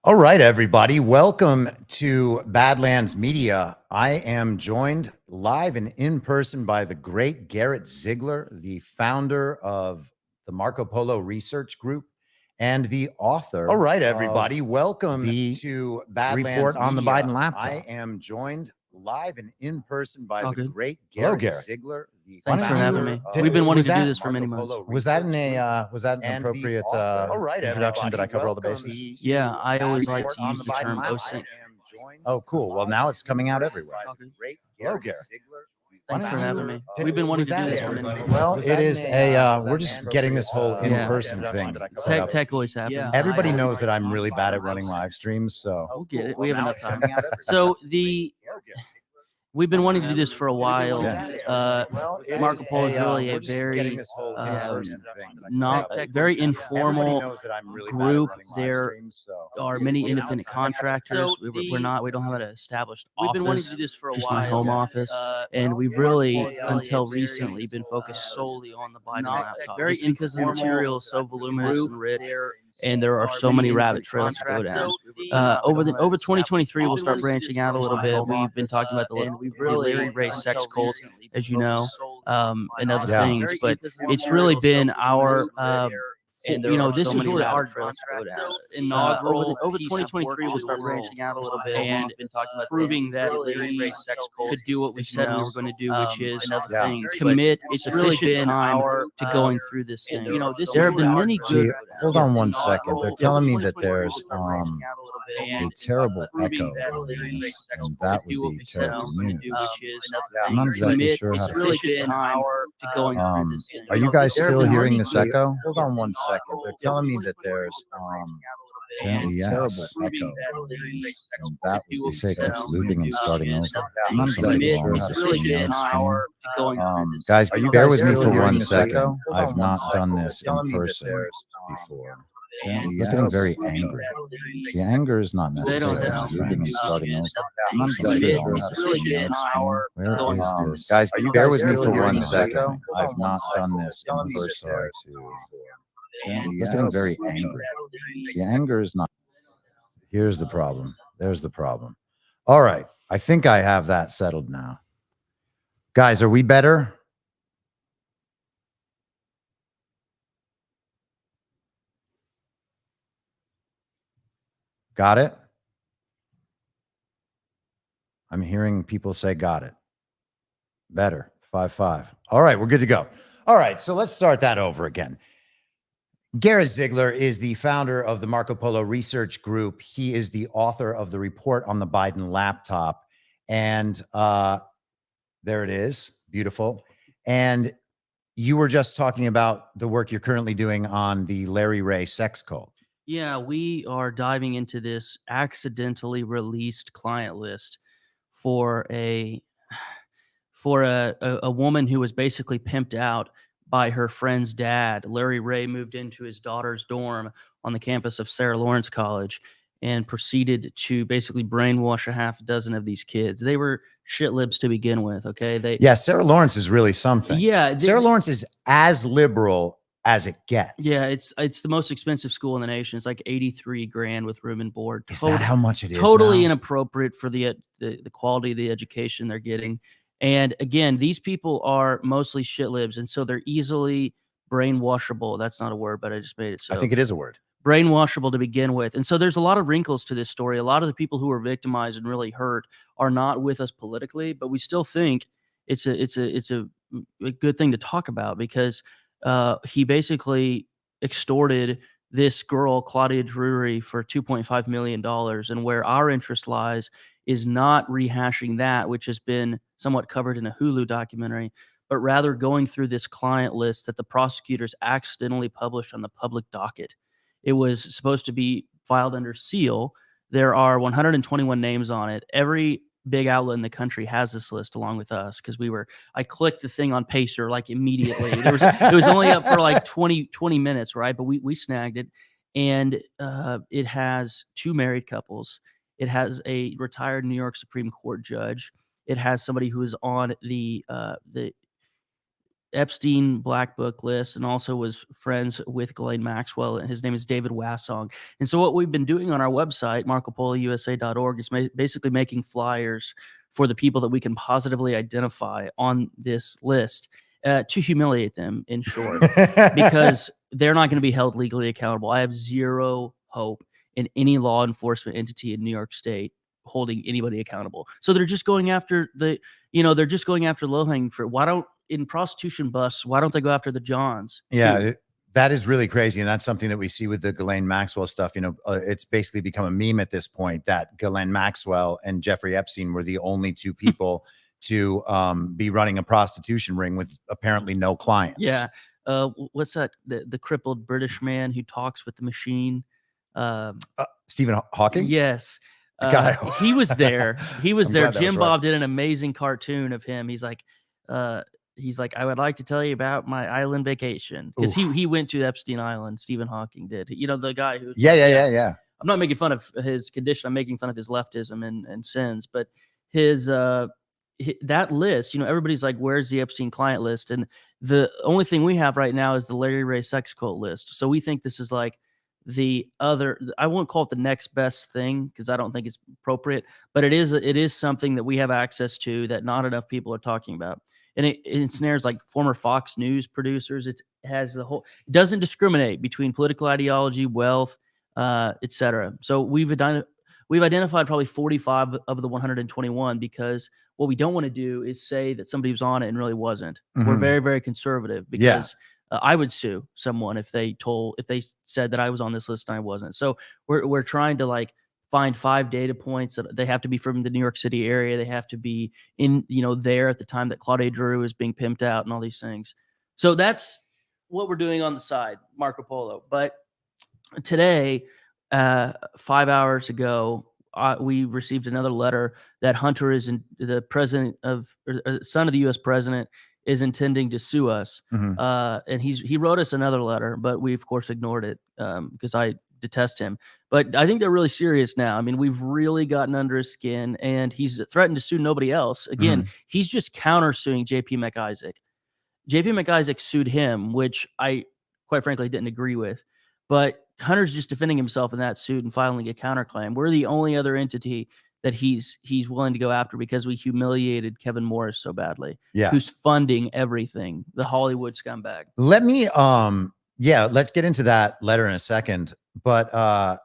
All right, everybody. Welcome to Badlands Media. I am joined live and in person by the great Garrett Ziegler, the founder of the Marco Polo Research Group and the author. All right, everybody. Welcome to Badlands Report on the Biden laptop. I am joined live and in person by the great Garrett Ziegler. Thanks for having me. We've been wanting to do this for many months. Was that an appropriate introduction? Did I cover all the bases? Yeah, I always like to use the term OSINT. Oh, cool. Well, now it's coming out everywhere. Hello, Garrett. Thanks for having me. We've been wanting to do this for many months. Well, it is we're just getting this whole in-person thing. Tech always happens. Everybody knows that I'm really bad at running live streams, so we'll get it. We have enough time. So we've been wanting to do this for a while. Marco Polo is really a very very informal group. There are many independent contractors. We don't have an established office. We've been wanting to do this for a while. Just my home office, and we've really, until recently, been focused solely on the Biden laptop. Just because the material is so voluminous and rich, and there are so many rabbit trails to go down. Over 2023, we'll start branching out a little bit. We've been talking about the Larry Ray sex cult, as you know, and other things, but it's really been our this is really our inaugural. Over 2023, we'll start branching out a little bit and been talking about proving that Larry Ray sex cult could do what we said we were going to do, which is commit sufficient time to going through this thing. There have been many good. Hold on one second. They're telling me that there's a terrible echo on this, and that would be terrible news. I'm not exactly sure how to fix it. Are you guys still hearing this echo? Hold on one second. They're telling me that there's a terrible echo on this, and that would be say keeps looping and starting over. I'm not exactly sure. Guys, bear with me for 1 second. I've not done this in person before. He's getting very angry. The anger is not necessarily looping and starting over. I'm not sure how to where is this? Guys, bear with me for 1 second. I've not done this in person. He's getting very angry. The anger is not. Here's the problem. There's the problem. All right. I think I have that settled now. Guys, are we better? Got it? I'm hearing people say got it. Better. 5-5. All right, we're good to go. All right, so let's start that over again. Garrett Ziegler is the founder of the Marco Polo Research Group. He is the author of the report on the Biden laptop. And there it is. Beautiful. And you were just talking about the work you're currently doing on the Larry Ray sex cult. Yeah, we are diving into this accidentally released client list for a woman who was basically pimped out by her friend's dad. Larry Ray moved into his daughter's dorm on the campus of Sarah Lawrence College and proceeded to basically brainwash a half dozen of these kids. They were shit libs to begin with, okay? Sarah Lawrence is really something. Yeah. Sarah Lawrence is as liberal as it gets. Yeah, it's the most expensive school in the nation. It's like $83,000 with room and board. Is that how much it is? Totally inappropriate for the quality of the education they're getting. And again, these people are mostly shit libs, and so they're easily brainwashable. That's not a word, but I just made it so. I think it is a word. Brainwashable to begin with. And so there's a lot of wrinkles to this story. A lot of the people who are victimized and really hurt are not with us politically, but we still think it's a good thing to talk about because he basically extorted this girl, Claudia Drury, for $2.5 million. And where our interest lies is not rehashing that, which has been somewhat covered in a Hulu documentary, but rather going through this client list that the prosecutors accidentally published on the public docket. It was supposed to be filed under seal. There are 121 names on it. Every big outlet in the country has this list along with us because I clicked the thing on Pacer like immediately. It was only up for like 20 minutes, right? But we snagged it. And it has two married couples. It has a retired New York Supreme Court judge. It has somebody who is on the Epstein Black Book list and also was friends with Ghislaine Maxwell. His name is David Wassong. And so what we've been doing on our website, marcopolousa.org, is basically making flyers for the people that we can positively identify on this list to humiliate them, in short, because they're not going to be held legally accountable. I have zero hope in any law enforcement entity in New York State holding anybody accountable. So they're just going after they're just going after low-hanging fruit. Why don't, in prostitution busts, why don't they go after the Johns? Yeah, that is really crazy. And that's something that we see with the Ghislaine Maxwell stuff. It's basically become a meme at this point that Ghislaine Maxwell and Jeffrey Epstein were the only two people to be running a prostitution ring with apparently no clients. Yeah. What's that? The crippled British man who talks with the machine. Stephen Hawking? Yes. God, he was there. He was there. Jim Bob right. did an amazing cartoon of him. He's like, I would like to tell you about my island vacation, because he went to Epstein Island. Stephen Hawking did. The guy who. Yeah. I'm not making fun of his condition. I'm making fun of his leftism and sins. But his that list, everybody's like, where's the Epstein client list? And the only thing we have right now is the Larry Ray sex cult list. So we think this is like the other, I won't call it the next best thing because I don't think it's appropriate, but it is something that we have access to that not enough people are talking about. And it ensnares like former Fox News producers. It doesn't discriminate between political ideology, wealth, etc. So we've identified probably 45 of the 121, because what we don't want to do is say that somebody was on it and really wasn't. Mm-hmm. We're very, very conservative, because I would sue someone if they said that I was on this list and I wasn't. So we're trying to like find 5 data points that they have to be from the New York City area. They have to be in, there at the time that Claudia Drew is being pimped out and all these things. So that's what we're doing on the side, Marco Polo. But today, 5 hours ago, we received another letter that Hunter is the son of the U.S. president is intending to sue us. Mm-hmm. And he wrote us another letter, but we of course ignored it because I detest him. But I think they're really serious now. I mean, we've really gotten under his skin, and he's threatened to sue nobody else. Again, he's just countersuing J.P. McIsaac. J.P. McIsaac sued him, which I quite frankly didn't agree with. But Hunter's just defending himself in that suit and filing a counterclaim. We're the only other entity that he's willing to go after because we humiliated Kevin Morris so badly. Yeah. Who's funding everything, the Hollywood scumbag. Let me let's get into that letter in a second. But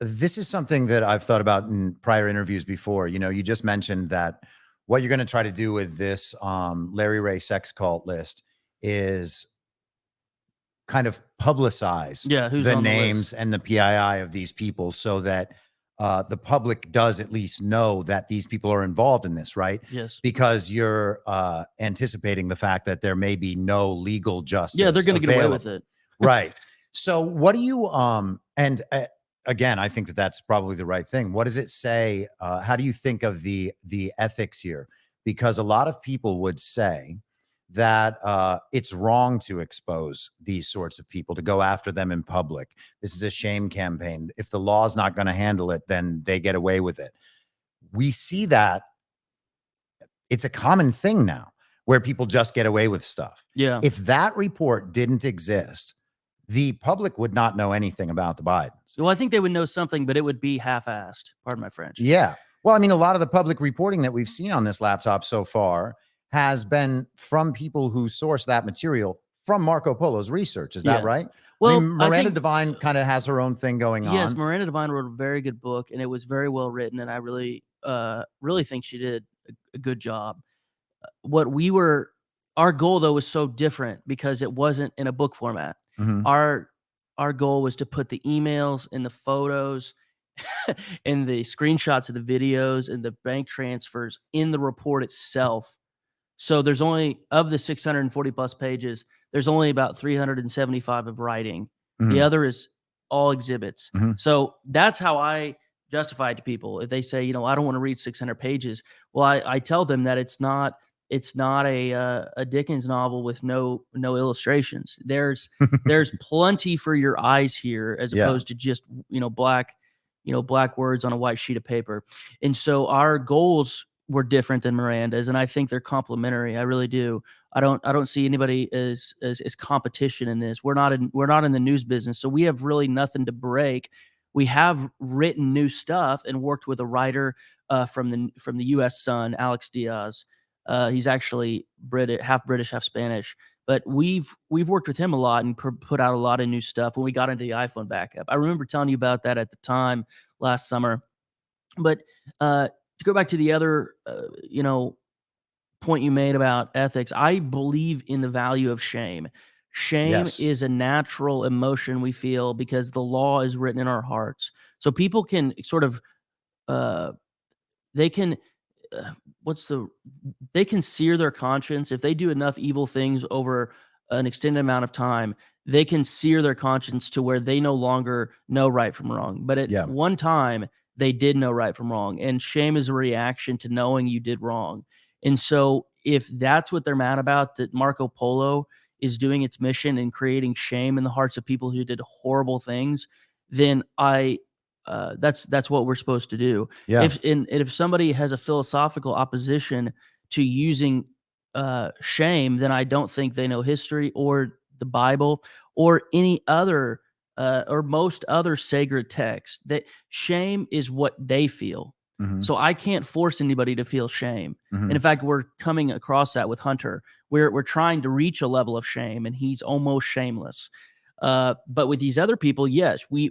this is something that I've thought about in prior interviews before. You just mentioned that what you're going to try to do with this Larry Ray sex cult list is kind of publicize the names and the PII of these people, so that the public does at least know that these people are involved in this, right? Yes. Because you're anticipating the fact that there may be no legal justice. Yeah, they're going to get away with it. Right. So what do you, again, I think that that's probably the right thing. What does it say? How do you think of the ethics here? Because a lot of people would say that it's wrong to expose these sorts of people, to go after them in public. This is a shame campaign. If the law's not going to handle it, then they get away with it. We see that it's a common thing now where people just get away with stuff. Yeah. If that report didn't exist, the public would not know anything about the Bidens. Well, I think they would know something, but it would be half-assed. Pardon my French. Yeah. Well, I mean, a lot of the public reporting that we've seen on this laptop so far has been from people who source that material from Marco Polo's research. Is that right? Well, I mean, Miranda Devine kind of has her own thing going on. Yes, Miranda Devine wrote a very good book, and it was very well written, and I really think she did a good job. Our goal, though, was so different because it wasn't in a book format. Mm-hmm. Our goal was to put the emails and the photos and the screenshots of the videos and the bank transfers in the report itself. So there's only, of the 640 plus pages, there's only about 375 of writing. Mm-hmm. The other is all exhibits. Mm-hmm. So that's how I justify it to people. If they say, I don't want to read 600 pages. Well, I tell them that it's not a Dickens novel with no illustrations. There's plenty for your eyes here, as opposed to just, black words on a white sheet of paper. And so our goals were different than Miranda's, and I think they're complementary. I really do. I don't see anybody as competition in this. We're not in the news business, so we have really nothing to break. We have written new stuff and worked with a writer from the U.S. Sun, Alex Diaz. He's actually half British, half Spanish. But we've worked with him a lot and put out a lot of new stuff when we got into the iPhone backup. I remember telling you about that at the time last summer. But to go back to the other, point you made about ethics, I believe in the value of shame. Shame Yes. is a natural emotion we feel because the law is written in our hearts. So people can sort of, they can, they can sear their conscience if they do enough evil things over an extended amount of time. They can sear their conscience to where they no longer know right from wrong. But at one time, they did know right from wrong. And shame is a reaction to knowing you did wrong. And so if that's what they're mad about, that Marco Polo is doing its mission and creating shame in the hearts of people who did horrible things, then that's what we're supposed to do. Yeah. If somebody has a philosophical opposition to using shame, then I don't think they know history or the Bible or any other or most other sacred texts. That shame is what they feel. So I can't force anybody to feel shame. And in fact, we're coming across that with Hunter. We're trying to reach a level of shame, and he's almost shameless. But with these other people, yes, we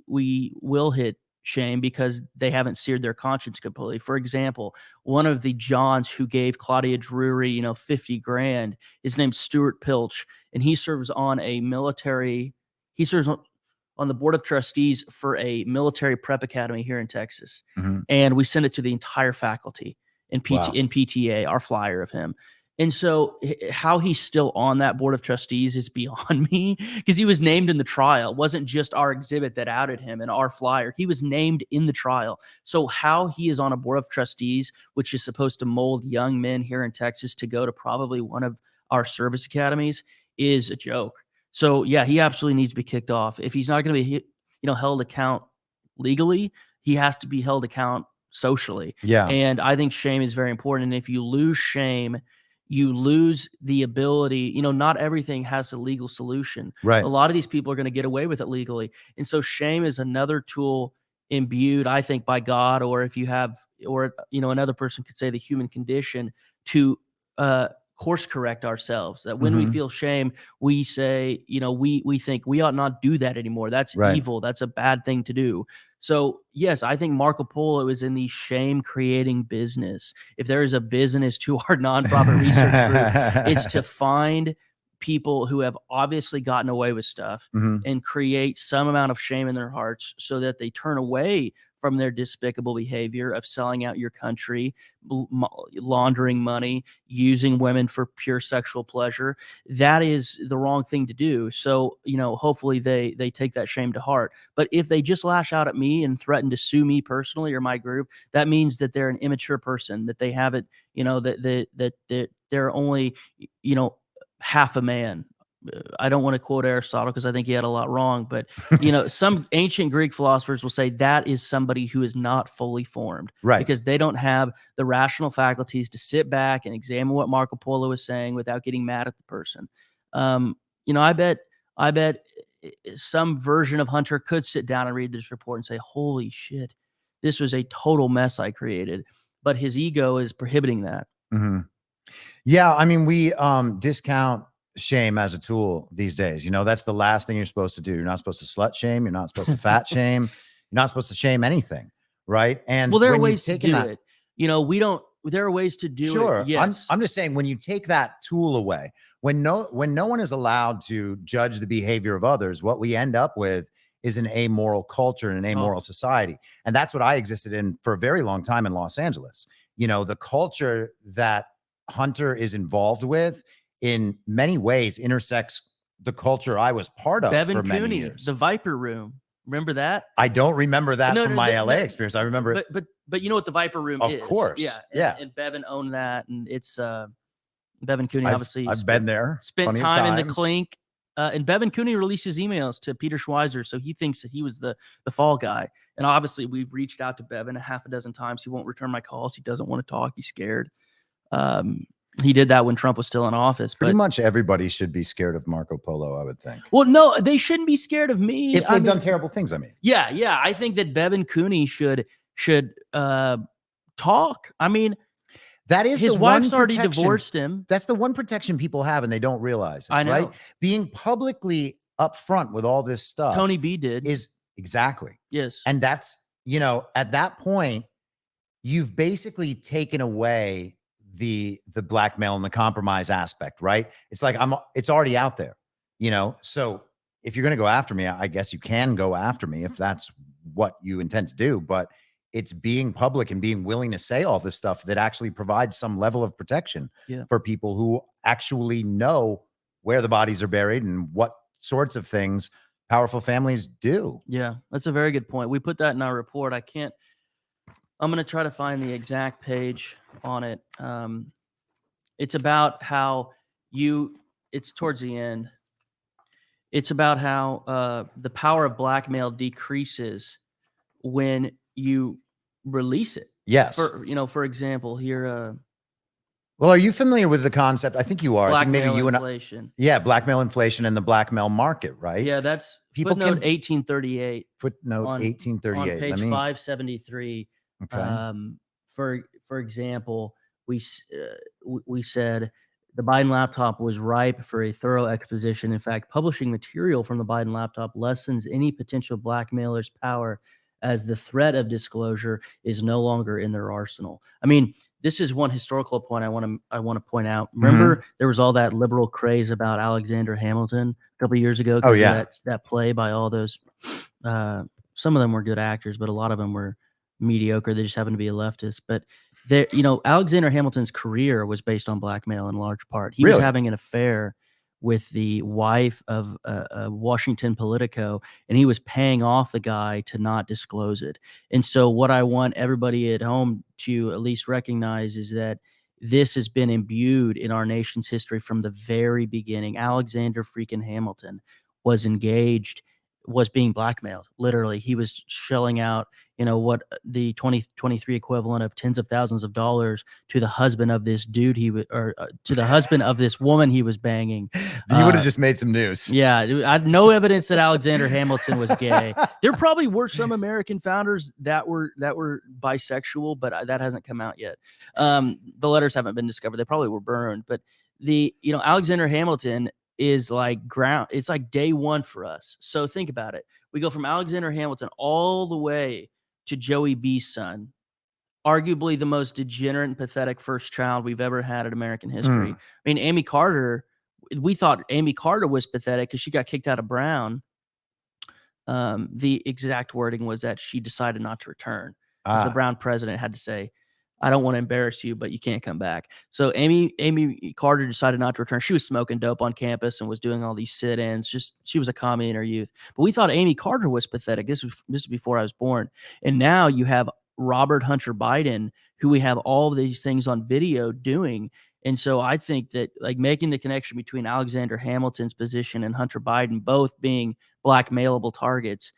will hit shame because they haven't seared their conscience completely. For example, one of the Johns who gave Claudia Drury, 50 grand, his name's Stuart Pilch, and he serves on the board of trustees for a military prep academy here in Texas. And we sent it to the entire faculty in PTA, our flyer of him. And so how he's still on that board of trustees is beyond me, because he was named in the trial. It wasn't just our exhibit that outed him and our flyer. He was named in the trial. So how he is on a board of trustees, which is supposed to mold young men here in Texas to go to probably one of our service academies, is a joke. So yeah, he absolutely needs to be kicked off. If he's not going to be, held account legally, he has to be held account socially. Yeah. And I think shame is very important. And if you lose shame, you lose the ability, not everything has a legal solution. Right. A lot of these people are going to get away with it legally. And so shame is another tool imbued, I think, by God, or if you have, or, another person could say the human condition, to course correct ourselves. That when we feel shame, we say, we think we ought not do that anymore. That's evil. That's a bad thing to do. So yes, I think Marco Polo is in the shame creating business. If there is a business to our nonprofit research group, it's to find people who have obviously gotten away with stuff and create some amount of shame in their hearts so that they turn away from their despicable behavior of selling out your country, laundering money, using women for pure sexual pleasure. That is the wrong thing to do. So, hopefully they take that shame to heart. But if they just lash out at me and threaten to sue me personally or my group, that means that they're an immature person, that they haven't, that they're only, half a man. I don't want to quote Aristotle because I think he had a lot wrong, but some ancient Greek philosophers will say that is somebody who is not fully formed, right? Because they don't have the rational faculties to sit back and examine what Marco Polo is saying without getting mad at the person. I bet some version of Hunter could sit down and read this report and say, "Holy shit, this was a total mess I created," but his ego is prohibiting that. Yeah, I mean, we discount shame as a tool these days. That's the last thing you're supposed to do. You're not supposed to slut shame. You're not supposed to fat shame. You're not supposed to shame anything, right? And there are ways to do it. There are ways to do it. Yes. I'm just saying, when you take that tool away, when no one is allowed to judge the behavior of others, what we end up with is an amoral culture and an amoral society. And that's what I existed in for a very long time in Los Angeles. The culture that Hunter is involved with in many ways intersects the culture I was part of for many years. The Viper Room. Remember that? I don't remember that from my LA experience. I remember it. But you know what the Viper Room is? Of course. Yeah. And Bevan owned that. And it's Bevan Cooney, obviously. I've been there. Spent time in the Clink. And Bevan Cooney releases emails to Peter Schweizer, so he thinks that he was the fall guy. And obviously, we've reached out to Bevan a half a dozen times. He won't return my calls. He doesn't want to talk. He's scared. He did that when Trump was still in office. Pretty much everybody should be scared of Marco Polo, I would think. Well, no, they shouldn't be scared of me. If they've done terrible things, I mean. Yeah. I think that Bevan Cooney should talk. I mean, that is his the wife's one already protection. divorced him. That's the one protection people have, and they don't realize it. I know. Right? Being publicly upfront with all this stuff. Tony B did. Is exactly. Yes. And that's, at that point, you've basically taken away the blackmail and the compromise aspect, right? It's like it's already out there, So if you're going to go after me, I guess you can go after me if that's what you intend to do. But it's being public and being willing to say all this stuff that actually provides some level of protection for people who actually know where the bodies are buried and what sorts of things powerful families do. Yeah, that's a very good point. We put that in our report. I'm going to try to find the exact page on it. It's about how it's towards the end. It's about how the power of blackmail decreases when you release it. Yes. For example, here. Well, are you familiar with the concept? I think you are. I think maybe you inflation. Blackmail inflation and the blackmail market, right? Yeah, that's footnote 1838. Footnote 1838. On page 573. Okay. For example, we said the Biden laptop was ripe for a thorough exposition. In fact, publishing material from the Biden laptop lessens any potential blackmailer's power, as the threat of disclosure is no longer in their arsenal. I mean, this is one historical point I want to point out. Remember, there was all that liberal craze about Alexander Hamilton a couple of years ago. Oh yeah, that play by all those. Some of them were good actors, but a lot of them were mediocre. They just happened to be a leftist. But Alexander Hamilton's career was based on blackmail in large part. He was having an affair with the wife of a Washington Politico, and he was paying off the guy to not disclose it. And so what I want everybody at home to at least recognize is that this has been imbued in our nation's history from the very beginning. Alexander freaking Hamilton was being blackmailed. Literally, he was shelling out, what the 2023 equivalent of tens of thousands of dollars to the husband of this dude to the husband of this woman he was banging. You would have just made some news. Yeah, I had no evidence that Alexander Hamilton was gay. There probably were some American founders that were bisexual, but that hasn't come out yet. The letters haven't been discovered. They probably were burned. But Alexander Hamilton is like ground. It's like day one for us. So think about it. We go from Alexander Hamilton all the way to Joey B's son, arguably the most degenerate and pathetic first child we've ever had in American history. I mean, Amy Carter, we thought Amy Carter was pathetic because she got kicked out of Brown. The exact wording was that she decided not to return. Because the Brown president had to say, I don't want to embarrass you, but you can't come back. So Amy Carter decided not to return. She was smoking dope on campus and was doing all these sit-ins. She was a commie in her youth. But we thought Amy Carter was pathetic. This was before I was born. And now you have Robert Hunter Biden, who we have all of these things on video doing. And so I think that making the connection between Alexander Hamilton's position and Hunter Biden both being blackmailable targets,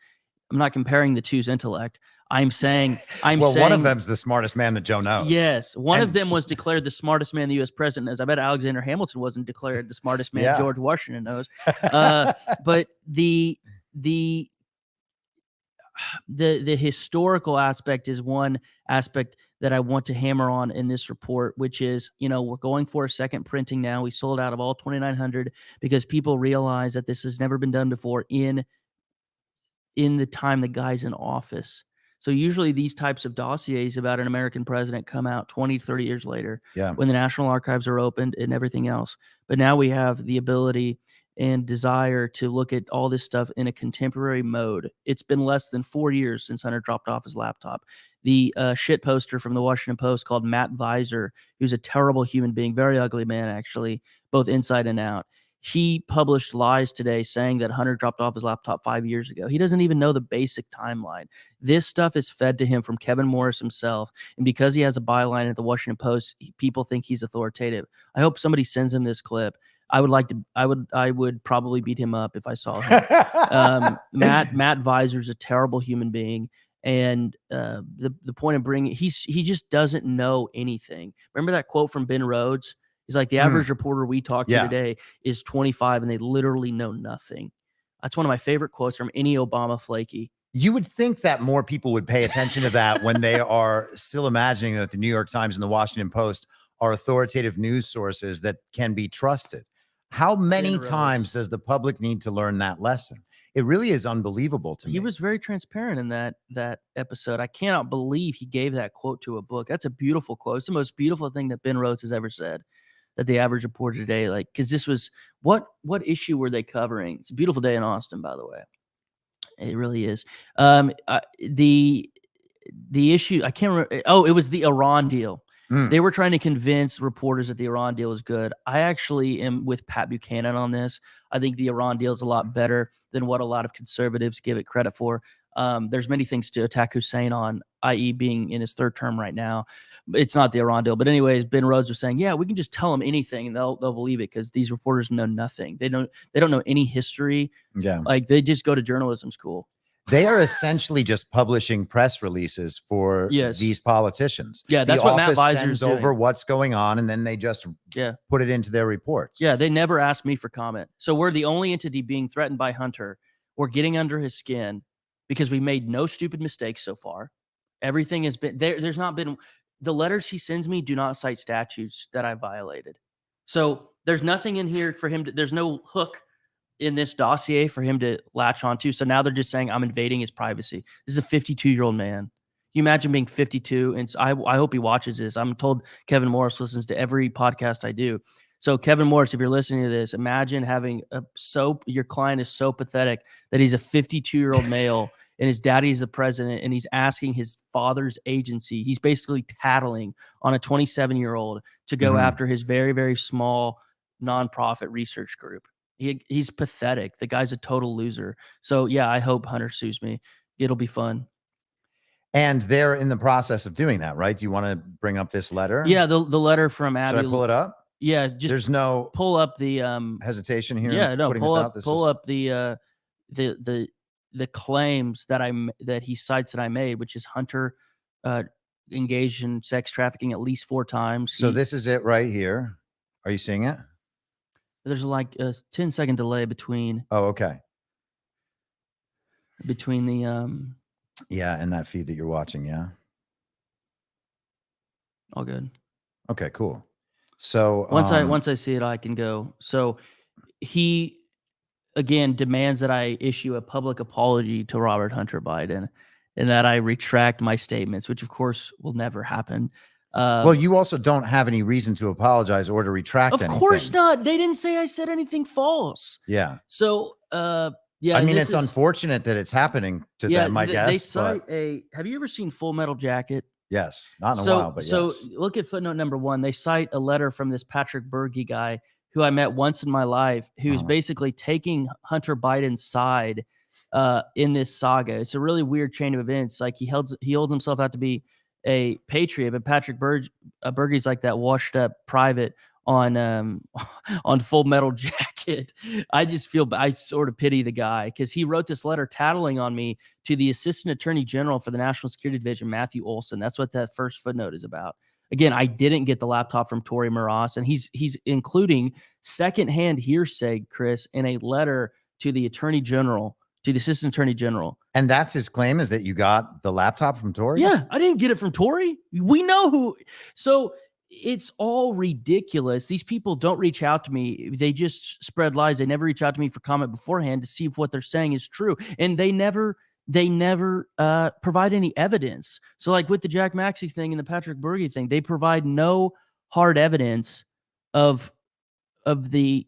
I'm not comparing the two's intellect. I'm saying one of them's the smartest man that Joe knows. Yes. One of them was declared the smartest man the U.S. president knows. I bet Alexander Hamilton wasn't declared the smartest man George Washington knows. But the historical aspect is one aspect that I want to hammer on in this report, which is, we're going for a second printing now. We sold out of all 2,900 because people realize that this has never been done before in the time the guy's in office. So usually these types of dossiers about an American president come out 20, 30 years later when the National Archives are opened and everything else. But now we have the ability and desire to look at all this stuff in a contemporary mode. It's been less than 4 years since Hunter dropped off his laptop. The shit poster from the Washington Post called Matt Visor, who's a terrible human being, very ugly man, actually, both inside and out. He published lies today saying that Hunter dropped off his laptop 5 years ago. He doesn't even know the basic timeline. This stuff is fed to him from Kevin Morris himself. And because he has a byline at the Washington Post, people think he's authoritative. I hope somebody sends him this clip. I would probably beat him up if I saw him. Matt Visor's a terrible human being. And the point of bringing, he just doesn't know anything. Remember that quote from Ben Rhodes? He's like, the average reporter we talked to today is 25 and they literally know nothing. That's one of my favorite quotes from any Obama flaky. You would think that more people would pay attention to that when they are still imagining that the New York Times and the Washington Post are authoritative news sources that can be trusted. How many times does the public need to learn that lesson? It really is unbelievable to me. He was very transparent in that episode. I cannot believe he gave that quote to a book. That's a beautiful quote. It's the most beautiful thing that Ben Rhodes has ever said, that the average reporter today, like, because this was, what issue were they covering? It's a beautiful day in Austin, by the way. It really is. The issue, I can't remember. Oh, it was the Iran deal. They were trying to convince reporters that the Iran deal is good. I actually am with Pat Buchanan on this. I think the Iran deal is a lot better than what a lot of conservatives give it credit for. There's many things to attack Hussein on, i.e. being in his third term right now. It's not the Iran deal. But anyways, Ben Rhodes was saying, yeah, we can just tell them anything and they'll believe it because these reporters know nothing. They don't know any history. Yeah. Like, they just go to journalism school. They are essentially just publishing press releases for these politicians. Yeah, that's what Matt Visor sends doing. over what's going on, and then they just put it into their reports. Yeah, they never asked me for comment. So we're the only entity being threatened by Hunter. We're getting under his skin because we made no stupid mistakes so far. Everything has been there. There's not been, the letters he sends me do not cite statutes that I violated. So there's nothing in here for him to, there's no hook in this dossier for him to latch onto. So now they're just saying I'm invading his privacy. This is a 52-year-old man. Can you imagine being 52? And I hope he watches this. I'm told Kevin Morris listens to every podcast I do. So Kevin Morris, if you're listening to this, imagine having your client is so pathetic that he's a 52-year-old male and his daddy is the president and he's asking his father's agency. He's basically tattling on a 27-year-old to go after his very, very small nonprofit research group. He's pathetic. The guy's a total loser. So yeah, I hope Hunter sues me. It'll be fun. And they're in the process of doing that, right? Do you want to bring up this letter? Yeah, the letter from Abby. Should I pull it up? Yeah, just there's no pull up the hesitation here. Yeah, no, pull up the claims that he cites that I made, which is Hunter engaged in sex trafficking at least 4 times. So this is it right here. Are you seeing it? There's like a 10-second delay between. Oh, okay. Between the and that feed that you're watching, yeah. All good. Okay, cool. So once I see it, I can go. So he again demands that I issue a public apology to Robert Hunter Biden and that I retract my statements, which of course will never happen. Well, you also don't have any reason to apologize or to retract anything. Of course not. They didn't say I said anything false. Yeah. So, yeah. I mean, it's unfortunate that it's happening to them, I guess. They cite have you ever seen Full Metal Jacket? Yes. Not in a while, but so yes. Look at footnote number 1. They cite a letter from this Patrick Berge guy who I met once in my life, who's basically taking Hunter Biden's side in this saga. It's a really weird chain of events. Like he holds himself out to be a patriot, but Patrick Berge's like that washed up private on Full Metal Jacket. I sort of pity the guy because he wrote this letter tattling on me to the Assistant Attorney General for the National Security Division, Matthew Olson. That's what that first footnote is about. Again, I didn't get the laptop from Tory Moras, and he's including secondhand hearsay, Chris, in a letter to the Attorney General, to the Assistant Attorney General. And that's his claim, is that you got the laptop from Tory? Yeah, I didn't get it from Tory. We know who. So it's all ridiculous. These people don't reach out to me. They just spread lies. They never reach out to me for comment beforehand to see if what they're saying is true. And they never provide any evidence. So like with the Jack Maxey thing and the Patrick Berge thing, they provide no hard evidence of the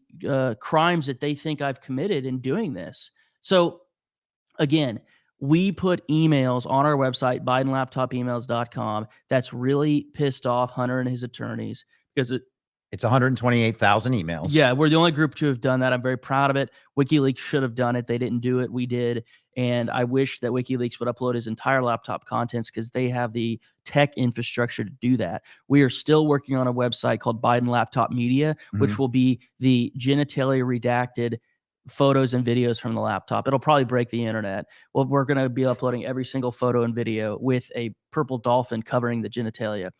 crimes that they think I've committed in doing this. So again, we put emails on our website, BidenLaptopEmails.com. That's really pissed off Hunter and his attorneys because It's 128,000 emails. Yeah, we're the only group to have done that. I'm very proud of it. WikiLeaks should have done it. They didn't do it. We did. And I wish that WikiLeaks would upload his entire laptop contents because they have the tech infrastructure to do that. We are still working on a website called Biden Laptop Media, which will be the genitalia redacted photos and videos from the laptop. It'll probably break the internet. Well, we're going to be uploading every single photo and video with a purple dolphin covering the genitalia.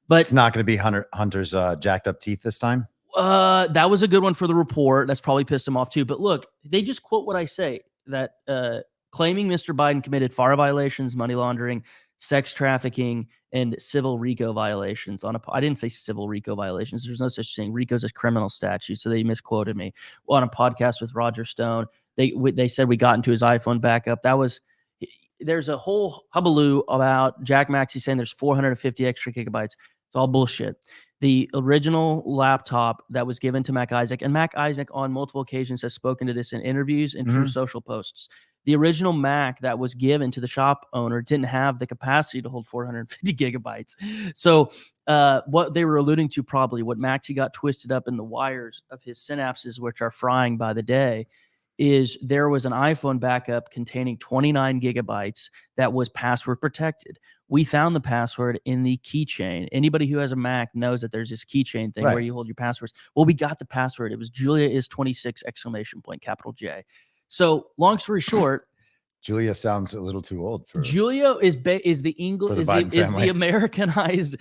But it's not going to be Hunter's jacked up teeth this time. That was a good one for the report. That's probably pissed him off too. But look, they just quote what I say, that claiming Mr. Biden committed FARA violations, money laundering, sex trafficking, and civil RICO violations. I didn't say civil RICO violations. There's no such thing. RICO's a criminal statute, so they misquoted me. On a podcast with Roger Stone, they said we got into his iPhone backup. There's a whole hullabaloo about Jack Maxey saying there's 450 extra gigabytes. It's all bullshit. The original laptop that was given to Mac Isaac, and Mac Isaac on multiple occasions has spoken to this in interviews and through social posts. The original Mac that was given to the shop owner didn't have the capacity to hold 450 gigabytes. So what they were alluding to, probably what Maxey got twisted up in the wires of his synapses, which are frying by the day, is there was an iPhone backup containing 29 gigabytes that was password protected. We found the password in the keychain. Anybody who has a Mac knows that there's this keychain thing where you hold your passwords. Well, we got the password. It was Julia is 26 ! Capital J. So long story short, Julia sounds a little too old for. Julia is the English is the Americanized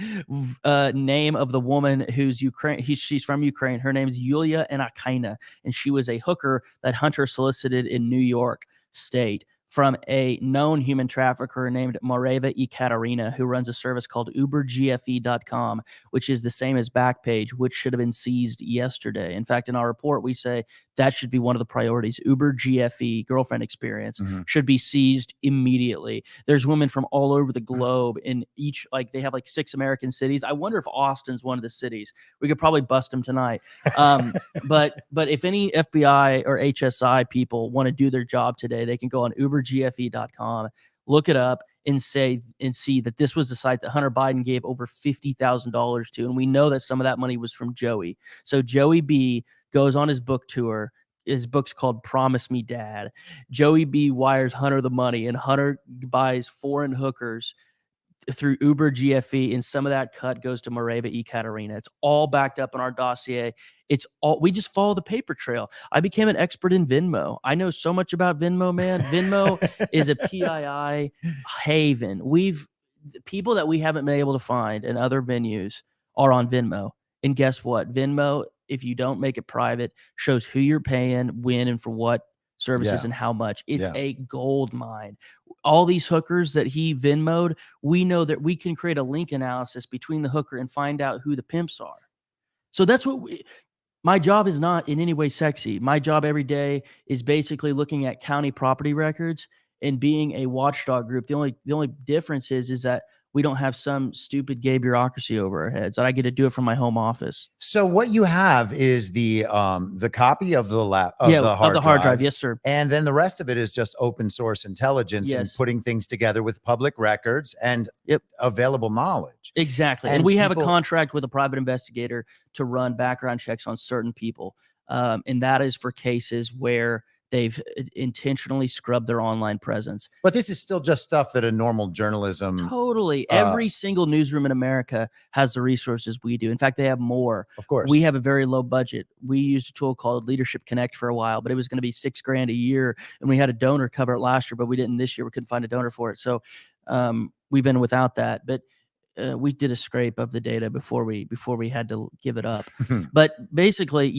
name of the woman who's Ukraine. She's from Ukraine. Her name is Yulia Anakina, and she was a hooker that Hunter solicited in New York State from a known human trafficker named Mareva Ekaterina, who runs a service called ubergfe.com, which is the same as Backpage, which should have been seized yesterday. In fact, in our report, we say that should be one of the priorities. UberGFE, girlfriend experience, should be seized immediately. There's women from all over the globe in each, they have 6 American cities. I wonder if Austin's one of the cities. We could probably bust them tonight. But if any FBI or HSI people want to do their job today, they can go on ubergfe.com, look it up, and see that this was the site that Hunter Biden gave over $50,000 to. And we know that some of that money was from Joey. So Joey B goes on his book tour. His book's called Promise Me Dad. Joey B wires Hunter the money, and Hunter buys foreign hookers through Uber GFE, and some of that cut goes to Mareva Ekaterina. It's all backed up in our dossier. We just follow the paper trail. I became an expert in Venmo. I know so much about Venmo, man. Venmo is a PII haven. People that we haven't been able to find in other venues are on Venmo. And guess what? Venmo, if you don't make it private, shows who you're paying, when, and for what services and how much. It's a gold mine. All these hookers that he Venmo'd, we know that we can create a link analysis between the hooker and find out who the pimps are. So that's what my job is not in any way sexy. My job every day is basically looking at county property records and being a watchdog group. The only difference is that we don't have some stupid gay bureaucracy over our heads. I get to do it from my home office. So what you have is the copy of the hard drive. Yes, sir. And then the rest of it is just open source intelligence and putting things together with public records and available knowledge. Exactly. And we have a contract with a private investigator to run background checks on certain people. And that is for cases where they've intentionally scrubbed their online presence. But this is still just stuff that a normal journalism. Totally. Every single newsroom in America has the resources we do. In fact, they have more. Of course. We have a very low budget. We used a tool called Leadership Connect for a while, but it was going to be $6,000 a year. And we had a donor cover it last year, but we didn't this year. We couldn't find a donor for it. So we've been without that. But we did a scrape of the data before we had to give it up. But basically,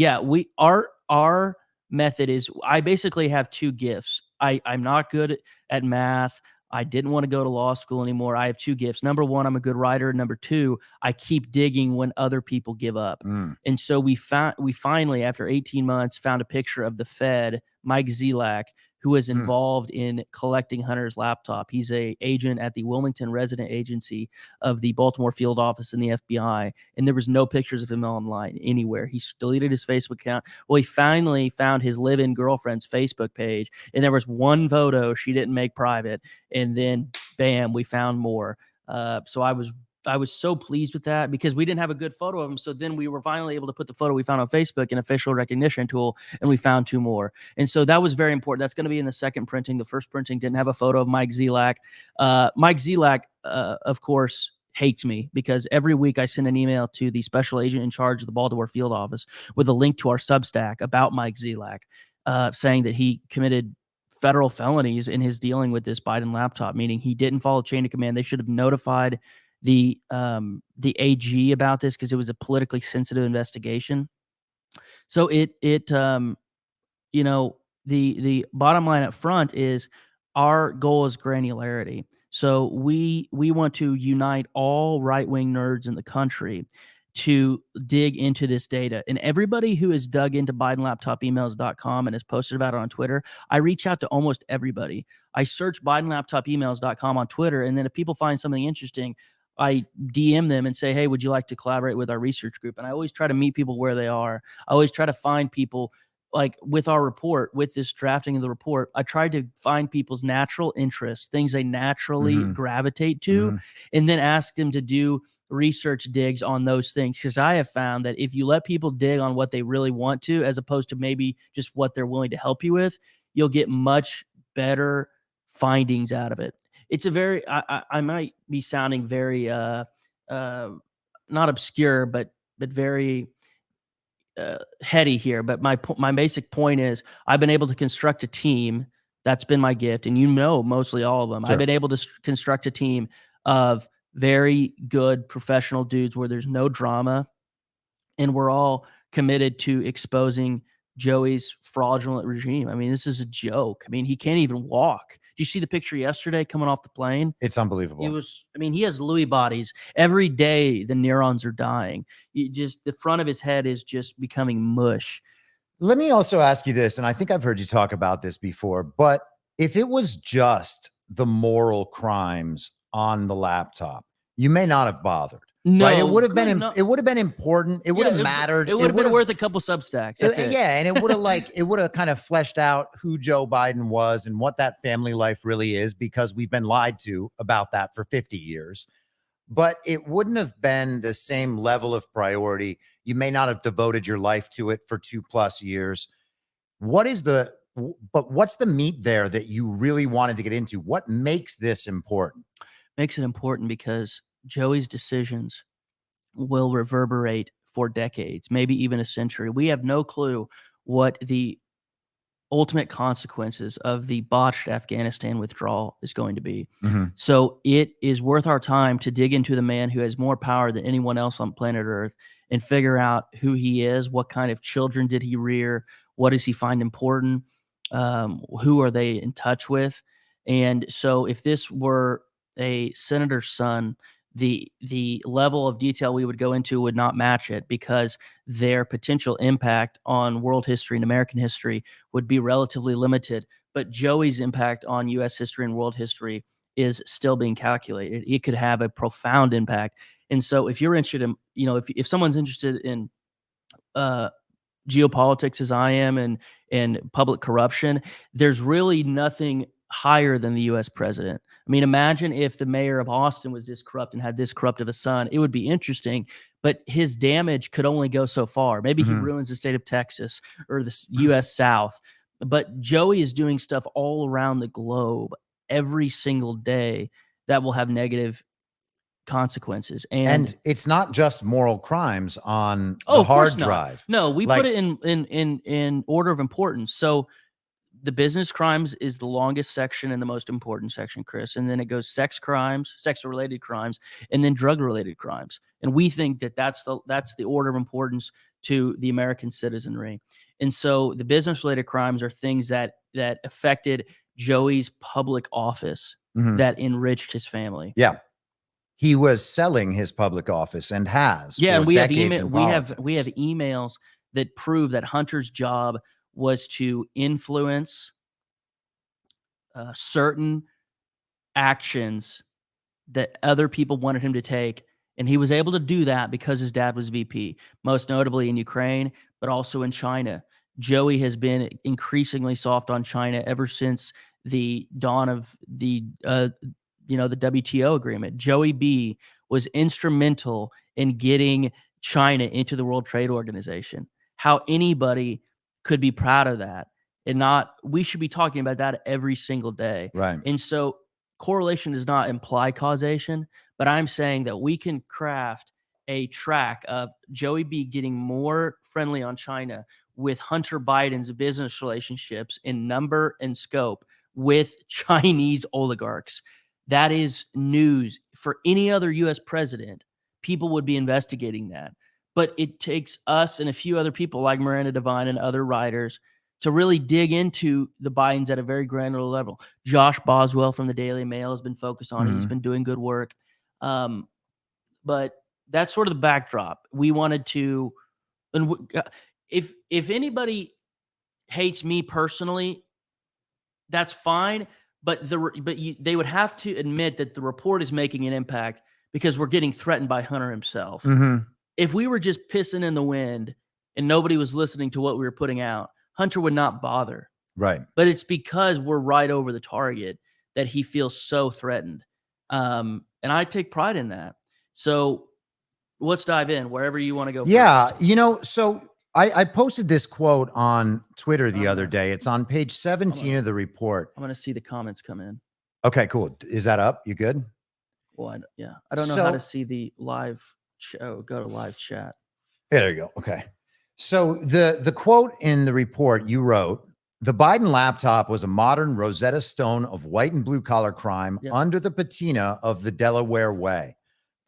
our method is, I basically have two gifts. I'm not good at math. I didn't want to go to law school anymore. I have two gifts. Number one, I'm a good writer. Number two, I keep digging when other people give up. And so we finally, after 18 months, found a picture of the Fed, Mike Zelak, who was involved in collecting Hunter's laptop. He's an agent at the Wilmington Resident Agency of the Baltimore field office in the FBI. And there was no pictures of him online anywhere. He deleted his Facebook account. Well, he finally found his live-in girlfriend's Facebook page, and there was one photo she didn't make private. And then, bam, we found more. So I was I was so pleased with that because we didn't have a good photo of him. So then we were finally able to put the photo we found on Facebook in a facial recognition tool, and we found 2 more. And so that was very important. That's going to be in the second printing. The first printing didn't have a photo of Mike Ziegler. Mike Ziegler, of course, hates me because every week I send an email to the special agent in charge of the Baltimore field office with a link to our Substack about Mike Ziegler, saying that he committed federal felonies in his dealing with this Biden laptop, meaning he didn't follow chain of command. They should have notified the AG about this because it was a politically sensitive investigation. So you know, the bottom line up front is our goal is granularity. So we want to unite all right-wing nerds in the country to dig into this data. And everybody who has dug into BidenLaptopEmails.com and has posted about it on Twitter, I reach out to almost everybody. I search BidenLaptopEmails.com on Twitter, and then if people find something interesting, I DM them and say, hey, would you like to collaborate with our research group? And I always try to meet people where they are. I always try to find people, like with our report, with this drafting of the report, I tried to find people's natural interests, things they naturally gravitate to, and then ask them to do research digs on those things. Because I have found that if you let people dig on what they really want to, as opposed to maybe just what they're willing to help you with, you'll get much better findings out of it. It's a very, I might be sounding very, not obscure, but very heady here. But my basic point is I've been able to construct a team. That's been my gift. And mostly all of them. Sure. I've been able to construct a team of very good professional dudes where there's no drama. And we're all committed to exposing Joey's fraudulent regime. I mean, this is a joke. I mean, he can't even walk. Did you see the picture yesterday coming off the plane? It's unbelievable. He has Lewy bodies. Every day the neurons are dying. The front of his head is just becoming mush. Let me also ask you this, and I think I've heard you talk about this before, but if it was just the moral crimes on the laptop, you may not have bothered. No, right? It would have been. It would have been important. It would have mattered. It would have been worth a couple Substacks. That's it. Yeah, and it would have kind of fleshed out who Joe Biden was and what that family life really is, because we've been lied to about that for 50 years. But it wouldn't have been the same level of priority. You may not have devoted your life to it for 2+ years. What's the meat there that you really wanted to get into? What makes this important? Makes it important because Joey's decisions will reverberate for decades, maybe even a century. We have no clue what the ultimate consequences of the botched Afghanistan withdrawal is going to be. So it is worth our time to dig into the man who has more power than anyone else on planet Earth and figure out who he is, what kind of children did he rear, what does he find important, who are they in touch with. And so if this were a senator's son, the level of detail we would go into would not match it, because their potential impact on world history and American history would be relatively limited. But Joey's impact on U.S. history and world history is still being calculated. It could have a profound impact. And so if you're interested in, if someone's interested in geopolitics as I am and public corruption, there's really nothing higher than the U.S. president. I mean, imagine if the mayor of Austin was this corrupt and had this corrupt of a son. It would be interesting, but his damage could only go so far. Maybe he ruins the state of Texas or the U.S. South. But Joey is doing stuff all around the globe every single day that will have negative consequences. And it's not just moral crimes on the hard drive. No, we put it in order of importance. So the business crimes is the longest section and the most important section, Chris. And then it goes sex crimes, sex-related crimes, and then drug-related crimes. And we think that that's the order of importance to the American citizenry. And so the business-related crimes are things that affected Joey's public office, that enriched his family. Yeah. He was selling his public office and has. Yeah, and we have emails that prove that Hunter's job was to influence certain actions that other people wanted him to take. And he was able to do that because his dad was VP, most notably in Ukraine, but also in China. Joey has been increasingly soft on China ever since the dawn of the WTO agreement. Joey B was instrumental in getting China into the World Trade Organization. How anybody could be proud of that and not, we should be talking about that every single day. Right. And so correlation does not imply causation, but I'm saying that we can craft a track of Joey B getting more friendly on China with Hunter Biden's business relationships in number and scope with Chinese oligarchs. That is news for any other U.S. president. People would be investigating that. But it takes us and a few other people like Miranda Devine and other writers to really dig into the Bidens at a very granular level. Josh Boswell from the Daily Mail has been focused on it. He's been doing good work. But that's sort of the backdrop. We wanted to, and if anybody hates me personally, that's fine. But they would have to admit that the report is making an impact because we're getting threatened by Hunter himself. If we were just pissing in the wind and nobody was listening to what we were putting out, Hunter would not bother. Right. But it's because we're right over the target that he feels so threatened. And I take pride in that. So let's dive in wherever you want to go. Yeah. First. You know, so I posted this quote on Twitter the other day. It's on page 17 of the report. I'm going to see the comments come in. Okay, cool. Is that up? You good? Well, I don't know how to see the live show. Go to live chat. Yeah, there you go. Okay. So the quote in the report you wrote, the Biden laptop was a modern Rosetta Stone of white and blue collar crime under the patina of the Delaware Way.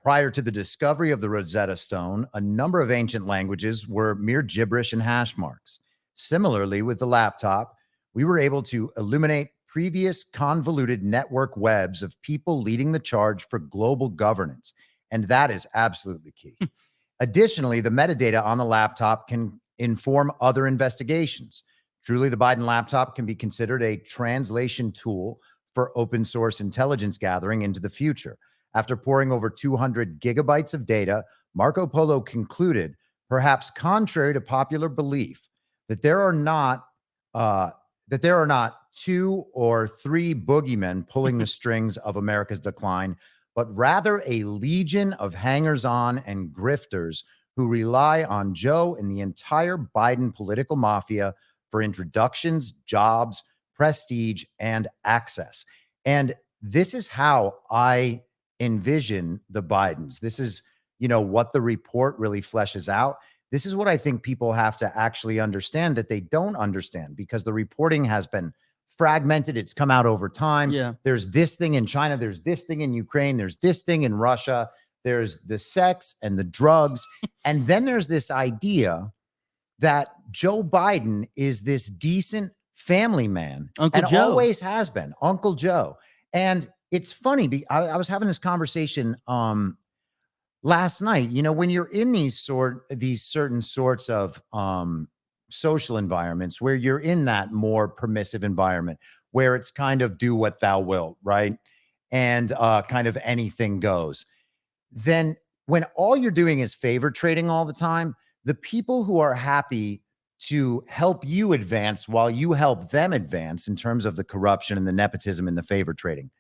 Prior to the discovery of the Rosetta Stone, a number of ancient languages were mere gibberish and hash marks. Similarly, with the laptop, we were able to illuminate previous convoluted network webs of people leading the charge for global governance. And that is absolutely key. Additionally, the metadata on the laptop can inform other investigations. Truly, the Biden laptop can be considered a translation tool for open source intelligence gathering into the future. After pouring over 200 gigabytes of data, Marco Polo concluded, perhaps contrary to popular belief, that there are not two or three boogeymen pulling the strings of America's decline, but rather a legion of hangers-on and grifters who rely on Joe and the entire Biden political mafia for introductions, jobs, prestige, and access. And this is how I envision the Bidens. This is, what the report really fleshes out. This is what I think people have to actually understand that they don't understand, because the reporting has been fragmented. It's come out over time. Yeah. There's this thing in China. There's this thing in Ukraine. There's this thing in Russia. There's the sex and the drugs. And then there's this idea that Joe Biden is this decent family man. Uncle Joe. Always has been Uncle Joe. And it's funny. I was having this conversation last night. When you're in these certain sorts of social environments where you're in that more permissive environment where it's kind of do what thou wilt, right? And kind of anything goes. Then when all you're doing is favor trading all the time, the people who are happy to help you advance while you help them advance in terms of the corruption and the nepotism and the favor trading,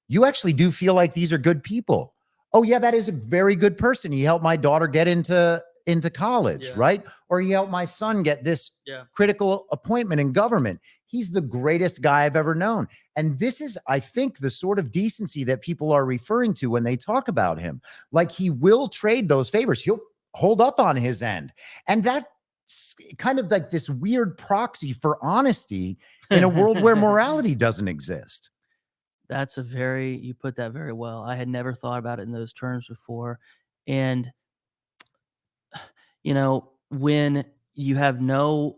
you actually do feel like these are good people. Oh yeah, that is a very good person. He helped my daughter get into college, right? Or he helped my son get this critical appointment in government. He's the greatest guy I've ever known. And this is, I think, the sort of decency that people are referring to when they talk about him. Like, he will trade those favors. He'll hold up on his end. And that's kind of like this weird proxy for honesty in a world where morality doesn't exist. You put that very well. I had never thought about it in those terms before. And, when you have no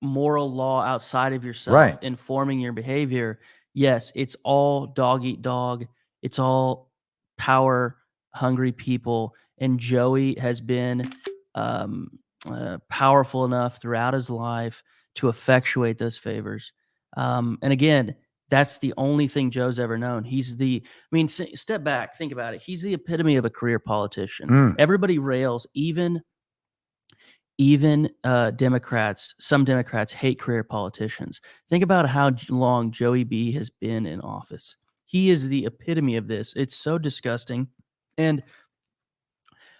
moral law outside of yourself informing your behavior, yes, it's all dog eat dog. It's all power hungry people. And Joey has been powerful enough throughout his life to effectuate those favors. And again, that's the only thing Joe's ever known. Step back, think about it. He's the epitome of a career politician. Everybody rails, even Democrats. Some Democrats hate career politicians. Think about how long Joey B has been in office. He is the epitome of this. It's so disgusting. And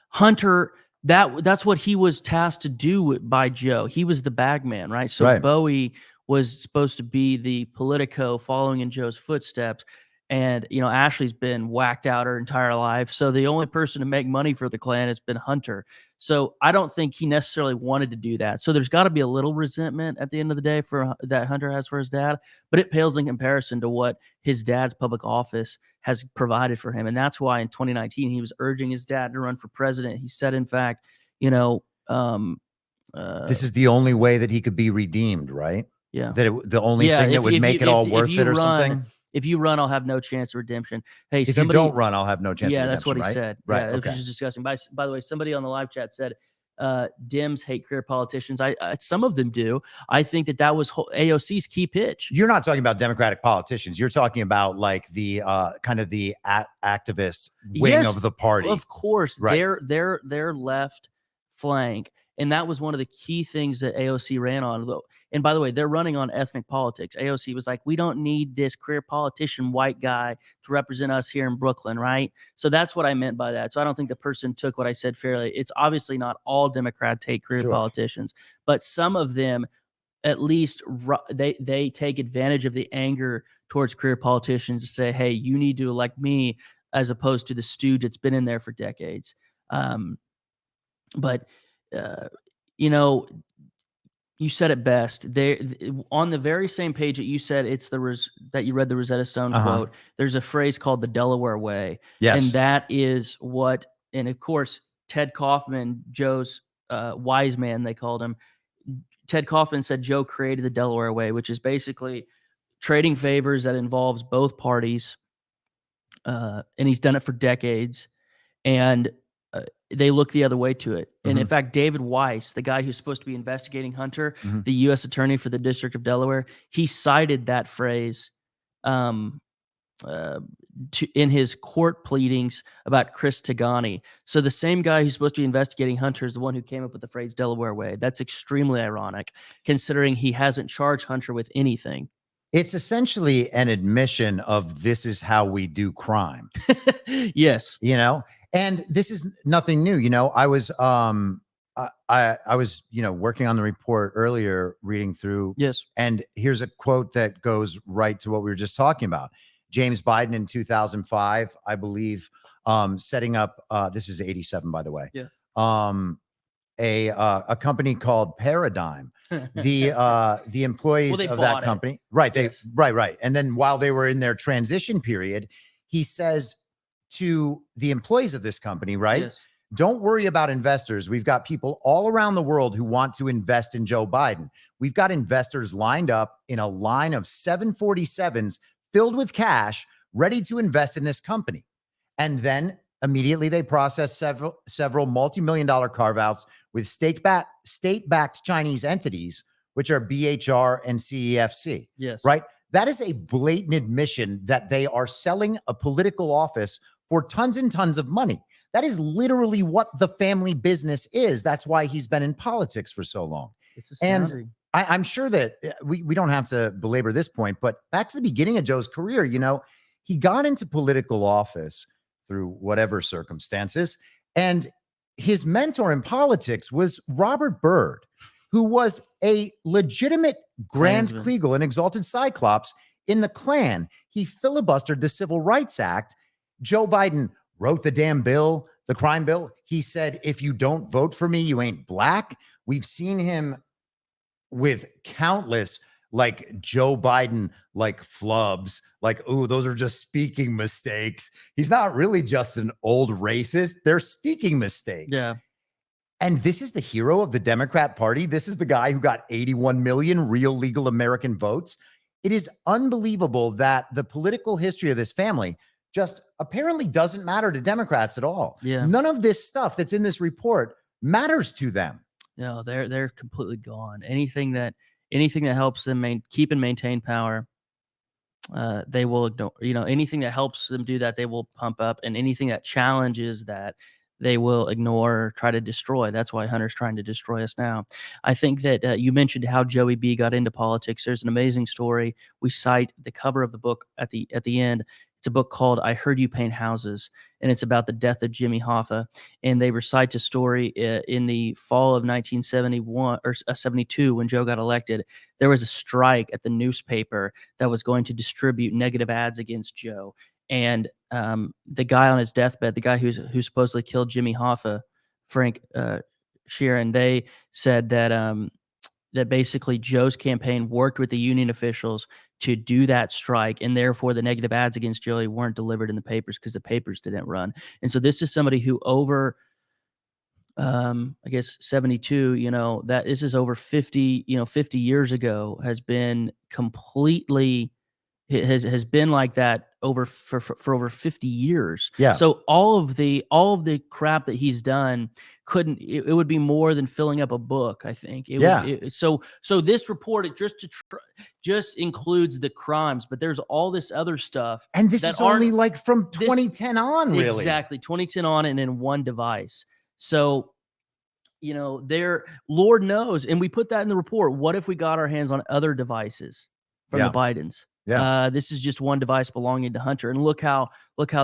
Hunter, that's what he was tasked to do by Joe. He was the bag man, right? So Right. Bowie was supposed to be the politico following in Joe's footsteps. And, Ashley's been whacked out her entire life. So the only person to make money for the Klan has been Hunter. So I don't think he necessarily wanted to do that. So there's got to be a little resentment at the end of the day that Hunter has for his dad, but it pales in comparison to what his dad's public office has provided for him. And that's why in 2019, he was urging his dad to run for president. He said, in fact, this is the only way that he could be redeemed, right? Yeah. The only thing that would make it all worth it or something. If you run, I'll have no chance of redemption. Hey, if you don't run, I'll have no chance of redemption. Yeah, that's what he said. Right. Yeah, okay. It was just disgusting. By the way, somebody on the live chat said Dems hate career politicians. Some of them do. I think that was AOC's key pitch. You're not talking about Democratic politicians. You're talking about like the kind of the activist wing of the party. Of course, right. their left flank. And that was one of the key things that AOC ran on. And by the way, they're running on ethnic politics. AOC was like, we don't need this career politician white guy to represent us here in Brooklyn, right? So that's what I meant by that. So I don't think the person took what I said fairly. It's obviously not all Democrats hate career politicians, but some of them, at least, they take advantage of the anger towards career politicians to say, hey, you need to elect me, as opposed to the stooge that's been in there for decades. But you said it best. On the very same page that you said that you read the Rosetta Stone quote, there's a phrase called the Delaware Way. Yes. And that is what, and of course, Ted Kaufman, Joe's wise man, they called him. Ted Kaufman said Joe created the Delaware Way, which is basically trading favors that involves both parties. And he's done it for decades. And they look the other way to it. And in fact, David Weiss, the guy who's supposed to be investigating Hunter, the U.S. attorney for the District of Delaware, he cited that phrase in his court pleadings about Chris Tagani. So the same guy who's supposed to be investigating Hunter is the one who came up with the phrase Delaware Way. That's extremely ironic, considering he hasn't charged Hunter with anything. It's essentially an admission of this is how we do crime. Yes. And this is nothing new. I was I was, working on the report earlier, reading through. Yes. And here's a quote that goes right to what we were just talking about. James Biden in 2005, I believe, setting up, this is 87, by the way. Yeah. A company called Paradigm. The employees of that company. Right. Yes. Right. And then while they were in their transition period, he says to the employees of this company, right? Yes. Don't worry about investors. We've got people all around the world who want to invest in Joe Biden. We've got investors lined up in a line of 747s filled with cash, ready to invest in this company. And then immediately they process several multi-million-dollar carve-outs with state-backed Chinese entities, which are BHR and CEFC. Yes. Right? That is a blatant admission that they are selling a political office for tons and tons of money. That is literally what the family business is. That's why he's been in politics for so long. It's astounding. And I'm sure that we don't have to belabor this point, but back to the beginning of Joe's career, he got into political office through whatever circumstances. And his mentor in politics was Robert Byrd, who was a legitimate Grand Kleagle, an exalted Cyclops in the Klan. He filibustered the Civil Rights Act. Joe Biden wrote the damn bill, the crime bill. He said, if you don't vote for me, you ain't black. We've seen him with countless Joe Biden, flubs, oh, those are just speaking mistakes. He's not really just an old racist. They're speaking mistakes. Yeah. And this is the hero of the Democrat Party. This is the guy who got 81 million real legal American votes. It is unbelievable that the political history of this family just apparently doesn't matter to Democrats at all. Yeah. None of this stuff that's in this report matters to them. No, they're completely gone. Anything that helps them keep and maintain power, they will ignore. Anything that helps them do that, they will pump up, and anything that challenges that, they will ignore or try to destroy. That's why Hunter's trying to destroy us now. I think that you mentioned how Joey B got into politics. There's an amazing story. We cite the cover of the book at the end. It's a book called I Heard You Paint Houses, and it's about the death of Jimmy Hoffa. And they recite the story in the fall of 1971 or 72 when Joe got elected. There was a strike at the newspaper that was going to distribute negative ads against Joe. And the guy on his deathbed, the guy who supposedly killed Jimmy Hoffa, Frank Sheeran, they said that basically Joe's campaign worked with the union officials to do that strike, and therefore the negative ads against Joey weren't delivered in the papers because the papers didn't run. And so this is somebody who over, I guess 72, that this is over 50, 50 years ago, has been completely has been like that for over 50 years. Yeah. So all of the crap that he's done it would be more than filling up a book, I think. So this report, it just includes the crimes, but there's all this other stuff. And this is only like from 2010 on, really. Exactly. 2010 on, and in one device. So, Lord knows, and we put that in the report. What if we got our hands on other devices from the Bidens? Yeah. This is just one device belonging to Hunter, and look how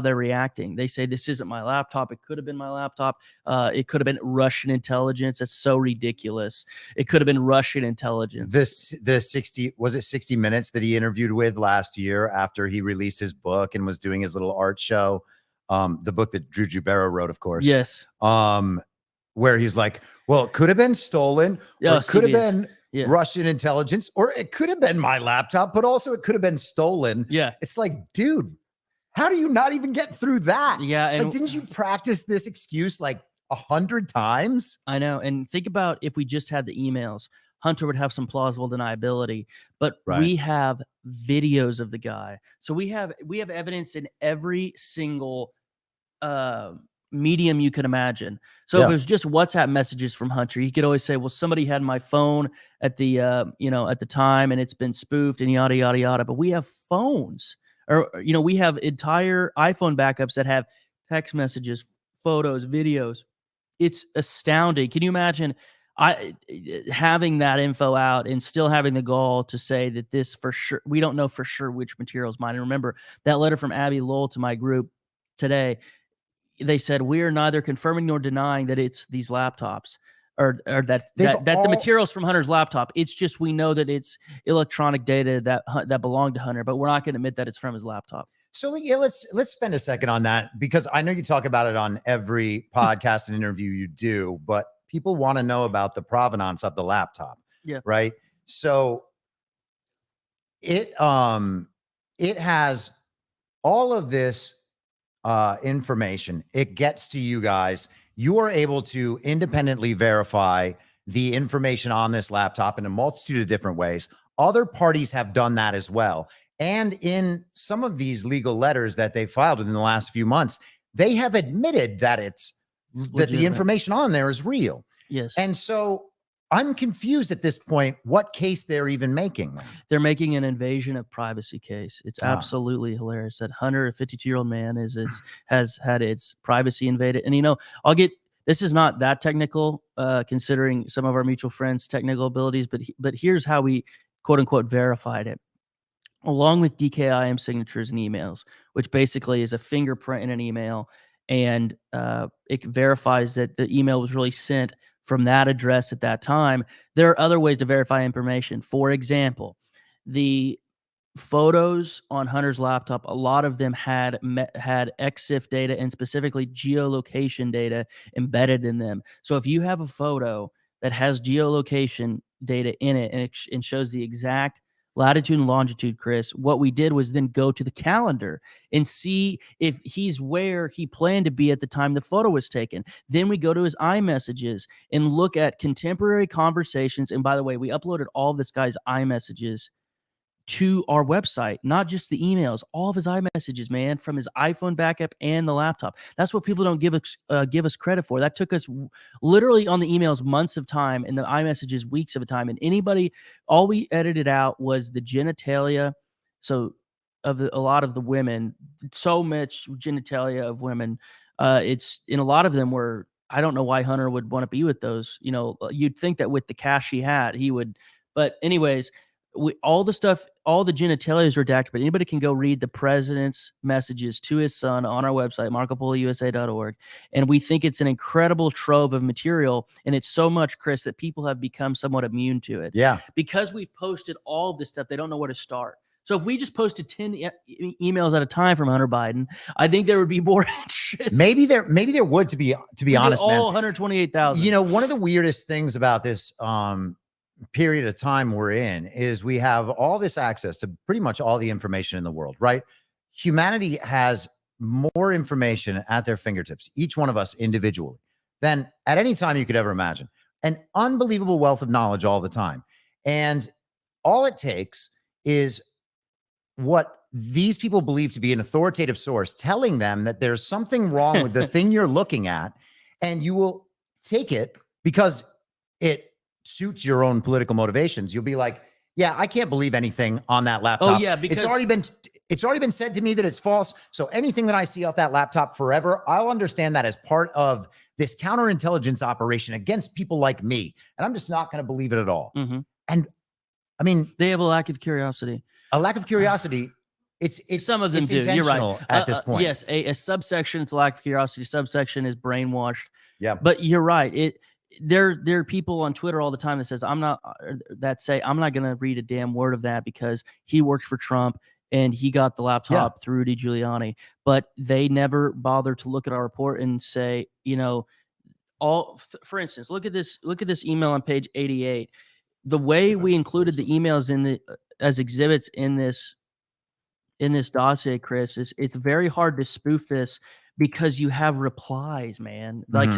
they're reacting. They say, this isn't my laptop. It could have been my laptop. It could have been Russian intelligence. That's so ridiculous. It could have been Russian intelligence. The 60 Minutes that he interviewed with last year after he released his book and was doing his little art show, the book that Drew Jubero wrote, of course. Yes. Where he's like, well, it could have been stolen, or it could have been Russian intelligence, or it could have been my laptop, but also it could have been stolen. Yeah. It's like, dude, how do you not even get through that? Yeah. And like, didn't you practice this excuse like 100 times? I know. And think about if we just had the emails, Hunter would have some plausible deniability, but we have videos of the guy. So we have evidence in every single medium you could imagine. So if it was just WhatsApp messages from Hunter, he could always say, well, somebody had my phone at the at the time and it's been spoofed and yada yada yada. But we have phones, or we have entire iPhone backups that have text messages, photos, videos. It's astounding. Can you imagine having that info out and still having the gall to say that this for sure, we don't know for sure which material is mine. And remember that letter from Abby Lowell to my group today. They said, we are neither confirming nor denying that it's these laptops or that the materials from Hunter's laptop. It's just, we know that it's electronic data that belonged to Hunter, but we're not going to admit that it's from his laptop. So let's spend a second on that, because I know you talk about it on every podcast and interview you do, but people want to know about the provenance of the laptop. Yeah. Right. So it has all of this information. It gets to you guys. You are able to independently verify the information on this laptop in a multitude of different ways. Other parties have done that as well. And in some of these legal letters that they filed within the last few months, they have admitted that that the information on there is real. Yes. And so I'm confused at this point what case they're even making. They're making an invasion of privacy case. It's absolutely hilarious that Hunter, a 52-year-old man, has had its privacy invaded. And this is not that technical, considering some of our mutual friends' technical abilities, but here's how we quote unquote verified it. Along with DKIM signatures and emails, which basically is a fingerprint in an email, and it verifies that the email was really sent from that address at that time. There are other ways to verify information. For example, the photos on Hunter's laptop, a lot of them had EXIF data and specifically geolocation data embedded in them. So if you have a photo that has geolocation data in it and it shows the exact latitude and longitude, Chris, what we did was then go to the calendar and see if he's where he planned to be at the time the photo was taken. Then we go to his iMessages and look at contemporary conversations. And by the way, we uploaded all of this guy's iMessages to our website, not just the emails, all of his iMessages, man, from his iPhone backup and the laptop. That's what people don't give us credit for. That took us literally on the emails months of time, and the iMessages weeks of a time. And all we edited out was the genitalia. So of a lot of the women, so much genitalia of women. It's in a lot of them were, I don't know why Hunter would want to be with those. You'd think that with the cash he had, he would. But anyways, all the stuff all the genitalia is redacted, but anybody can go read the president's messages to his son on our website, marcopolousa.org. And we think it's an incredible trove of material. And it's so much, Chris, that people have become somewhat immune to it. Yeah. Because we've posted all this stuff, they don't know where to start. So if we just posted 10 emails at a time from Hunter Biden, I think there would be more interest. Maybe there would, to be honest, all man. 128,000. You know, one of the weirdest things about this period of time we're in is we have all this access to pretty much all the information in the world, right? Humanity has more information at their fingertips, each one of us individually, than at any time you could ever imagine. An unbelievable wealth of knowledge all the time. And all it takes is what these people believe to be an authoritative source telling them that there's something wrong with the thing you're looking at, and you will take it because it suits your own political motivations. You'll be like, yeah, I can't believe anything on that laptop. Oh yeah, because it's already been said to me that it's false. So anything that I see off that laptop forever, I'll understand that as part of this counterintelligence operation against people like me. And I'm just not going to believe it at all. Mm-hmm. And I mean, they have a lack of curiosity. A lack of curiosity. It's some of them it's do. You're right. At this point. Yes, a subsection, it's a lack of curiosity. Subsection is brainwashed. Yeah. But you're right. There are people on Twitter all the time that say I'm not going to read a damn word of that because he worked for Trump and he got the laptop through Rudy Giuliani. But they never bother to look at our report and say, you know, for instance, look at this email on page 88. The way we included the emails as exhibits in this dossier, Chris, it's very hard to spoof this because you have replies, man. Like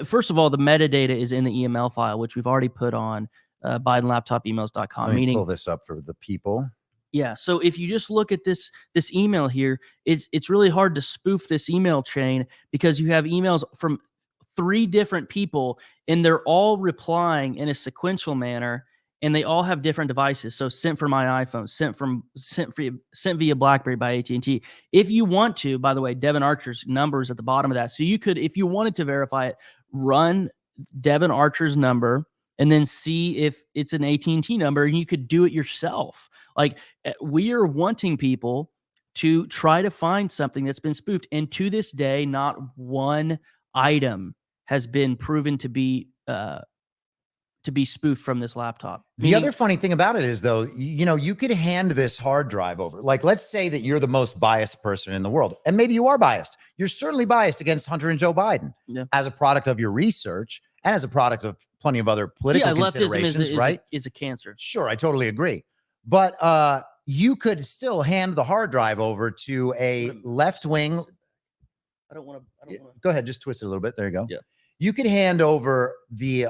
first of all, the metadata is in the EML file, which we've already put on BidenLaptopEmails.com. Let me pull this up for the people. Yeah. So if you just look at this email here, it's really hard to spoof this email chain because you have emails from 3 different people and they're all replying in a sequential manner. And they all have different devices. So sent from my iPhone, sent via BlackBerry by AT&T. If you want to, by the way, Devin Archer's number is at the bottom of that. So you could, if you wanted to verify it, run Devin Archer's number and then see if it's an AT&T number, and you could do it yourself. Like, we are wanting people to try to find something that's been spoofed. And to this day, not one item has been proven to be spoofed from this laptop. The other funny thing about it is, though, you know, you could hand this hard drive over. Like, let's say that you're the most biased person in the world, and maybe you are biased. You're certainly biased against Hunter and Joe Biden as a product of your research and as a product of plenty of other political considerations, right? Is a cancer. Sure, I totally agree. But you could still hand the hard drive over to a left-wing. I don't want to. Go ahead, just twist it a little bit. There you go. Yeah. You could hand over the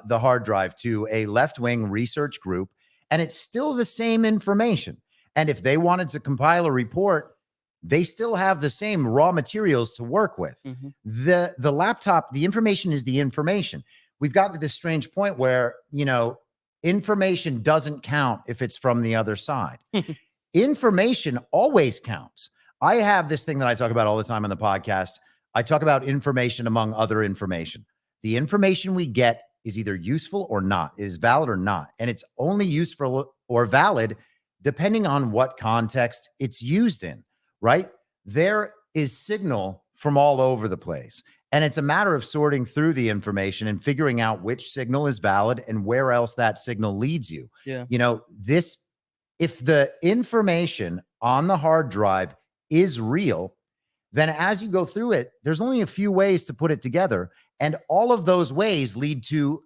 hard drive to a left-wing research group, and it's still the same information. And if they wanted to compile a report, they still have the same raw materials to work with. Mm-hmm. The laptop, the information is the information. We've gotten to this strange point where, you know, information doesn't count if it's from the other side. Information always counts. I have this thing that I talk about all the time on the podcast. I talk about information among other information. The information we get is either useful or not, it is valid or not. And it's only useful or valid depending on what context it's used in, right? There is signal from all over the place. And it's a matter of sorting through the information and figuring out which signal is valid and where else that signal leads you. Yeah. You know, if the information on the hard drive is real, then as you go through it, there's only a few ways to put it together. And all of those ways lead to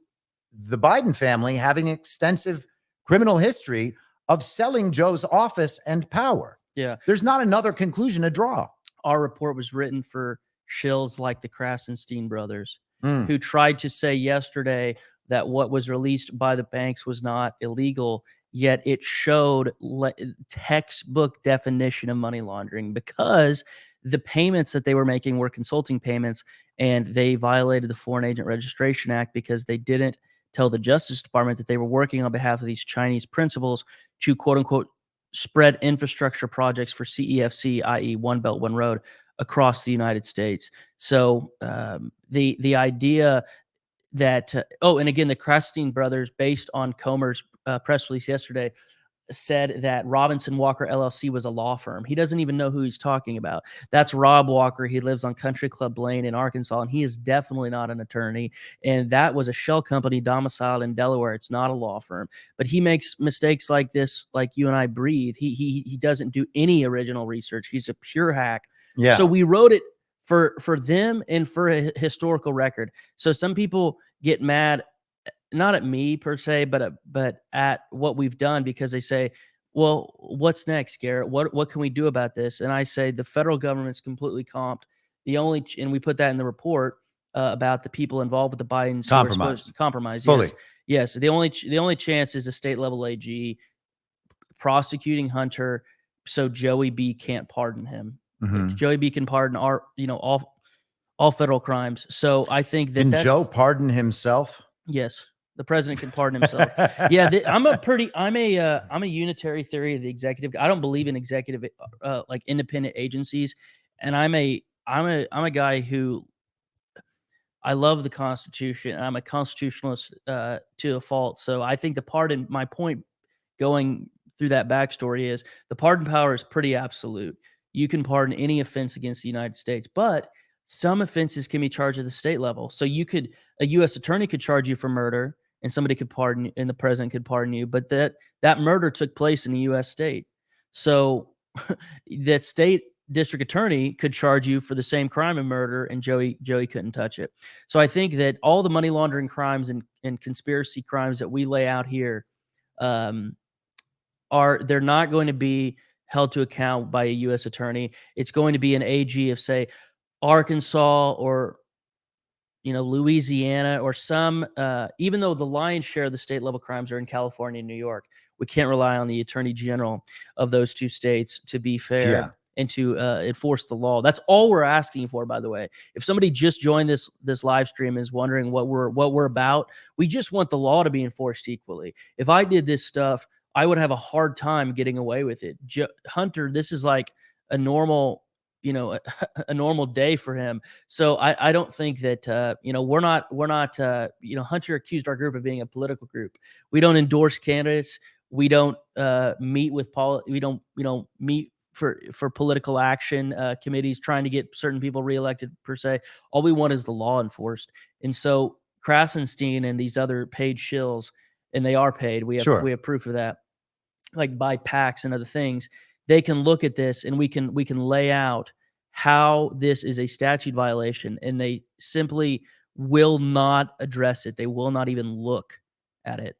the Biden family having an extensive criminal history of selling Joe's office and power. Yeah. There's not another conclusion to draw. Our report was written for shills like the Krasenstein brothers, who tried to say yesterday that what was released by the banks was not illegal, yet it showed textbook definition of money laundering because the payments that they were making were consulting payments, and they violated the Foreign Agent Registration Act because they didn't tell the Justice Department that they were working on behalf of these Chinese principals to, quote unquote, spread infrastructure projects for CEFC, i.e. One Belt, One Road, across the United States. So the idea that, and again, the Krasenstein brothers, based on Comer's press release yesterday, said that Robinson Walker LLC was a law firm. He doesn't even know who he's talking about. That's Rob Walker. He lives on Country Club Lane in Arkansas, and he is definitely not an attorney. And that was a shell company domiciled in Delaware. It's not a law firm. But he makes mistakes like this, like you and I breathe. He doesn't do any original research. He's a pure hack. Yeah. So we wrote it for them and for a historical record. So some people get mad, not at me per se, but at what we've done, because they say, well, what's next, Garrett? What can we do about this? And I say the federal government's completely comped. And we put that in the report about the people involved with the Bidens compromise. Fully. Yes. The only chance is a state level AG prosecuting Hunter, so Joey B can't pardon him. Joey B can pardon all federal crimes. So I think that Can Joe pardon himself? Yes. The president can pardon himself. Yeah, I'm a unitary theory of the executive. I don't believe in executive like independent agencies, and I'm a guy who I love the Constitution, and I'm a constitutionalist to a fault. So I think my point going through that backstory is the pardon power is pretty absolute. You can pardon any offense against the United States, but some offenses can be charged at the state level. So a U.S. attorney could charge you for murder, and somebody could pardon you, and the president could pardon you. But that murder took place in the U.S. state. So that state district attorney could charge you for the same crime and murder, and Joey couldn't touch it. So I think that all the money laundering crimes and conspiracy crimes that we lay out here they're not going to be held to account by a U.S. attorney. It's going to be an AG of, say, Arkansas or Louisiana or some, even though the lion's share of the state level crimes are in California and New York, we can't rely on the attorney general of those two states to be fair and to enforce the law. That's all we're asking for, by the way. If somebody just joined this live stream and is wondering what we're about, we just want the law to be enforced equally. If I did this stuff, I would have a hard time getting away with it. Hunter, this is like a normal a normal day for him. So I don't think that, we're not Hunter accused our group of being a political group. We don't endorse candidates. We don't meet with we don't meet for political action committees trying to get certain people reelected per se. All we want is the law enforced. And so Krasenstein and these other paid shills, and they are paid. We have proof of that, like by PACs and other things. They can look at this, and we can lay out how this is a statute violation, and they simply will not address it. They will not even look at it.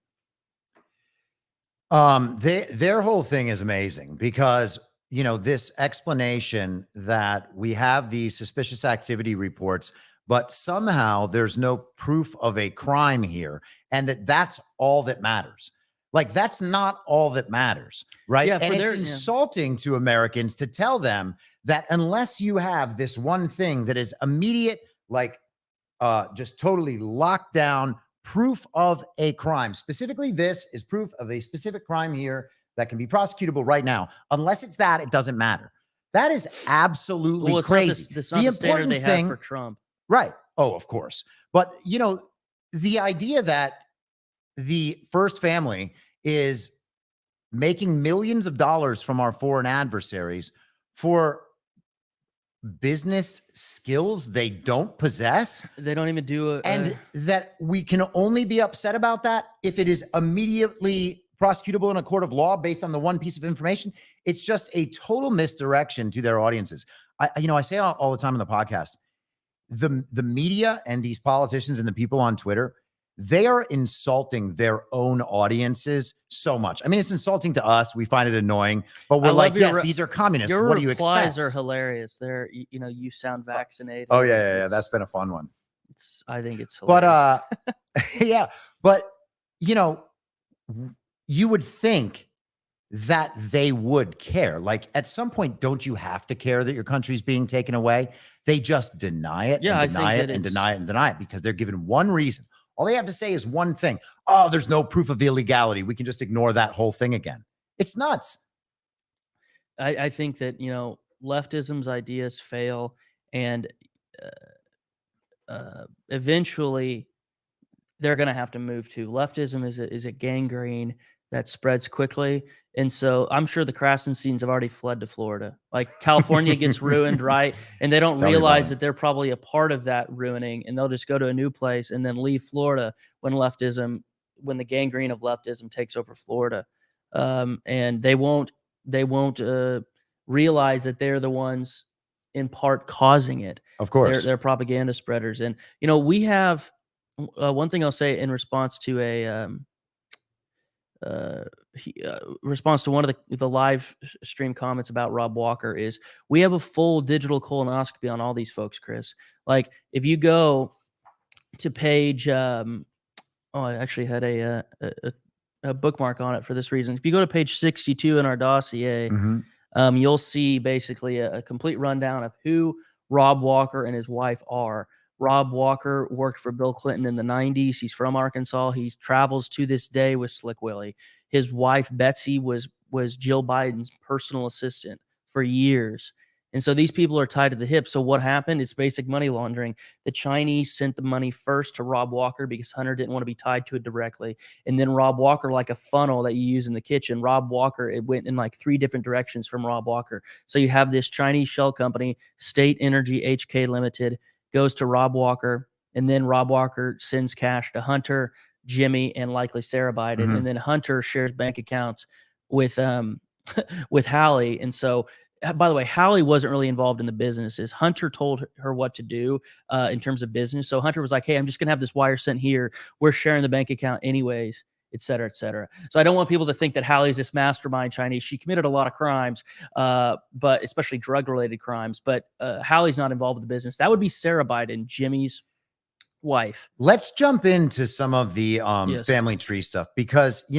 Their whole thing is amazing because, this explanation that we have these suspicious activity reports, but somehow there's no proof of a crime here, and that's all that matters. Like, that's not all that matters, right? Yeah, and it's insulting to Americans to tell them that unless you have this one thing that is immediate, like just totally locked down proof of a crime, specifically this is proof of a specific crime here that can be prosecutable right now. Unless it's that, it doesn't matter. That is absolutely crazy. It's not the standard they have for Trump. Right. Oh, of course. But, the idea that the first family is making millions of dollars from our foreign adversaries for business skills they don't possess. They don't even do and that we can only be upset about that if it is immediately prosecutable in a court of law based on the one piece of information. It's just a total misdirection to their audiences. I say all the time in the podcast, the media and these politicians and the people on Twitter, they are insulting their own audiences so much. I mean, it's insulting to us. We find it annoying, but we're like, yes, these are communists. Your what do you expect? Your replies are hilarious. They're, you sound vaccinated. Oh yeah. That's been a fun one. I think it's hilarious. But yeah, but you would think that they would care. Like, at some point, don't you have to care that your country's being taken away? They just deny it and deny it and deny it and deny it because they're given one reason. All they have to say is one thing. Oh, there's no proof of illegality. We can just ignore that whole thing again. It's nuts. I think that, leftism's ideas fail, and eventually they're going to have to move to. Leftism is a gangrene that spreads quickly. And so I'm sure the Krasensteins have already fled to Florida. Like California gets ruined, right? And they don't Tell me about realize it. that they're probably a part of that ruining, and they'll just go to a new place and then leave Florida when when the gangrene of leftism takes over Florida. And they won't realize that they're the ones in part causing it. Of course. They're propaganda spreaders. And, we have one thing I'll say in response to response to one of the live stream comments about Rob Walker is we have a full digital colonoscopy on all these folks, Chris. Like if you go to page, I actually had a bookmark on it for this reason. If you go to page 62 in our dossier, you'll see basically a complete rundown of who Rob Walker and his wife are. Rob Walker worked for Bill Clinton in the 90s. He's from Arkansas. He travels to this day with Slick Willie. His wife, Betsy, was Jill Biden's personal assistant for years. And so these people are tied to the hip. So what happened? It's basic money laundering. The Chinese sent the money first to Rob Walker because Hunter didn't want to be tied to it directly. And then Rob Walker, like a funnel that you use in the kitchen, Rob Walker, it went in like 3 different directions from Rob Walker. So you have this Chinese shell company, State Energy HK Limited, goes to Rob Walker, and then Rob Walker sends cash to Hunter, Jimmy, and likely Sarah Biden. And then Hunter shares bank accounts with with Hallie. And so, by the way, Hallie wasn't really involved in the businesses. Hunter told her what to do in terms of business. So Hunter was like, hey, I'm just going to have this wire sent here. We're sharing the bank account anyways, et cetera, et cetera. So I don't want people to think that Hallie's this mastermind Chinese. She committed a lot of crimes, but especially drug-related crimes. But Hallie's not involved with the business. That would be Sarah Biden, Jimmy's wife. Let's jump into some of the Yes. family tree stuff because,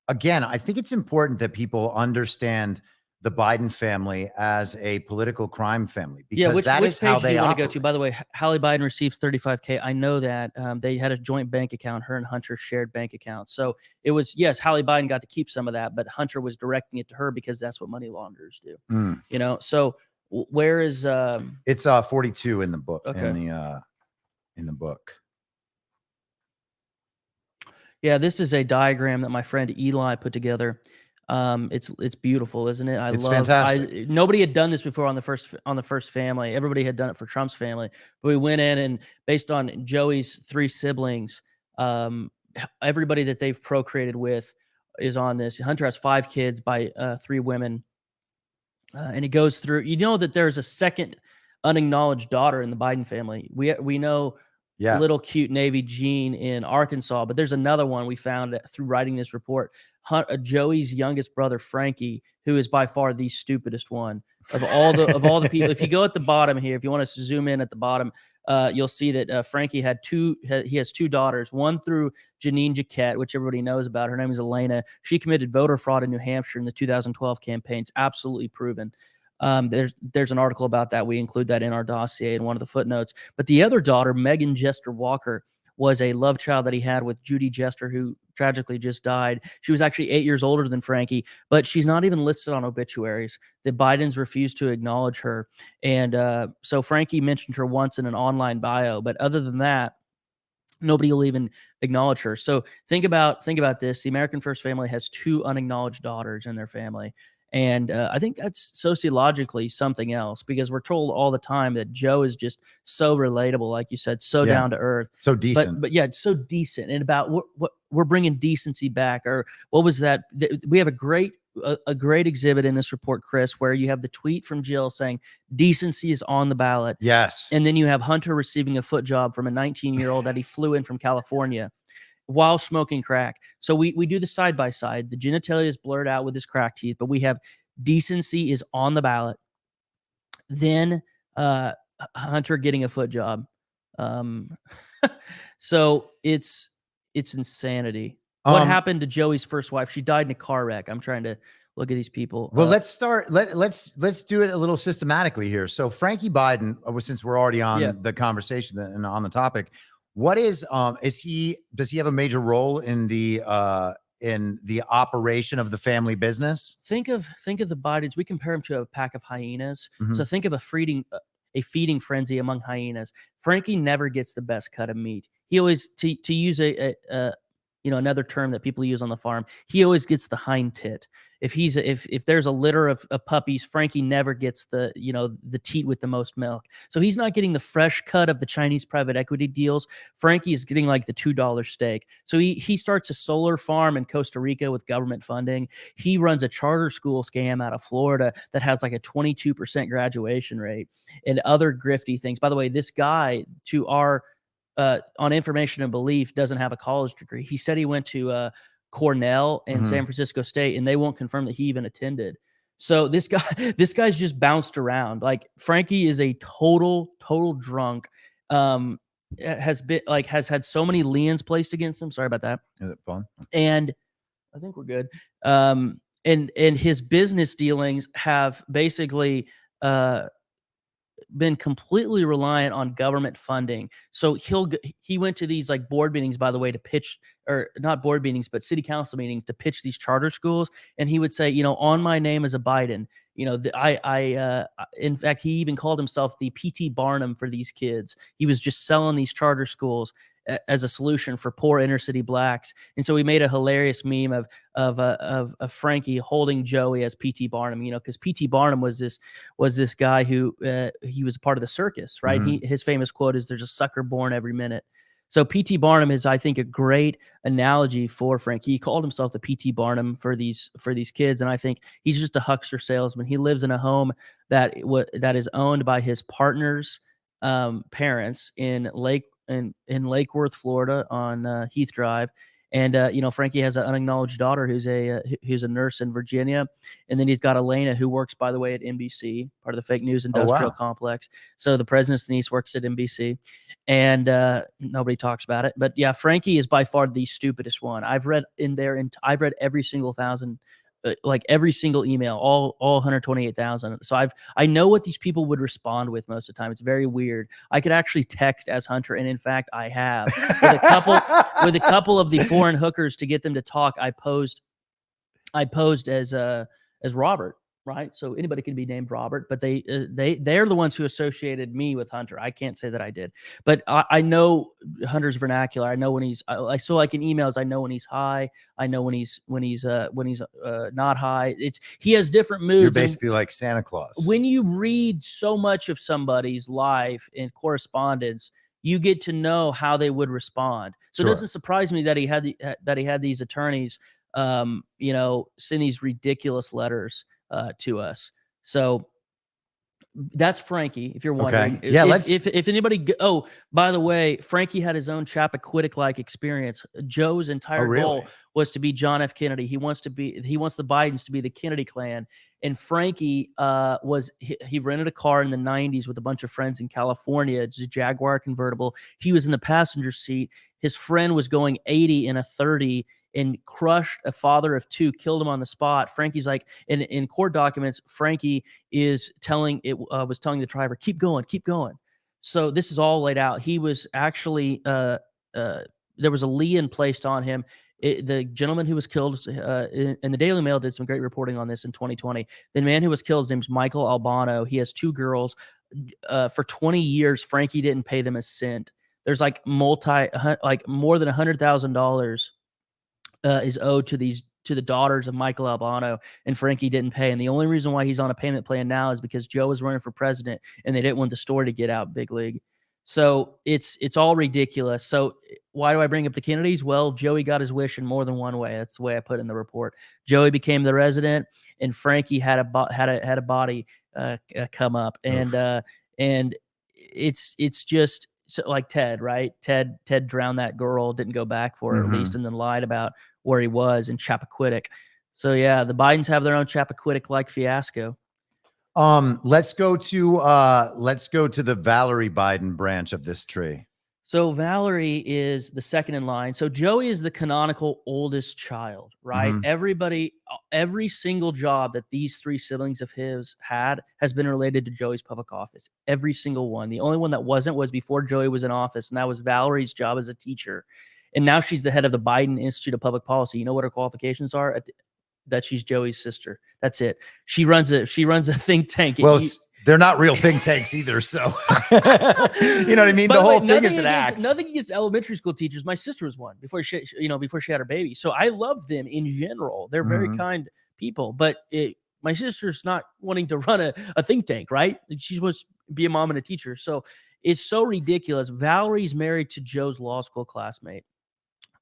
again, I think it's important that people understand the Biden family as a political crime family because which that is how page they do you want operate. to go to? By the way, Hallie Biden receives $35K. I know that they had a joint bank account. Her and Hunter shared bank accounts. So it was, yes, Hallie Biden got to keep some of that, but Hunter was directing it to her because that's what money launderers do. So where is it's 42 in the book. Okay. In the book. Yeah, this is a diagram that my friend Eli put together. It's beautiful, isn't it? It's fantastic. Nobody had done this before on the first family. Everybody had done it for Trump's family, but we went in and based on Joey's 3 siblings, everybody that they've procreated with is on this. Hunter has 5 kids by 3 women, and he goes through. You know that there's a second unacknowledged daughter in the Biden family. We know. Yeah. Little cute Navy Jean in Arkansas, but there's another one we found through writing this report. Joey's youngest brother, Frankie, who is by far the stupidest one of all the people. If you go at the bottom here, if you want to zoom in at the bottom, you'll see that Frankie he has 2 daughters, one through Janine Jaquette, which everybody knows about. Her name is Elena. She committed voter fraud in New Hampshire in the 2012 campaign. It's absolutely proven. There's an article about that. We include that in our dossier in one of the footnotes. But the other daughter, Megan Gettr Walker, was a love child that he had with Judy Gettr, who tragically just died. She was actually 8 years older than Frankie, but she's not even listed on obituaries. The Bidens refused to acknowledge her. And so Frankie mentioned her once in an online bio, but other than that, nobody will even acknowledge her. So think about this. The American First Family has 2 unacknowledged daughters in their family. And I think that's sociologically something else because we're told all the time that Joe is just so relatable, like you said, so down to earth, so decent. But yeah, it's so decent. And about what we're bringing decency back, or what was that? We have a great exhibit in this report, Chris, where you have the tweet from Jill saying decency is on the ballot. Yes, and then you have Hunter receiving a foot job from a 19-year-old that he flew in from California while smoking crack. So we do the side by side. The genitalia is blurred out with his crack teeth, but we have decency is on the ballot. Then Hunter getting a foot job. So it's insanity. What happened to Joey's first wife? She died in a car wreck. I'm trying to look at these people. Well, let's start. Let's do it a little systematically here. So Frankie Biden, since we're already on the conversation and on the topic, what is does he have a major role in the operation of the family business? Think of the Bidens. We compare him to a pack of hyenas. So think of a feeding frenzy among hyenas. Frankie never gets the best cut of meat. He always, to use another term that people use on the farm. He always gets the hind tit. If there's a litter of puppies, Frankie never gets the teat with the most milk. So he's not getting the fresh cut of the Chinese private equity deals. Frankie is getting like the $2 steak. So he starts a solar farm in Costa Rica with government funding. He runs a charter school scam out of Florida that has like a 22% graduation rate and other grifty things. By the way, this guy, to our on information and belief, doesn't have a college degree. He said he went to Cornell and San Francisco State, and they won't confirm that he even attended. So this guy's just bounced around. Like, Frankie is a total drunk. Has had so many liens placed against him. Sorry about that. Is it fun? And I think we're good. And his business dealings have basically been completely reliant on government funding. So he went to these like board meetings, by the way, to pitch, or not board meetings, but city council meetings to pitch these charter schools. And he would say, on my name as a Biden, in fact, he even called himself the P.T. Barnum for these kids. He was just selling these charter schools as a solution for poor inner city blacks. And so we made a hilarious meme of Frankie holding Joey as P.T. Barnum, because P.T. Barnum was this guy who he was a part of the circus, right? His famous quote is, "There's a sucker born every minute." So P.T. Barnum is, I think, a great analogy for Frankie. He called himself the P.T. Barnum for these kids, and I think he's just a huckster salesman. He lives in a home that is owned by his partner's parents in Lake Worth, Florida, on Heath Drive. And Frankie has an unacknowledged daughter who's a nurse in Virginia, and then he's got Elena, who works, by the way, at NBC, part of the fake news industrial complex. So the president's niece works at NBC, and nobody talks about it. But yeah, Frankie is by far the stupidest one. I've read every single every single email, all 128,000. So I know what these people would respond with most of the time. It's very weird. I could actually text as Hunter, and in fact, I have with a couple of the foreign hookers to get them to talk. I posed as Robert, right? So anybody can be named Robert, but they're the ones who associated me with Hunter. I can't say that I did, but I know Hunter's vernacular. I know when he's in emails. I know when he's high. I know when he's not high. He has different moods. You're basically like Santa Claus. When you read so much of somebody's life and correspondence, you get to know how they would respond. So It doesn't surprise me that he had these attorneys, send these ridiculous letters to us. So that's Frankie, if you're wondering. Okay. Yeah, if anybody. Oh, by the way, Frankie had his own Chappaquiddick-like experience. Joe's entire goal was to be John F. Kennedy. He wants the Bidens to be the Kennedy clan. And Frankie he rented a car in the 90s with a bunch of friends in California. It's a Jaguar convertible. He was in the passenger seat. His friend was going 80 in a 30 and crushed a father of two, killed him on the spot. Frankie's like, in court documents, Frankie was telling the driver, keep going. So this is all laid out. He was actually, there was a lien placed on him. The gentleman who was killed, and the Daily Mail did some great reporting on this in 2020. The man who was killed, his name's Michael Albano. He has two girls. For 20 years, Frankie didn't pay them a cent. There's more than $100,000 is owed to the daughters of Michael Albano, and Frankie didn't pay. And the only reason why he's on a payment plan now is because Joe is running for president, and they didn't want the story to get out big league. So it's all ridiculous. So why do I bring up the Kennedys? Well, Joey got his wish in more than one way. That's the way I put it in the report. Joey became the resident, and Frankie had a body come up, and it's just. So like Ted, right? Ted drowned that girl, didn't go back for her at least, and then lied about where he was in Chappaquiddick. So yeah, the Bidens have their own Chappaquiddick-like fiasco. Let's go to the Valerie Biden branch of this tree. So Valerie is the second in line. So Joey is the canonical oldest child, right? Every single job that these three siblings of his had has been related to Joey's public office. Every single one. The only one that wasn't was before Joey was in office, and that was Valerie's job as a teacher. And now she's the head of the Biden Institute of Public Policy. You know what her qualifications are? That she's Joey's sister. That's it. She runs a think tank. Well, They're not real think tanks either. So, you know what I mean? The whole thing is an act. Nothing against elementary school teachers. My sister was one before she had her baby. So I love them in general. They're very kind people, but my sister's not wanting to run a think tank, right? She wants to be a mom and a teacher. So it's so ridiculous. Valerie's married to Joe's law school classmate.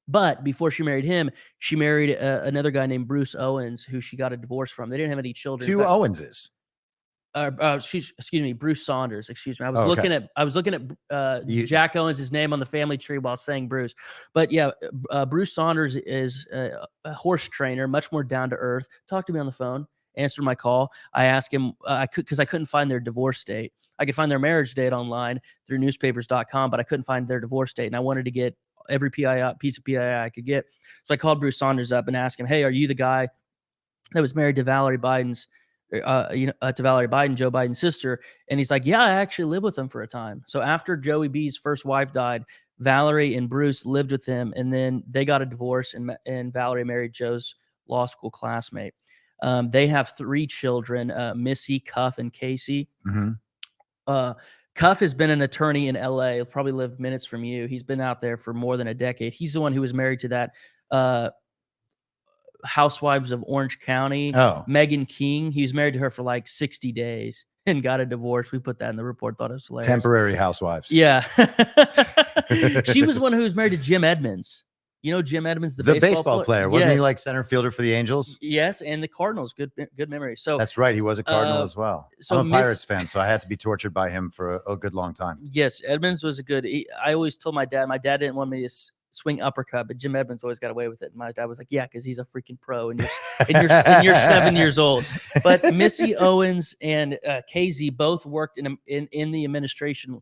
But before she married him, she married another guy named Bruce Owens, who she got a divorce from. They didn't have any children. Two Owenses. Excuse me, Bruce Saunders. Excuse me. I was looking at Jack Owens' name on the family tree while saying Bruce. But yeah, Bruce Saunders is a horse trainer, much more down to earth. Talked to me on the phone, answered my call. I asked him because I couldn't find their divorce date. I could find their marriage date online through newspapers.com, but I couldn't find their divorce date, and I wanted to get every piece of PII I could get. So I called Bruce Saunders up and asked him, "Hey, are you the guy that was married to Valerie Biden's?" To Valerie Biden, Joe Biden's sister. And he's like, yeah, I actually lived with him for a time. So after Joey B's first wife died, Valerie and Bruce lived with him, and then they got a divorce, and Valerie married Joe's law school classmate. They have 3 children, Missy, Cuff, and Casey. Cuff has been an attorney in LA. He'll probably live minutes from you. He's been out there for more than a decade. He's the one who was married to that Housewives of Orange County, Megan King. He was married to her for like 60 days and got a divorce. We put that in the report. Thought it was hilarious. Temporary housewives. Yeah. She was one who was married to Jim Edmonds. You know Jim Edmonds, the baseball player. Wasn't he like center fielder for the Angels? Yes, and the Cardinals. Good memory. So that's right. He was a Cardinal as well. So I'm a Pirates fan, so I had to be tortured by him for a good long time. Yes, Edmonds was I always told my dad didn't want me to swing uppercut, but Jim Edmonds always got away with it. And my dad was like, yeah, because he's a freaking pro, and you're 7 years old. But Missy Owens and KZ both worked in the administration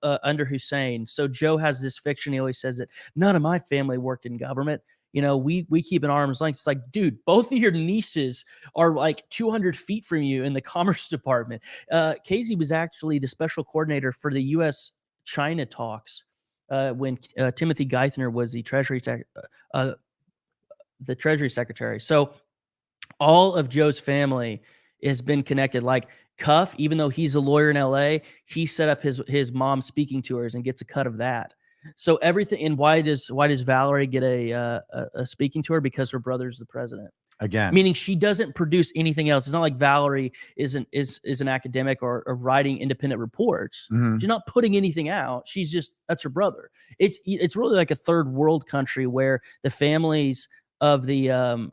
under Hussein. So Joe has this fiction. He always says that none of my family worked in government. You know, we keep an arm's length. It's like, dude, both of your nieces are like 200 feet from you in the Commerce Department. KZ was actually the special coordinator for the U.S.-China talks. When Timothy Geithner was the Treasury Secretary. So all of Joe's family has been connected. Like Cuff, even though he's a lawyer in LA, he set up his mom speaking tours and gets a cut of that. So everything. And why does Valerie get a speaking tour? Because her brother's the president. Again, meaning she doesn't produce anything else. It's not like Valerie is an academic or writing independent reports. She's not putting anything out. That's her brother. It's really like a third world country where the families of the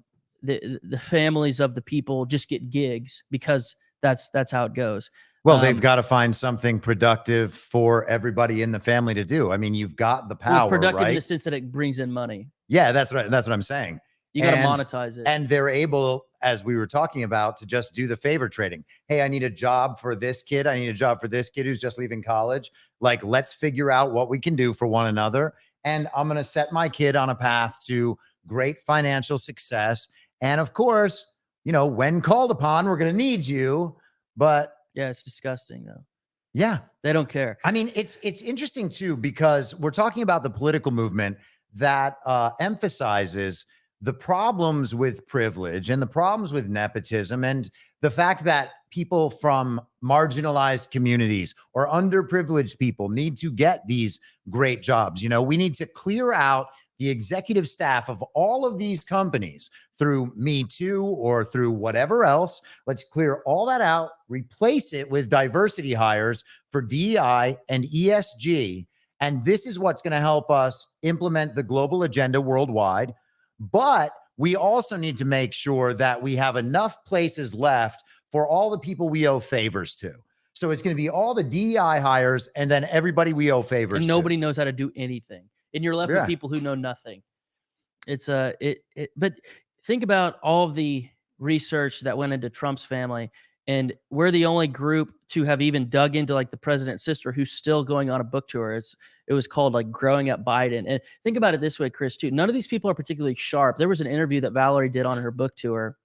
families of the people just get gigs because that's how it goes. Well, they've got to find something productive for everybody in the family to do. I mean, you've got the power, productive right? in the sense that it brings in money. Yeah, that's what I'm saying. You got to monetize it. And they're able, as we were talking about, to just do the favor trading. Hey, I need a job for this kid. I need a job for this kid who's just leaving college. Like, let's figure out what we can do for one another. And I'm going to set my kid on a path to great financial success. And of course, you know, when called upon, we're going to need you. But yeah, it's disgusting though. Yeah. They don't care. I mean, it's interesting too, because we're talking about the political movement that emphasizes the problems with privilege and the problems with nepotism and the fact that people from marginalized communities or underprivileged people need to get these great jobs. You know, we need to clear out the executive staff of all of these companies through Me Too or through whatever else. Let's clear all that out, replace it with diversity hires for DEI and ESG. And this is what's going to help us implement the global agenda worldwide. But we also need to make sure that we have enough places left for all the people we owe favors to. So it's going to be all the DEI hires and then everybody we owe favors and nobody knows how to do anything. And you're left with people who know nothing. But think about all of the research that went into Trump's family. And we're the only group to have even dug into like the president's sister who's still going on a book tour. It was called like Growing Up Biden. And think about it this way, Chris, too. None of these people are particularly sharp. There was an interview that Valerie did on her book tour.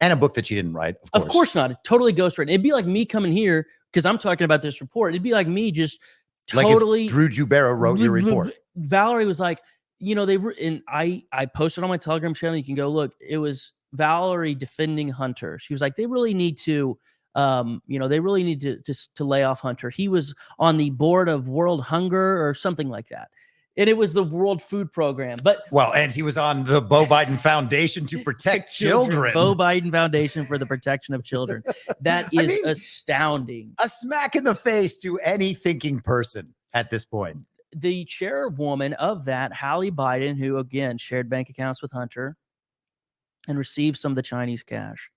And a book that she didn't write, of course. Of course not. It's totally ghostwritten. It'd be like me coming here because I'm talking about this report. It'd be like me just totally. Like if Drew Jubera wrote your report. Valerie was like, you know, and I posted on my Telegram channel. You can go look. It was Valerie defending Hunter. She was like, they really need to They really need to lay off Hunter. He was on the board of World Hunger or something like that. And it was the World Food Program. But and he was on the Beau Biden Foundation to protect children. Beau Biden Foundation for the Protection of Children. That is astounding. A smack in the face to any thinking person at this point. The chairwoman of that, Hallie Biden, who again shared bank accounts with Hunter and received some of the Chinese cash,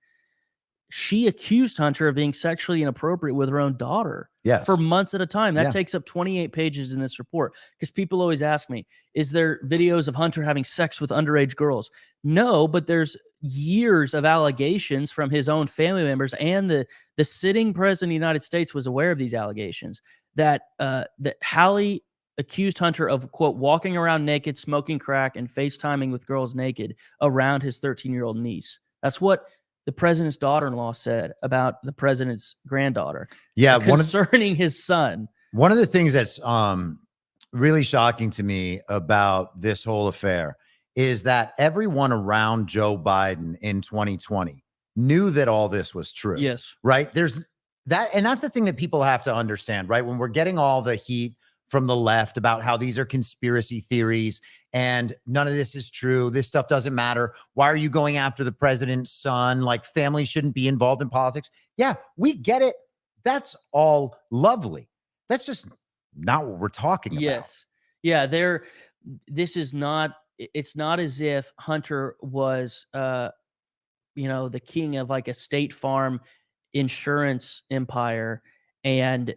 she accused Hunter of being sexually inappropriate with her own daughter for months at a time. That takes up 28 pages in this report, because people always ask me, is there videos of Hunter having sex with underage girls? No, but there's years of allegations from his own family members, and the sitting president of the United States was aware of these allegations that Hallie accused Hunter of, quote, walking around naked, smoking crack, and FaceTiming with girls naked around his 13-year-old niece. That's what the president's daughter-in-law said about the president's granddaughter. Yeah, concerning his son. One of the things that's really shocking to me about this whole affair is that everyone around Joe Biden in 2020 knew that all this was true. Yes. Right? There's that, and that's the thing that people have to understand, right? When we're getting all the heat from the left about how these are conspiracy theories and none of this is true, this stuff doesn't matter, why are you going after the president's son? Like, family shouldn't be involved in politics. Yeah, we get it. That's all lovely. That's just not what we're talking about. Yes. Yeah, this is not, it's not as if Hunter was the king of like a State Farm insurance empire and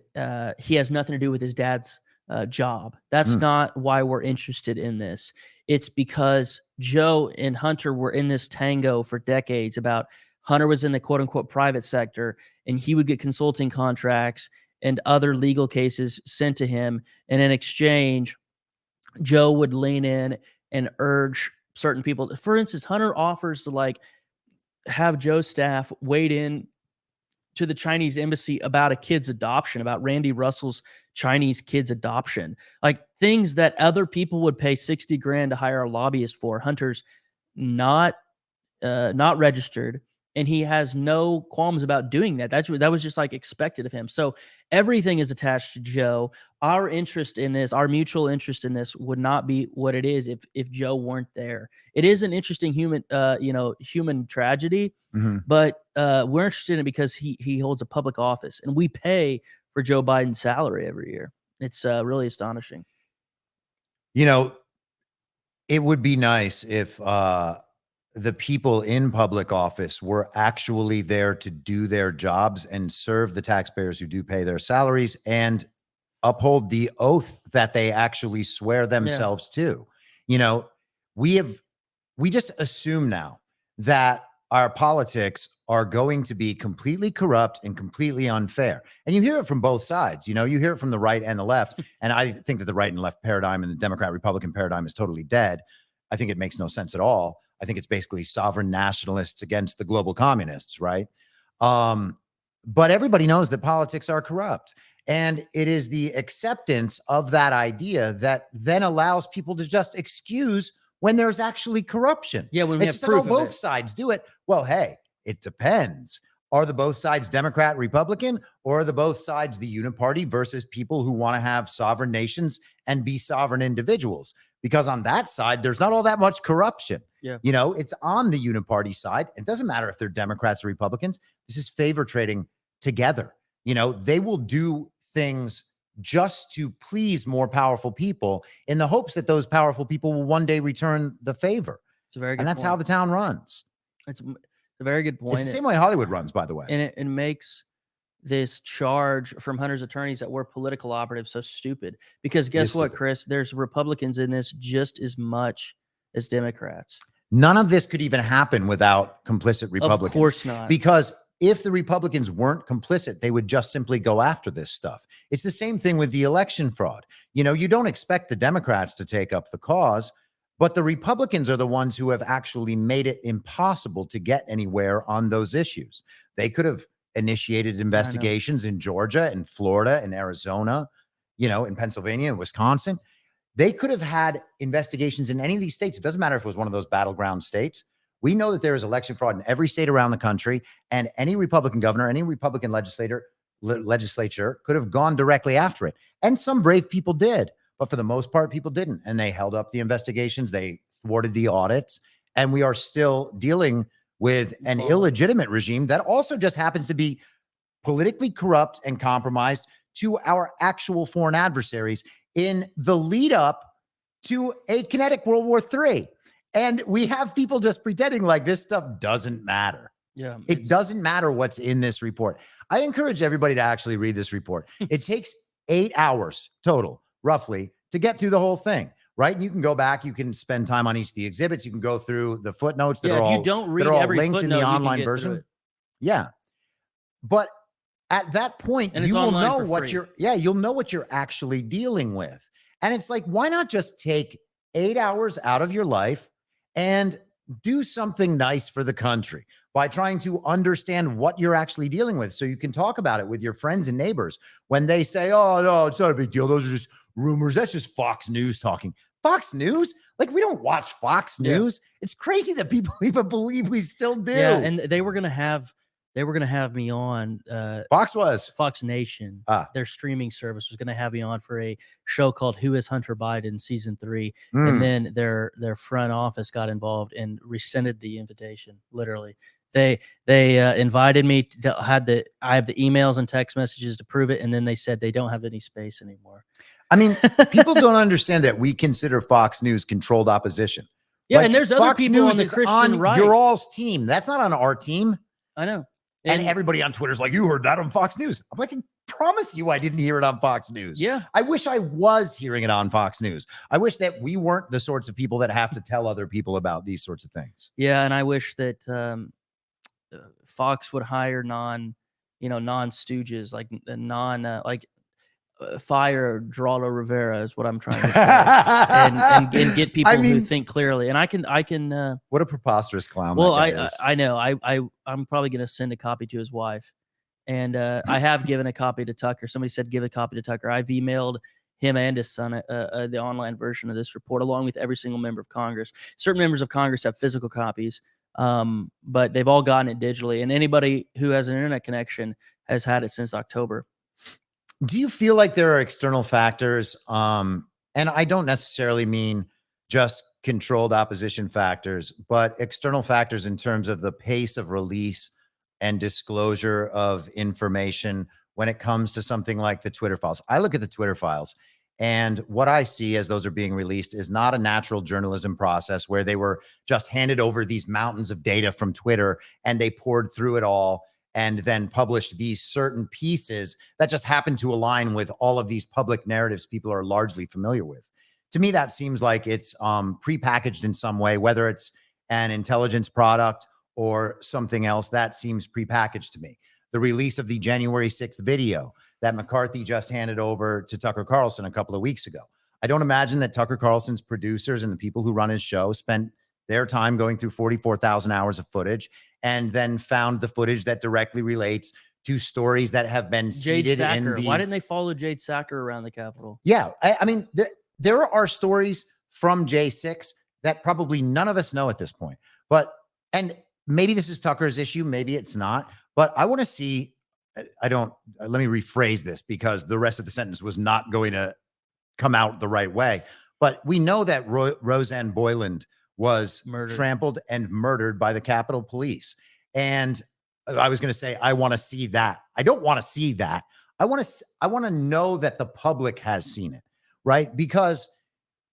he has nothing to do with his dad's job. That's not why we're interested in this. It's because Joe and Hunter were in this tango for decades. About Hunter was in the quote unquote private sector, and he would get consulting contracts and other legal cases sent to him. And in exchange, Joe would lean in and urge certain people. For instance, Hunter offers to like have Joe's staff wade in to the Chinese embassy about a kid's adoption, about Randy Russell's Chinese kid's adoption, like things that other people would pay 60 grand to hire a lobbyist for. Hunter's not registered, and he has no qualms about doing that. That was just like expected of him. So everything is attached to Joe. Our interest in this, our mutual interest in this, would not be what it is if Joe weren't there. It is an interesting human tragedy, but we're interested in it because he holds a public office, and we pay for Joe Biden's salary every year. It's really astonishing. It would be nice if the people in public office were actually there to do their jobs and serve the taxpayers who do pay their salaries and uphold the oath that they actually swear themselves to. We just assume now that our politics are going to be completely corrupt and completely unfair. And you hear it from both sides. You hear it from the right and the left. And I think that the right and left paradigm and the Democrat-Republican paradigm is totally dead. I think it makes no sense at all. I think it's basically sovereign nationalists against the global communists, right? But everybody knows that politics are corrupt. And it is the acceptance of that idea that then allows people to just excuse when there's actually corruption. Yeah, when we have proof of both sides do it. Well, hey, it depends. Are the both sides Democrat, Republican, or are the both sides the uniparty versus people who want to have sovereign nations and be sovereign individuals? Because on that side, there's not all that much corruption. Yeah. It's on the uniparty side. It doesn't matter if they're Democrats or Republicans. This is favor trading together. They will do things just to please more powerful people in the hopes that those powerful people will one day return the favor. It's a very good And that's point. how the town runs. It's a very good point. It's the same way Hollywood runs, by the way. And it makes this charge from Hunter's attorneys that we're political operatives so stupid. Because guess what, Chris? There's Republicans in this just as much as Democrats. None of this could even happen without complicit Republicans. Of course not. Because if the Republicans weren't complicit, they would just simply go after this stuff. It's the same thing with the election fraud. You don't expect the Democrats to take up the cause, but the Republicans are the ones who have actually made it impossible to get anywhere on those issues. They could have initiated investigations in Georgia and Florida and Arizona, in Pennsylvania and Wisconsin. They could have had investigations in any of these states. It doesn't matter if it was one of those battleground states We know that there is election fraud in every state around the country, and any Republican governor, any Republican legislature could have gone directly after it. And some brave people did, but for the most part, people didn't. And they held up the investigations. They thwarted the audits. And we are still dealing with an illegitimate regime that also just happens to be politically corrupt and compromised to our actual foreign adversaries in the lead up to a kinetic World War III. And we have people just pretending like this stuff doesn't matter. Yeah, it doesn't matter what's in this report. I encourage everybody to actually read this report. It takes 8 hours total, roughly, to get through the whole thing, right? And you can go back, you can spend time on each of the exhibits, you can go through the footnotes that are all, if you don't read that are all every linked in footnote, the you can online get through version. it. Yeah. But at that point, And you it's will online know for what free. you'll know what you're actually dealing with. And it's like, why not just take 8 hours out of your life and do something nice for the country by trying to understand what you're actually dealing with, so you can talk about it with your friends and neighbors when they say, oh, no, it's not a big deal. Those are just rumors. That's just Fox News talking. Fox News? Like, we don't watch Fox News. It's crazy that people even believe we still do. Yeah, and they were gonna have me on Fox Nation. Their streaming service was gonna have me on for a show called Who is Hunter Biden season 3. And then their front office got involved and rescinded the invitation. Literally. They invited me to I have the emails and text messages to prove it, and then they said they don't have any space anymore. I mean, people don't understand that we consider Fox News controlled opposition. Yeah, like, and there's other people News on the Christian right. Your all's team. That's not on our team. I know. And everybody on Twitter is like, you heard that on Fox News. I'm like, I promise you I didn't hear it on Fox News. Yeah. I wish I was hearing it on Fox News. I wish that we weren't the sorts of people that have to tell other people about these sorts of things. Yeah, and I wish that Fox would hire non-stooges, like fire Geraldo Rivera is what I'm trying to say, and get people who think clearly. And I can. What a preposterous clown! Well, I know. I'm probably gonna send a copy to his wife, and I have given a copy to Tucker. Somebody said give a copy to Tucker. I've emailed him and his son the online version of this report, along with every single member of Congress. Certain members of Congress have physical copies, but they've all gotten it digitally, and anybody who has an internet connection has had it since October. Do you feel like there are external factors? And I don't necessarily mean just controlled opposition factors, but external factors in terms of the pace of release and disclosure of information when it comes to something like the Twitter files. I look at the Twitter files, and what I see as those are being released is not a natural journalism process where they were just handed over these mountains of data from Twitter and they poured through it all and then published these certain pieces that just happen to align with all of these public narratives people are largely familiar with. To me, that seems like it's prepackaged in some way, whether it's an intelligence product or something else. That seems prepackaged to me. The release of the January 6th video that McCarthy just handed over to Tucker Carlson a couple of weeks ago. I don't imagine that Tucker Carlson's producers and the people who run his show spent their time going through 44,000 hours of footage and then found the footage that directly relates to stories that have been seeded in the... Why didn't they follow Jade Sacker around the Capitol? Yeah. I mean, there are stories from J6 that probably none of us know at this point. And maybe this is Tucker's issue. Maybe it's not. But I want to see... let me rephrase this because the rest of the sentence was not going to come out the right way. But we know that Roseanne Boyland was trampled and murdered by the Capitol Police. And I was going to say, I want to see that. I don't want to see that. I want to know that the public has seen it, right? Because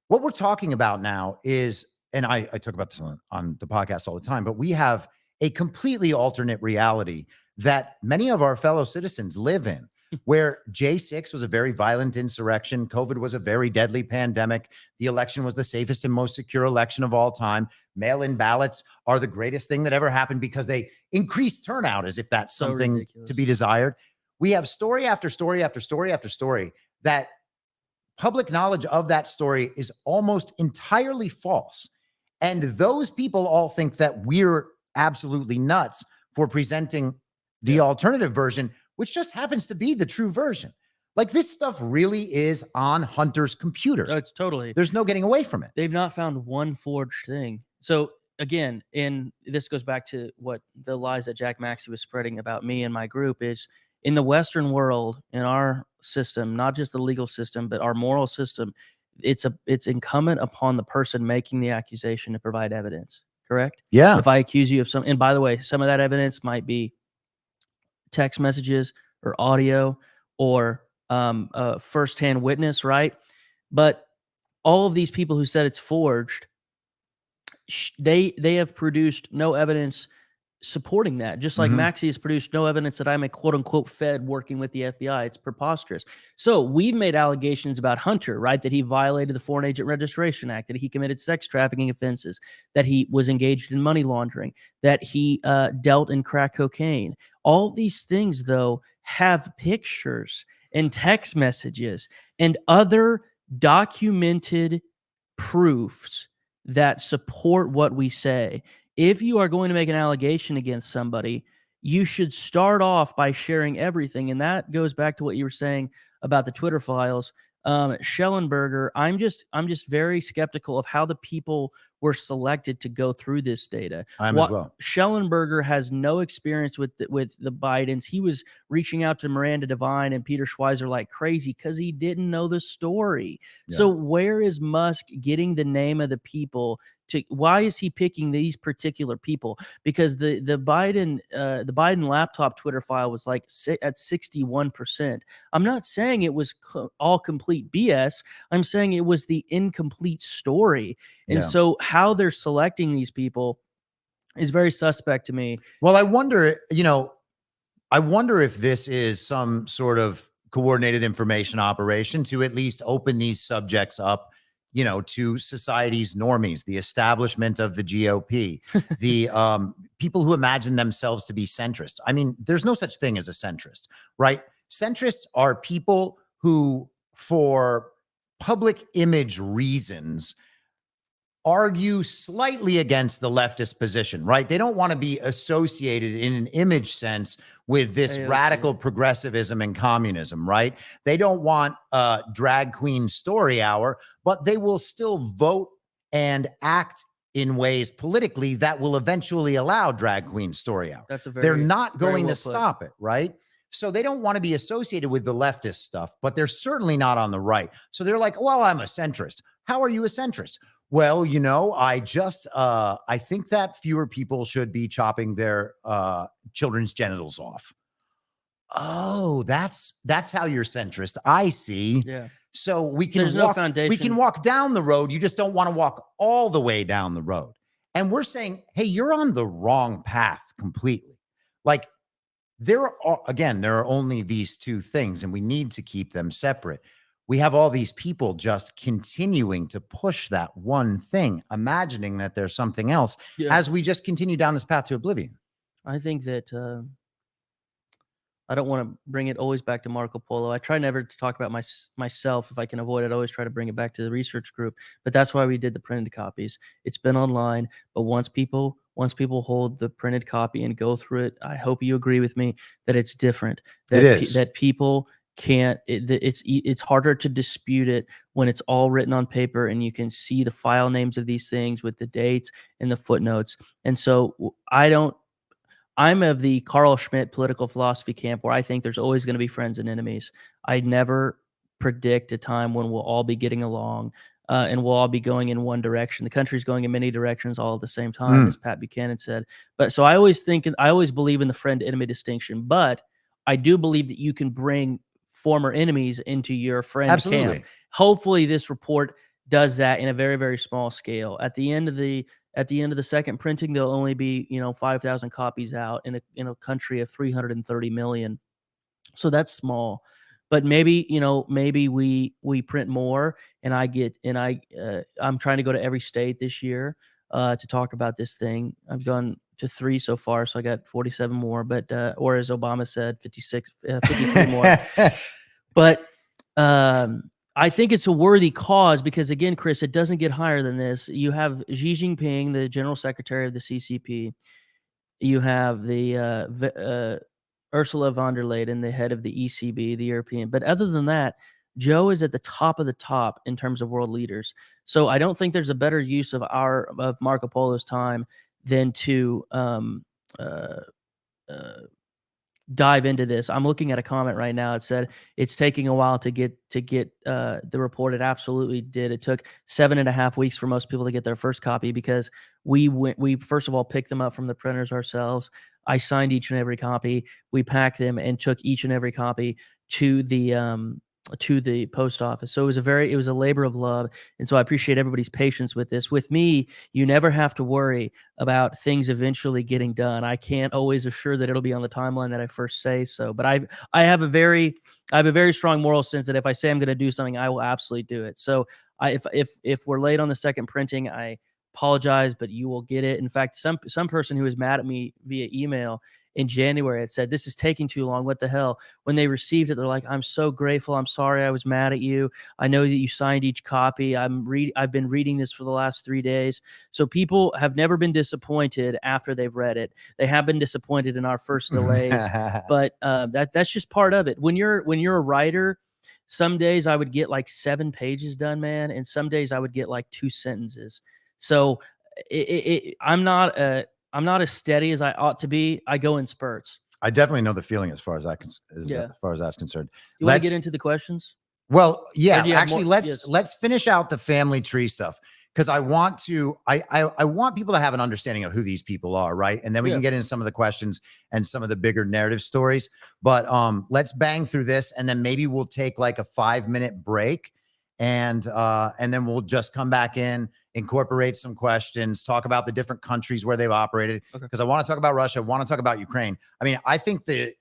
what we're talking about now is, and I talk about this on the podcast all the time, but we have a completely alternate reality that many of our fellow citizens live in, where J6 was a very violent insurrection. COVID was a very deadly pandemic. The election was the safest and most secure election of all time. Mail-in ballots are the greatest thing that ever happened because they increased turnout, as if that's something ridiculous to be desired. We have story after story after story after story that public knowledge of that story is almost entirely false. And those people all think that we're absolutely nuts for presenting the alternative version, which just happens to be the true version. Like, this stuff really is on Hunter's computer. Oh, it's totally. There's no getting away from it. They've not found one forged thing. So again, and this goes back to what the lies that Jack Maxey was spreading about me and my group is in the Western world, in our system, not just the legal system, but our moral system, it's incumbent upon the person making the accusation to provide evidence. Correct? Yeah. If I accuse you of some, and by the way, some of that evidence might be text messages or audio or a firsthand witness, right? But all of these people who said it's forged, they have produced no evidence supporting that. Just like Maxey has produced no evidence that I'm a quote unquote Fed working with the FBI. It's preposterous. So we've made allegations about Hunter, right? That he violated the Foreign Agent Registration Act, that he committed sex trafficking offenses, that he was engaged in money laundering, that he dealt in crack cocaine. All these things, though, have pictures and text messages and other documented proofs that support what we say. If you are going to make an allegation against somebody, you should start off by sharing everything. And that goes back to what you were saying about the Twitter files. Schellenberger, I'm just very skeptical of how the people were selected to go through this data. I'm as well. Schellenberger has no experience with the Bidens. He was reaching out to Miranda Devine and Peter Schweizer like crazy because he didn't know the story. Yeah. So where is Musk getting the name of the people? Why is he picking these particular people? Because the Biden laptop Twitter file was like at 61%. I'm not saying it was all complete BS. I'm saying it was the incomplete story. And so how they're selecting these people is very suspect to me. Well, I wonder if this is some sort of coordinated information operation to at least open these subjects up, to society's normies, the establishment of the GOP, the people who imagine themselves to be centrists. I mean, there's no such thing as a centrist, right? Centrists are people who, for public image reasons, argue slightly against the leftist position, right? They don't want to be associated in an image sense with this radical progressivism and communism, right? They don't want a drag queen story hour, but they will still vote and act in ways politically that will eventually allow drag queen story hour. They're not going to stop it, right? So they don't want to be associated with the leftist stuff, but they're certainly not on the right. So they're like, well, I'm a centrist. How are you a centrist? Well, I think that fewer people should be chopping their children's genitals off. Oh, that's how you're centrist. I see. Yeah. So we can There's no foundation. We can walk down the road. You just don't want to walk all the way down the road. And we're saying, hey, you're on the wrong path completely. Like there are only these two things, and we need to keep them separate. We have all these people just continuing to push that one thing, imagining that there's something else as we just continue down this path to oblivion. I think that I don't want to bring it always back to Marco Polo. I try never to talk about myself. If I can avoid it, I always try to bring it back to the research group. But that's why we did the printed copies. It's been online, but once people hold the printed copy and go through it, I hope you agree with me that it's different. That people can't. It's harder to dispute it when it's all written on paper and you can see the file names of these things with the dates and the footnotes. And so I'm of the Carl Schmitt political philosophy camp where I think there's always going to be friends and enemies. I never predict a time when we'll all be getting along and we'll all be going in one direction. The country's going in many directions all at the same time, as Pat Buchanan said. But so I always believe in the friend-enemy distinction. But I do believe that you can bring former enemies into your friend camp. Hopefully this report does that in a very, very small scale. At the end of the second printing, there'll only be 5,000 copies out in a country of 330 million. So that's small. But maybe we print more, and I'm trying to go to every state this year to talk about this thing. I've gone to 3 so far, so I got 47 more. But or as Obama said, 53 more. But I think it's a worthy cause because, again, Chris, it doesn't get higher than this. You have Xi Jinping, the general secretary of the CCP. You have the Ursula von der Leyen, the head of the ECB, the European. But other than that, Joe is at the top of the top in terms of world leaders. So I don't think there's a better use of Marco Polo's time than to uh, uh, dive into this. I'm looking at a comment right now. It said it's taking a while to get the report. It absolutely did. It took 7.5 weeks for most people to get their first copy because we first of all picked them up from the printers ourselves. I signed each and every copy. We packed them and took each and every copy to the post office. So it was a labor of love. And so I appreciate everybody's patience with this. With me, you never have to worry about things eventually getting done. I can't always assure that it'll be on the timeline that I first say so, but I have a very strong moral sense that if I say I'm going to do something, I will absolutely do it. So if we're late on the second printing, I apologize, but you will get it. In fact, some person who was mad at me via email in January had said, this is taking too long. What the hell? When they received it, they're like, I'm so grateful. I'm sorry I was mad at you. I know that you signed each copy. I've been reading this for the last 3 days. So people have never been disappointed after they've read it. They have been disappointed in our first delays, but that's just part of it. When you're a writer, some days I would get like 7 pages done, man, and some days I would get like 2 sentences. So I'm not as steady as I ought to be. I go in spurts. I definitely know the feeling as far as that's concerned. You want to get into the questions? Well, yeah, actually, more? let's finish out the family tree stuff because I want people to have an understanding of who these people are, right? And then we can get into some of the questions and some of the bigger narrative stories. But let's bang through this, and then maybe we'll take like a 5-minute break, and then we'll just come back in, incorporate some questions, talk about the different countries where they've operated. Because I want to talk about Russia, I want to talk about Ukraine. I mean, I think that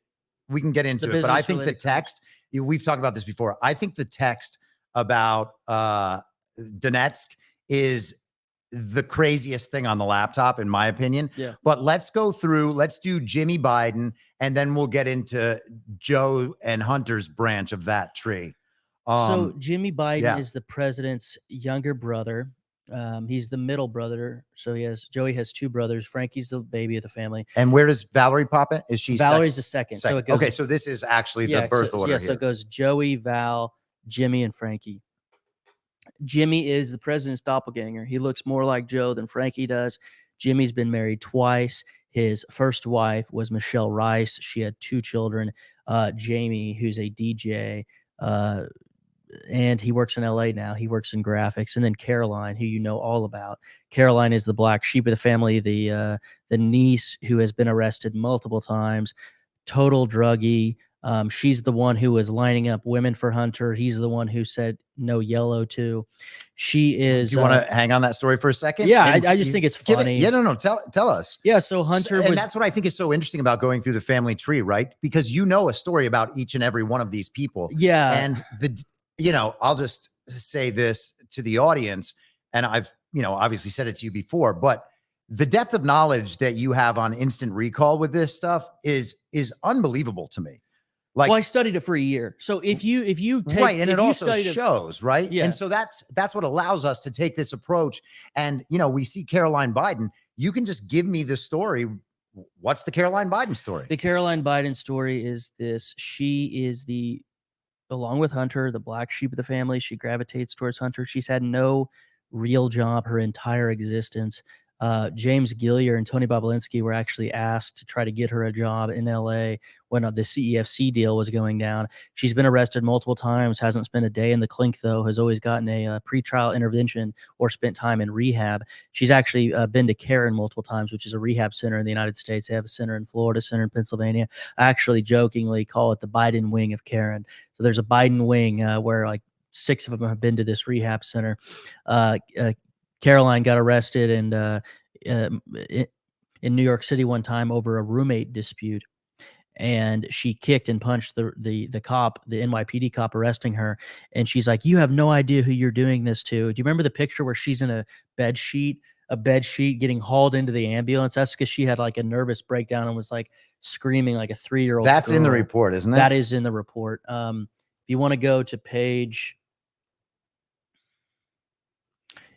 we can get into it, but I think the text, we've talked about this before. I think the text about Donetsk is the craziest thing on the laptop, in my opinion. Yeah. But let's go through, let's do Jimmy Biden, and then we'll get into Joe and Hunter's branch of that tree. So Jimmy Biden is the president's younger brother. He's the middle brother. So Joey has 2 brothers. Frankie's the baby of the family. And where does Valerie pop in? Is she Valerie's the second? So it goes. Okay, so this is actually the birth order. Yeah, so it goes Joey, Val, Jimmy, and Frankie. Jimmy is the president's doppelganger. He looks more like Joe than Frankie does. Jimmy's been married twice. His first wife was Michelle Rice. She had 2 children. Jamie, who's a DJ, and he works in LA now. He works in graphics. And then Caroline, who you know all about. Caroline is the black sheep of the family, the niece who has been arrested multiple times, total druggie. She's the one who was lining up women for Hunter. He's the one who said no yellow to. She is. Do you want to hang on that story for a second? Yeah, I just think it's funny. No. Tell us. Yeah, so Hunter and that's what I think is so interesting about going through the family tree, right? Because you know a story about each and every one of these people. Yeah. And I'll just say this to the audience, and I've, obviously said it to you before, but the depth of knowledge that you have on instant recall with this stuff is unbelievable to me. Like, well, I studied it for a year. So if you take, right, and it also shows, right? Yeah. And so that's what allows us to take this approach. And we see Caroline Biden. You can just give me the story. What's the Caroline Biden story? The Caroline Biden story is this: she is along with Hunter, the black sheep of the family. She gravitates towards Hunter. She's had no real job her entire existence. James Gillier and Tony Bobulinski were actually asked to try to get her a job in LA when the CEFC deal was going down. She's been arrested multiple times, hasn't spent a day in the clink, though, has always gotten a pretrial intervention or spent time in rehab. She's actually been to Karen multiple times, which is a rehab center in the United States. They have a center in Florida, center in Pennsylvania. I actually jokingly call it the Biden wing of Karen. So there's a Biden wing where like 6 of them have been to this rehab center. Caroline got arrested in New York City one time over a roommate dispute, and she kicked and punched the cop, the NYPD cop arresting her. And she's like, "You have no idea who you're doing this to." Do you remember the picture where she's in a bed sheet getting hauled into the ambulance? That's because she had like a nervous breakdown and was like screaming like a 3-year-old. That's in the report, isn't it? That is in the report. If you want to go to page.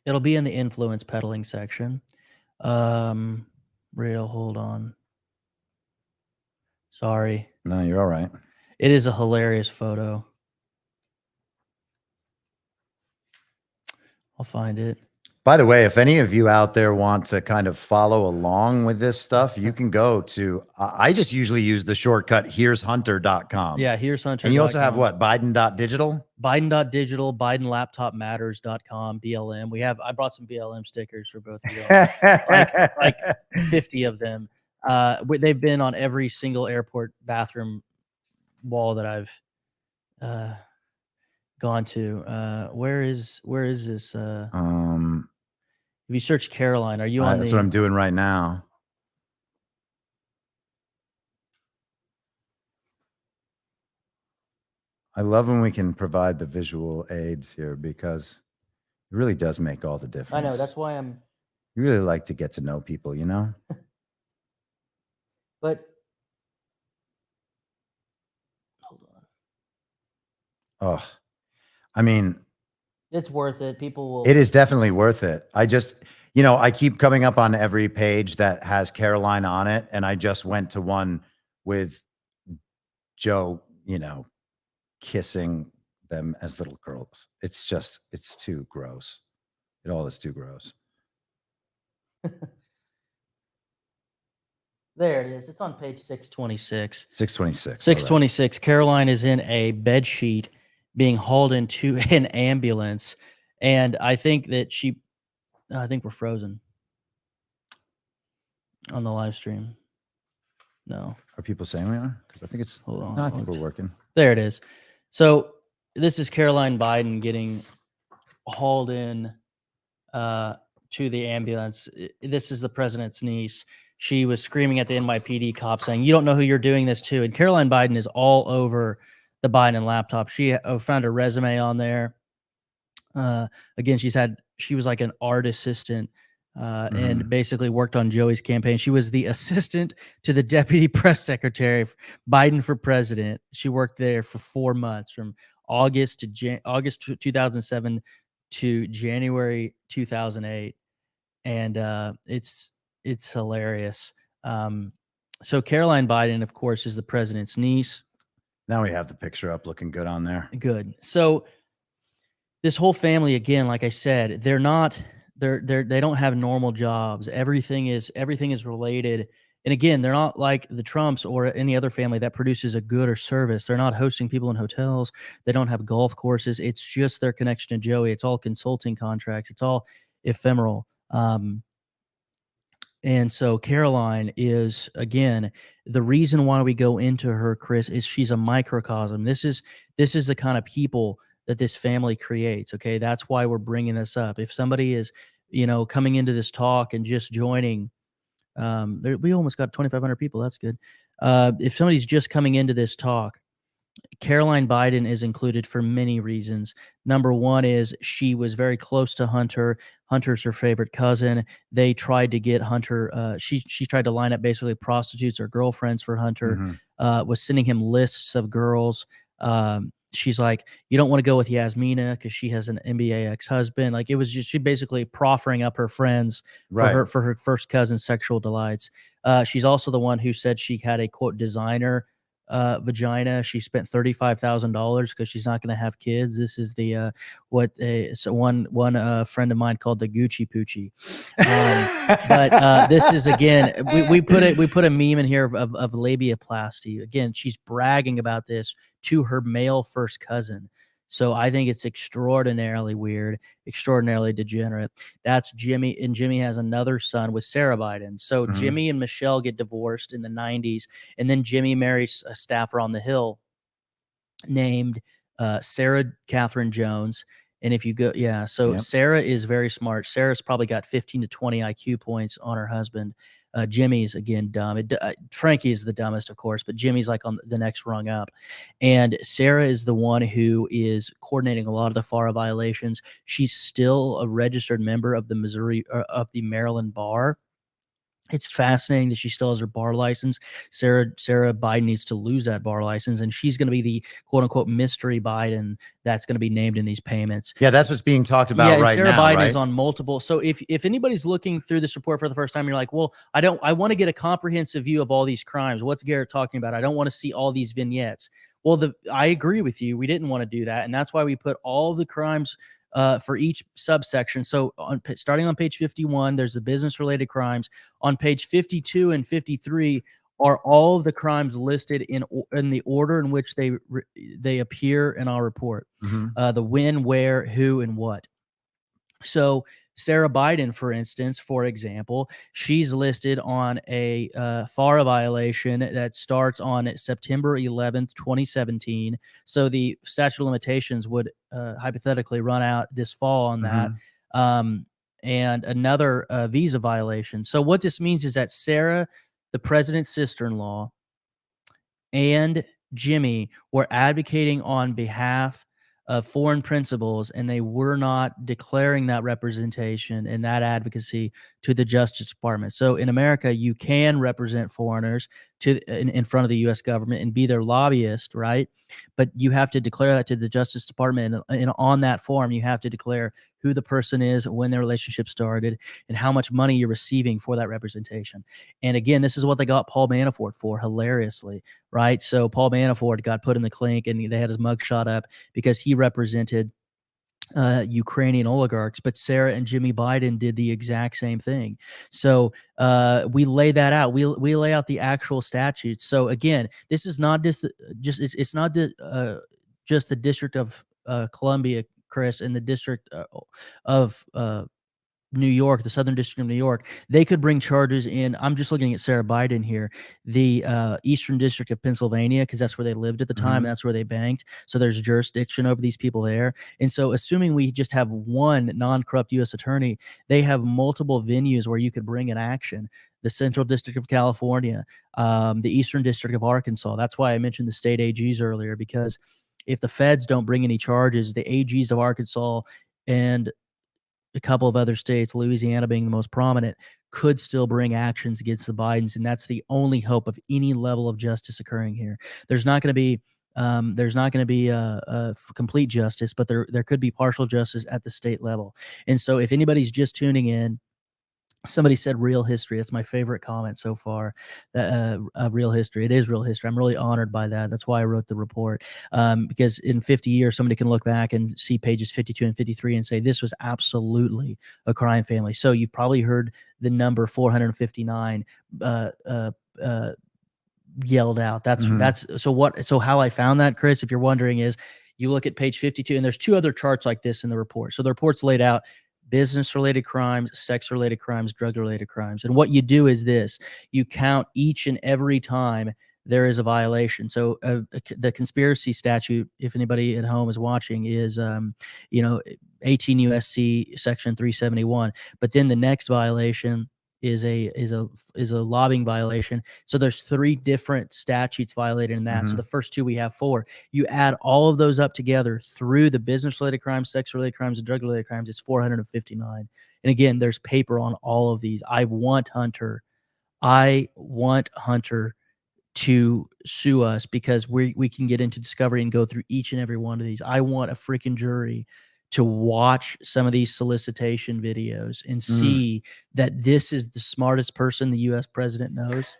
It'll be in the influence peddling section. Hold on. Sorry. No, you're all right. It is a hilarious photo. I'll find it. By the way, if any of you out there want to kind of follow along with this stuff, you can go to, I just usually use the shortcut, here's hunter.com. Yeah, here's Hunter. And you also have what? Biden.digital? Biden.digital, BidenLaptopMatters.com, BLM. I brought some BLM stickers for both of you. like 50 of them. They've been on every single airport bathroom wall that I've gone to. Where is this? If you search Caroline, are you on that's what I'm doing right now. I love when we can provide the visual aids here because it really does make all the difference. I know. That's why you really like to get to know people, you know? But hold Oh, on. I mean, it's worth it. People will. It is definitely worth it. I just, I keep coming up on every page that has Caroline on it. And I just went to one with Joe, kissing them as little girls. It's too gross. It all is too gross. There it is. It's on page 626. 626. 626. Right. Caroline is in a bed sheet being hauled into an ambulance. And I think that I think we're frozen on the live stream. No. Are people saying we are? Because I think it's, hold on. No, I think we're working. There it is. So this is Caroline Biden getting hauled in to the ambulance. This is the president's niece. She was screaming at the NYPD cop saying, "You don't know who you're doing this to." And Caroline Biden is all over the Biden laptop. She found her resume on there. Again, she was like an art assistant and basically worked on Joey's campaign. She was the assistant to the deputy press secretary, Biden for president. She worked there for 4 months from August 2007 to January 2008. And it's hilarious. So Caroline Biden, of course, is the president's niece. Now we have the picture up looking good on there. Good. So this whole family, again, like I said, they don't have normal jobs. Everything is related. And again, they're not like the Trumps or any other family that produces a good or service. They're not hosting people in hotels. They don't have golf courses. It's just their connection to Joey. It's all consulting contracts. It's all ephemeral. And so Caroline is, again, the reason why we go into her, Chris, is she's a microcosm. This is the kind of people that this family creates. Okay. That's why we're bringing this up. If somebody is, coming into this talk and just joining, we almost got 2,500 people. That's good. If somebody's just coming into this talk, Caroline Biden is included for many reasons. Number one is she was very close to Hunter. Hunter's her favorite cousin. They tried to get Hunter. She tried to line up basically prostitutes or girlfriends for Hunter. Was sending him lists of girls. She's like, you don't want to go with Yasmina because she has an NBA ex-husband. Like, it was just she basically proffering up her friends for her first cousin's sexual delights. She's also the one who said she had a quote designer vagina. She spent $35,000 because she's not going to have kids. This is the one friend of mine called the Gucci Poochie. But this is, again, we put a meme in here of labiaplasty. Again, she's bragging about this to her male first cousin. So I think it's extraordinarily weird, extraordinarily degenerate. That's Jimmy, and Jimmy has another son with Sarah Biden. So Jimmy and Michelle get divorced in the 90s, and then Jimmy marries a staffer on the Hill named Sarah Catherine Jones. And if you go, Sarah is very smart. Sarah's probably got 15 to 20 IQ points on her husband. Jimmy's, again, dumb. Frankie is the dumbest, of course, but Jimmy's like on the next rung up. And Sarah is the one who is coordinating a lot of the FARA violations. She's still a registered member of the Maryland bar. It's fascinating that she still has her bar license. Sarah Biden needs to lose that bar license, and she's going to be the quote-unquote mystery Biden that's going to be named in these payments. Yeah, that's what's being talked about right now. Sarah Biden is on multiple. So if anybody's looking through this report for the first time, you're like, well, I want to get a comprehensive view of all these crimes. What's Garrett talking about? I don't want to see all these vignettes. Well, I agree with you. We didn't want to do that, and that's why we put all the crimes for each subsection. So starting on page 51, there's the business-related crimes. On page 52 and 53 are all of the crimes listed in the order in which they appear in our report. The when, where, who, and what. So Sarah Biden, for instance, for example, she's listed on a FARA violation that starts on September 11th, 2017. So the statute of limitations would hypothetically run out this fall on that. And another visa violation. So what this means is that Sarah, the president's sister-in-law, and Jimmy were advocating on behalf of foreign principals, and they were not declaring that representation and that advocacy to the Justice Department. So in America, you can represent foreigners in front of the U.S. government and be their lobbyist, right? But you have to declare that to the Justice Department, and on that form, you have to declare who the person is, when their relationship started, and how much money you're receiving for that representation. And again, this is what they got Paul Manafort for, hilariously, right? So Paul Manafort got put in the clink, and they had his mugshot up because he represented Ukrainian oligarchs, but Sarah and Jimmy Biden did the exact same thing. So we lay that out. We lay out the actual statutes. So again, this is not it's not just the District of Columbia, Chris, and the District of New York, the Southern District of New York. They could bring charges in. I'm just looking at Sarah Biden here, the Eastern District of Pennsylvania, because that's where they lived at the time. And that's where they banked. So there's jurisdiction over these people there. And so assuming we just have one non-corrupt U.S. attorney, they have multiple venues where you could bring an action. The Central District of California, the Eastern District of Arkansas. That's why I mentioned the state AGs earlier, because if the feds don't bring any charges, the AGs of Arkansas and a couple of other states, Louisiana being the most prominent, could still bring actions against the Bidens, and that's the only hope of any level of justice occurring here. There's not going to be a complete justice, but there could be partial justice at the state level. And so, if anybody's just tuning in, somebody said real history. That's my favorite comment so far. Real history. It is real history. I'm really honored by that. That's why I wrote the report. Because in 50 years, somebody can look back and see pages 52 and 53 and say, this was absolutely a crime family. So you've probably heard the number 459 yelled out. So how I found that, Chris, if you're wondering, is you look at page 52, and there's two other charts like this in the report. So the report's laid out: business-related crimes, sex-related crimes, drug-related crimes. And what you do is this: you count each and every time there is a violation. So the conspiracy statute, if anybody at home is watching, is 18 USC section 371. But then the next violation is a lobbying violation. So there's 3 different statutes violated in that. So the first 2, we have 4. You add all of those up together through the business-related crimes, sex-related crimes, and drug-related crimes, it's 459. And again, there's paper on all of these. I want Hunter to sue us because we can get into discovery and go through each and every one of these. I want a freaking jury to watch some of these solicitation videos and see that this is the smartest person the U.S. president knows.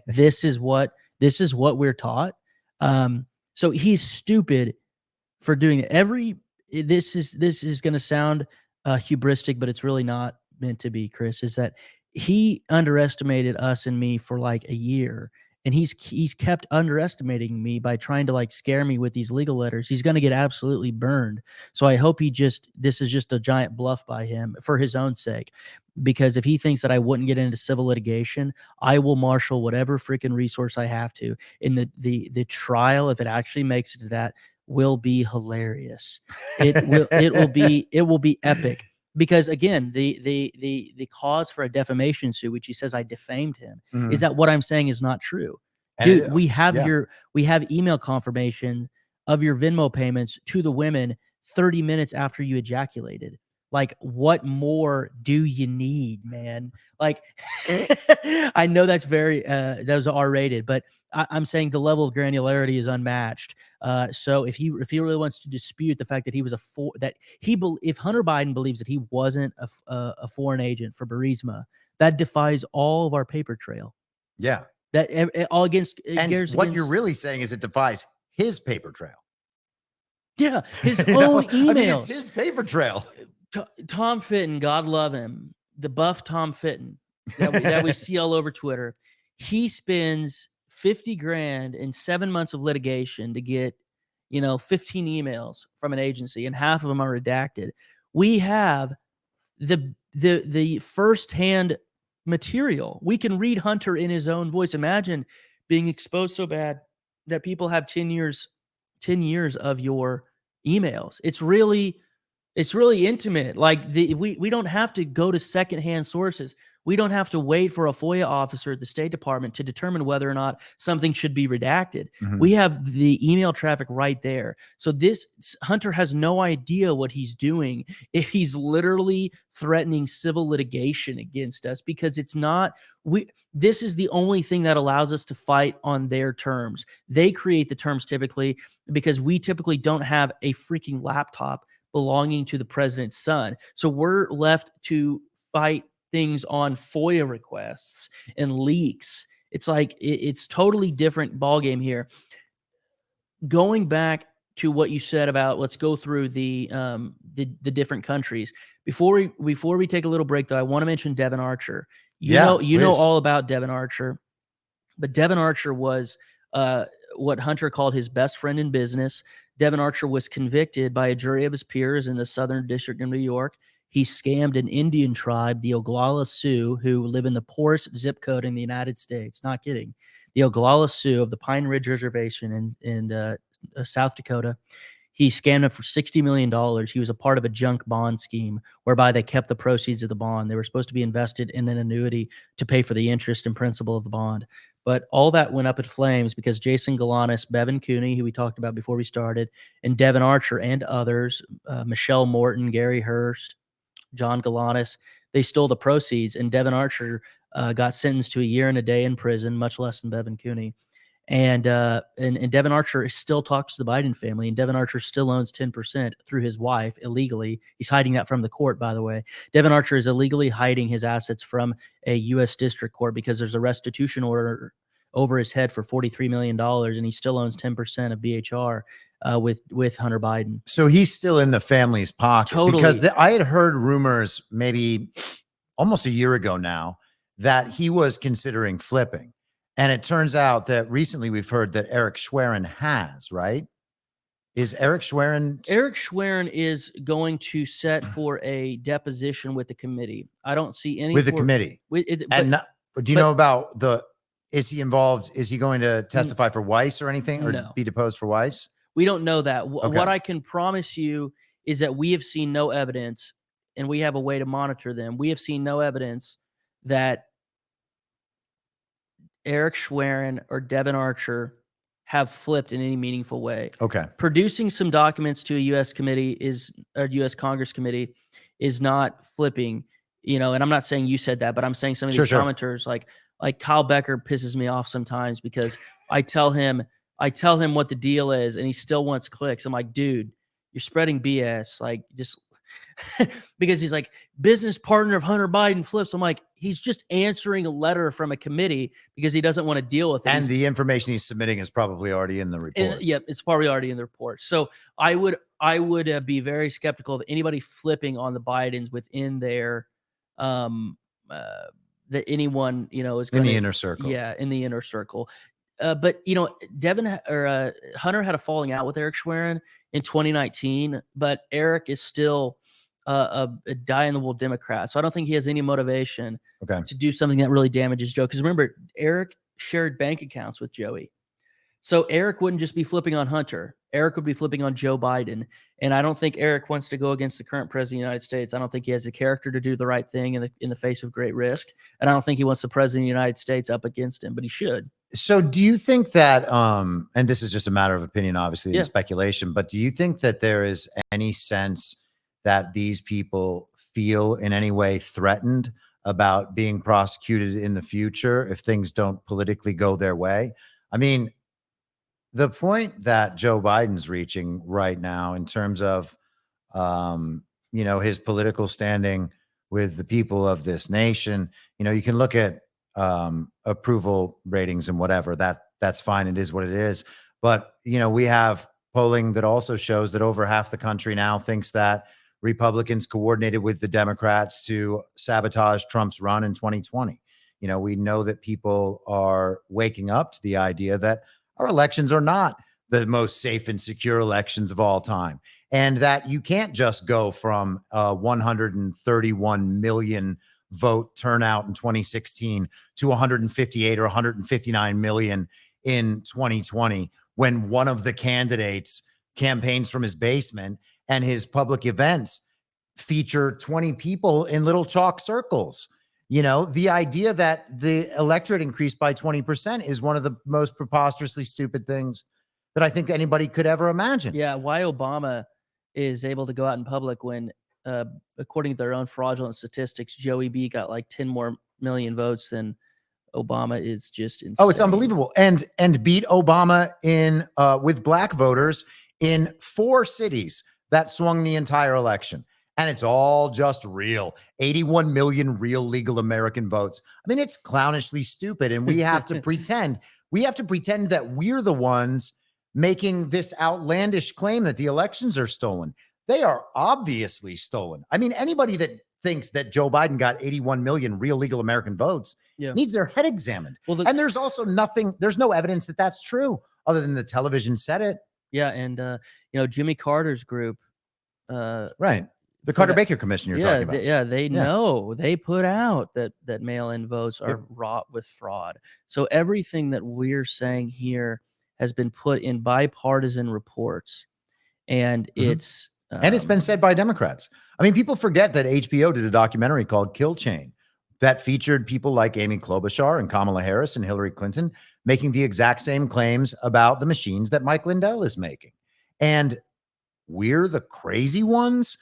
This is what we're taught. So he's stupid for doing it. This is going to sound hubristic, but it's really not meant to be, Chris. Is that he underestimated us and me for like a year. And he's kept underestimating me by trying to like scare me with these legal letters. He's going to get absolutely burned. So I hope this is just a giant bluff by him for his own sake. Because if he thinks that I wouldn't get into civil litigation, I will marshal whatever freaking resource I have to. And the trial, if it actually makes it to that, will be hilarious. It will be epic. Because again, the cause for a defamation suit, which he says I defamed him, is that what I'm saying is not true. Dude, we have email confirmation of your Venmo payments to the women 30 minutes after you ejaculated. Like, what more do you need, man? Like, I know that's that was R-rated, but I'm saying the level of granularity is unmatched. So if he really wants to dispute the fact that he was if Hunter Biden believes that he wasn't a foreign agent for Burisma, that defies all of our paper trail. Yeah, that all against. And what you're really saying is it defies his paper trail. Yeah, his own emails. I mean, it's his paper trail. Tom Fitton, God love him, the buff Tom Fitton that we see all over Twitter. He spends 50 grand in 7 months of litigation to get, 15 emails from an agency, and half of them are redacted. We have the firsthand material. We can read Hunter in his own voice. Imagine being exposed so bad that people have 10 years of your emails. It's really intimate. Like we don't have to go to secondhand sources. We don't have to wait for a FOIA officer at the State Department to determine whether or not something should be redacted. We have the email traffic right there. So this Hunter has no idea what he's doing if he's literally threatening civil litigation against us, because it's not this is the only thing that allows us to fight on their terms. They create the terms typically because we typically don't have a freaking laptop belonging to the president's son. So we're left to fight things on FOIA requests and leaks. It's like it's totally different ballgame here. Going back to what you said about, let's go through the different countries. Before we take a little break, though, I want to mention Devon Archer. You know all about Devon Archer, but Devon Archer was what Hunter called his best friend in business. Devon Archer was convicted by a jury of his peers in the Southern District of New York. He scammed an Indian tribe, the Oglala Sioux, who live in the poorest zip code in the United States. Not kidding. The Oglala Sioux of the Pine Ridge Reservation in South Dakota. He scammed them for $60 million. He was a part of a junk bond scheme whereby they kept the proceeds of the bond. They were supposed to be invested in an annuity to pay for the interest and principal of the bond. But all that went up in flames because Jason Galanis, Bevan Cooney, who we talked about before we started, and Devon Archer and others, Michelle Morton, Gary Hurst, John Galanis, they stole the proceeds, and Devon Archer got sentenced to a year and a day in prison, much less than Bevan Cooney. And Devon Archer still talks to the Biden family, and Devon Archer still owns 10% through his wife illegally. He's hiding that from the court, by the way. Devon Archer is illegally hiding his assets from a U.S. district court because there's a restitution order over his head for $43 million, and he still owns 10% of BHR with Hunter Biden. So he's still in the family's pocket. Totally. Because I had heard rumors maybe almost a year ago now that he was considering flipping. And it turns out that recently we've heard that Eric Schwerin has, right? Is Eric Schwerin? Eric Schwerin is going to set for a deposition with the committee. I don't see any. With the committee. Do you know about is he involved? Is he going to testify for Weiss or anything, or be deposed for Weiss? We don't know that. Okay. What I can promise you is that we have seen no evidence, and we have a way to monitor them. We have seen no evidence that Eric Schwerin or Devon Archer have flipped in any meaningful way. Okay. Producing some documents to a U.S. committee U.S. Congress committee is not flipping, and I'm not saying you said that, but I'm saying some of these commenters like Kyle Becker pisses me off sometimes because I tell him what the deal is and he still wants clicks. I'm like, dude, you're spreading BS. Like, just because he's like, business partner of Hunter Biden flips. I'm like, he's just answering a letter from a committee because he doesn't want to deal with it. And the information he's submitting is probably already in the report. Yep, it's probably already in the report. So I would be very skeptical of anybody flipping on the Bidens within their that anyone is going in the inner circle. Yeah, in the inner circle. But Hunter had a falling out with Eric Schwerin in 2019, but Eric is still a die-in-the-wool Democrat. So I don't think he has any motivation to do something that really damages Joe. Because remember, Eric shared bank accounts with Joey. So Eric wouldn't just be flipping on Hunter. Eric would be flipping on Joe Biden. And I don't think Eric wants to go against the current president of the United States. I don't think he has the character to do the right thing in the face of great risk. And I don't think he wants the president of the United States up against him, but he should. So do you think that, and this is just a matter of opinion, obviously, and speculation, but do you think that there is any sense that these people feel in any way threatened about being prosecuted in the future if things don't politically go their way? I mean, the point that Joe Biden's reaching right now in terms of, his political standing with the people of this nation, you can look at approval ratings and whatever, that's fine. It is what it is. But, we have polling that also shows that over half the country now thinks that Republicans coordinated with the Democrats to sabotage Trump's run in 2020. You know, we know that people are waking up to the idea that our elections are not the most safe and secure elections of all time, and that you can't just go from 131 million vote turnout in 2016 to 158 or 159 million in 2020 when one of the candidates campaigns from his basement and his public events feature 20 people in little chalk circles. You know, the idea that the electorate increased by 20% is one of the most preposterously stupid things that I think anybody could ever imagine. Yeah, why Obama is able to go out in public when, according to their own fraudulent statistics, Joey B got like 10 more million votes than Obama is just insane. Oh, it's unbelievable. And beat Obama in with black voters in 4 cities that swung the entire election. And it's all just real. 81 million real legal American votes. I mean, it's clownishly stupid. And we have to pretend that we're the ones making this outlandish claim that the elections are stolen. They are obviously stolen. I mean, anybody that thinks that Joe Biden got 81 million real legal American votes needs their head examined. Well, and there's also there's no evidence that that's true other than the television said it. Yeah. And, you know, Jimmy Carter's group, right. The Carter Baker Commission you're talking about. They know, they put out that mail-in votes are wrought with fraud. So everything that we're saying here has been put in bipartisan reports, and it's been said by Democrats. I mean, people forget that HBO did a documentary called Kill Chain that featured people like Amy Klobuchar and Kamala Harris and Hillary Clinton making the exact same claims about the machines that Mike Lindell is making. And we're the crazy ones.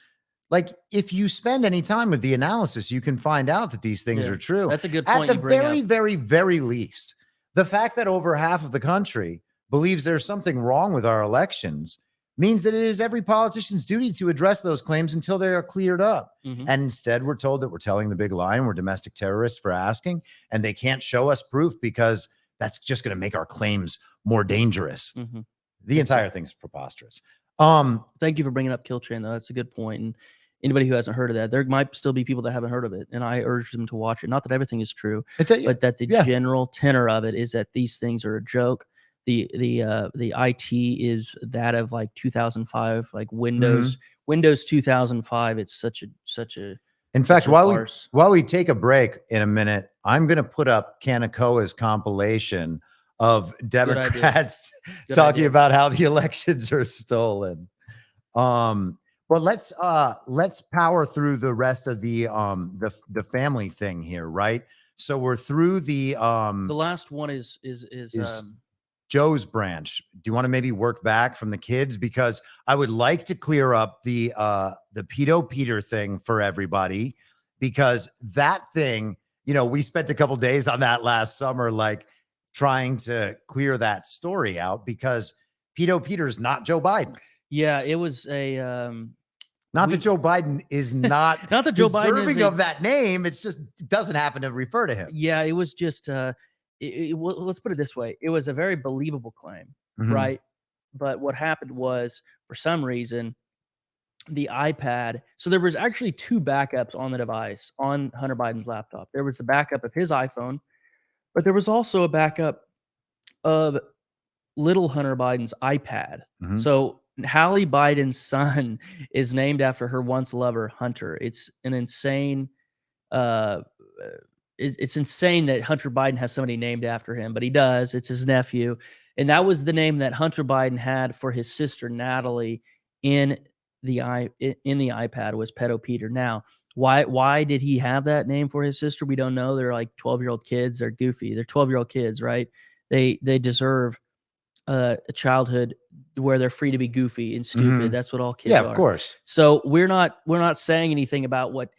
Like, if you spend any time with the analysis, you can find out that these things are true. That's a good point. At the very, very, very least, the fact that over half of the country believes there's something wrong with our elections means that it is every politician's duty to address those claims until they are cleared up. And instead, we're told that we're telling the big lie and we're domestic terrorists for asking, and they can't show us proof because that's just going to make our claims more dangerous. The entire thing's preposterous. Thank you for bringing up Kill Chain, though. That's a good point. And anybody who hasn't heard of that, there might still be people that haven't heard of it, and I urge them to watch it. Not that everything is true, but that the general tenor of it is that these things are a joke. The IT is that of like 2005, like Windows 2005. It's such a. In fact, while we take a break in a minute, I'm going to put up Kanakoa's compilation of Democrats talking about how the elections are stolen. But let's power through the rest of the family thing here, right? So we're through the last one is Joe's branch. Do you want to maybe work back from the kids? Because I would like to clear up the pedo Peter thing for everybody, because that thing, you know, we spent a couple days on that last summer, like trying to clear that story out, because pedo Peter is not Joe Biden. Yeah, it was a not that Joe Biden is not not that Joe Biden is deserving of that name. It's just, it doesn't happen to refer to him. Yeah, it was just let's put it this way. It was a very believable claim, right? But what happened was, for some reason, the iPad. So there was actually 2 backups on the device on Hunter Biden's laptop. There was the backup of his iPhone, but there was also a backup of little Hunter Biden's iPad. So Hallie Biden's son is named after her once lover, Hunter. It's an insane. It's insane that Hunter Biden has somebody named after him, but he does. It's his nephew, and that was the name that Hunter Biden had for his sister Natalie in the iPad, was Pedo Peter. Now, why did he have that name for his sister? We don't know. They're like 12-year-old kids. They're goofy. They're 12-year-old kids, right? They deserve a childhood where they're free to be goofy and stupid. That's what all kids are. Yeah, of course. So we're not saying anything about what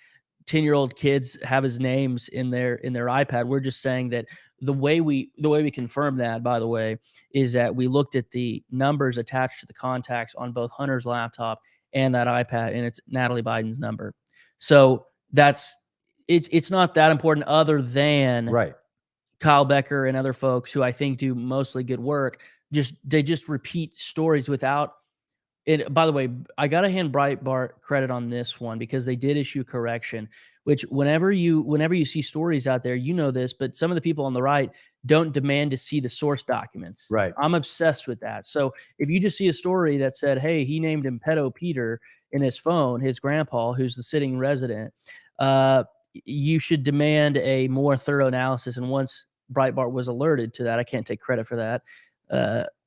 10-year-old kids have as names in their iPad. We're just saying that the way we confirm that, by the way, is that we looked at the numbers attached to the contacts on both Hunter's laptop and that iPad, and it's Natalie Biden's number. So it's not that important, other than Kyle Becker and other folks who I think do mostly good work. They just repeat stories without And by the way, I got to hand Breitbart credit on this one because they did issue correction, which whenever you see stories out there, you know this, but some of the people on the right don't demand to see the source documents. Right. I'm obsessed with that. So if you just see a story that said, hey, he named him Pedo Peter in his phone, his grandpa, who's the sitting resident, you should demand a more thorough analysis. And once Breitbart was alerted to that, I can't take credit for that.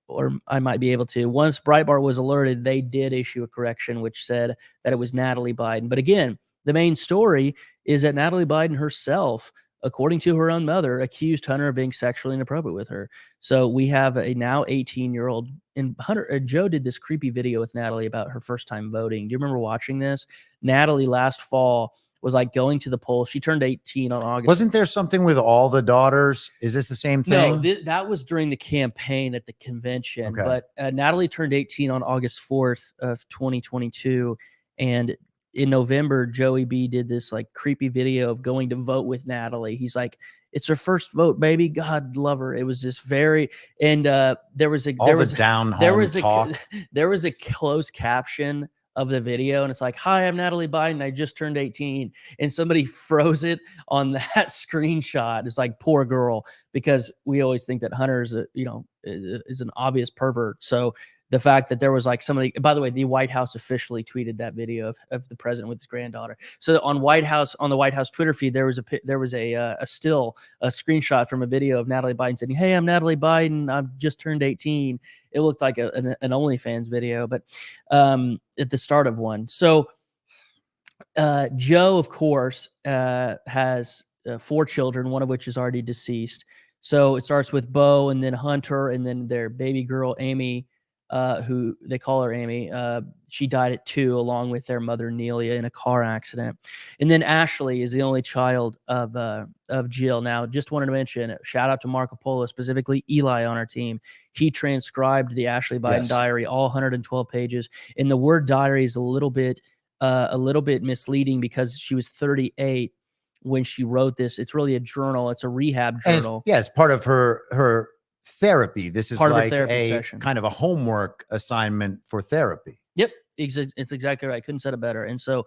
Or I might be able to. Once Breitbart was alerted, they did issue a correction which said that it was Natalie Biden. But again, the main story is that Natalie Biden herself, according to her own mother, accused Hunter of being sexually inappropriate with her. So we have a now 18-year-old, and Hunter Joe did this creepy video with Natalie about her first time voting. Do you remember watching this? Natalie last fall was like going to the polls. She turned 18 on August. Wasn't there something with all the daughters? Is this the same thing? No, that was during the campaign at the convention. Okay. But Natalie turned 18 on August 4th of 2022. And in November, Joey B did this like creepy video of going to vote with Natalie. He's like, it's her first vote, baby. God love her. It was just very, and there was a closed caption of the video, and it's like, hi, I'm Natalie Biden, I just turned 18, and somebody froze it on that screenshot. It's like, poor girl, because we always think that Hunter is is an obvious pervert. So the fact that there was like somebody, by the way, the White House officially tweeted that video of the president with his granddaughter. So on the White House Twitter feed, there was a screenshot from a video of Natalie Biden saying, hey, I'm Natalie Biden, I've just turned 18. It looked like an OnlyFans video, but at the start of one. So Joe, of course, has 4 children, one of which is already deceased. So it starts with Bo, and then Hunter, and then their baby girl, Amy, who they call her Amy. She died at 2, along with their mother, Nelia, in a car accident. And then Ashley is the only child of Jill. Now, just wanted to mention, shout out to Marco Polo, specifically Eli on our team. He transcribed the Ashley Biden diary, all 112 pages. And the word diary is a little bit misleading because she was 38 when she wrote this. It's really a journal. It's a rehab journal. It's part of her therapy. This is part like of a therapy session. Kind of a homework assignment for therapy. Yep, it's exactly right. Couldn't said it better. And so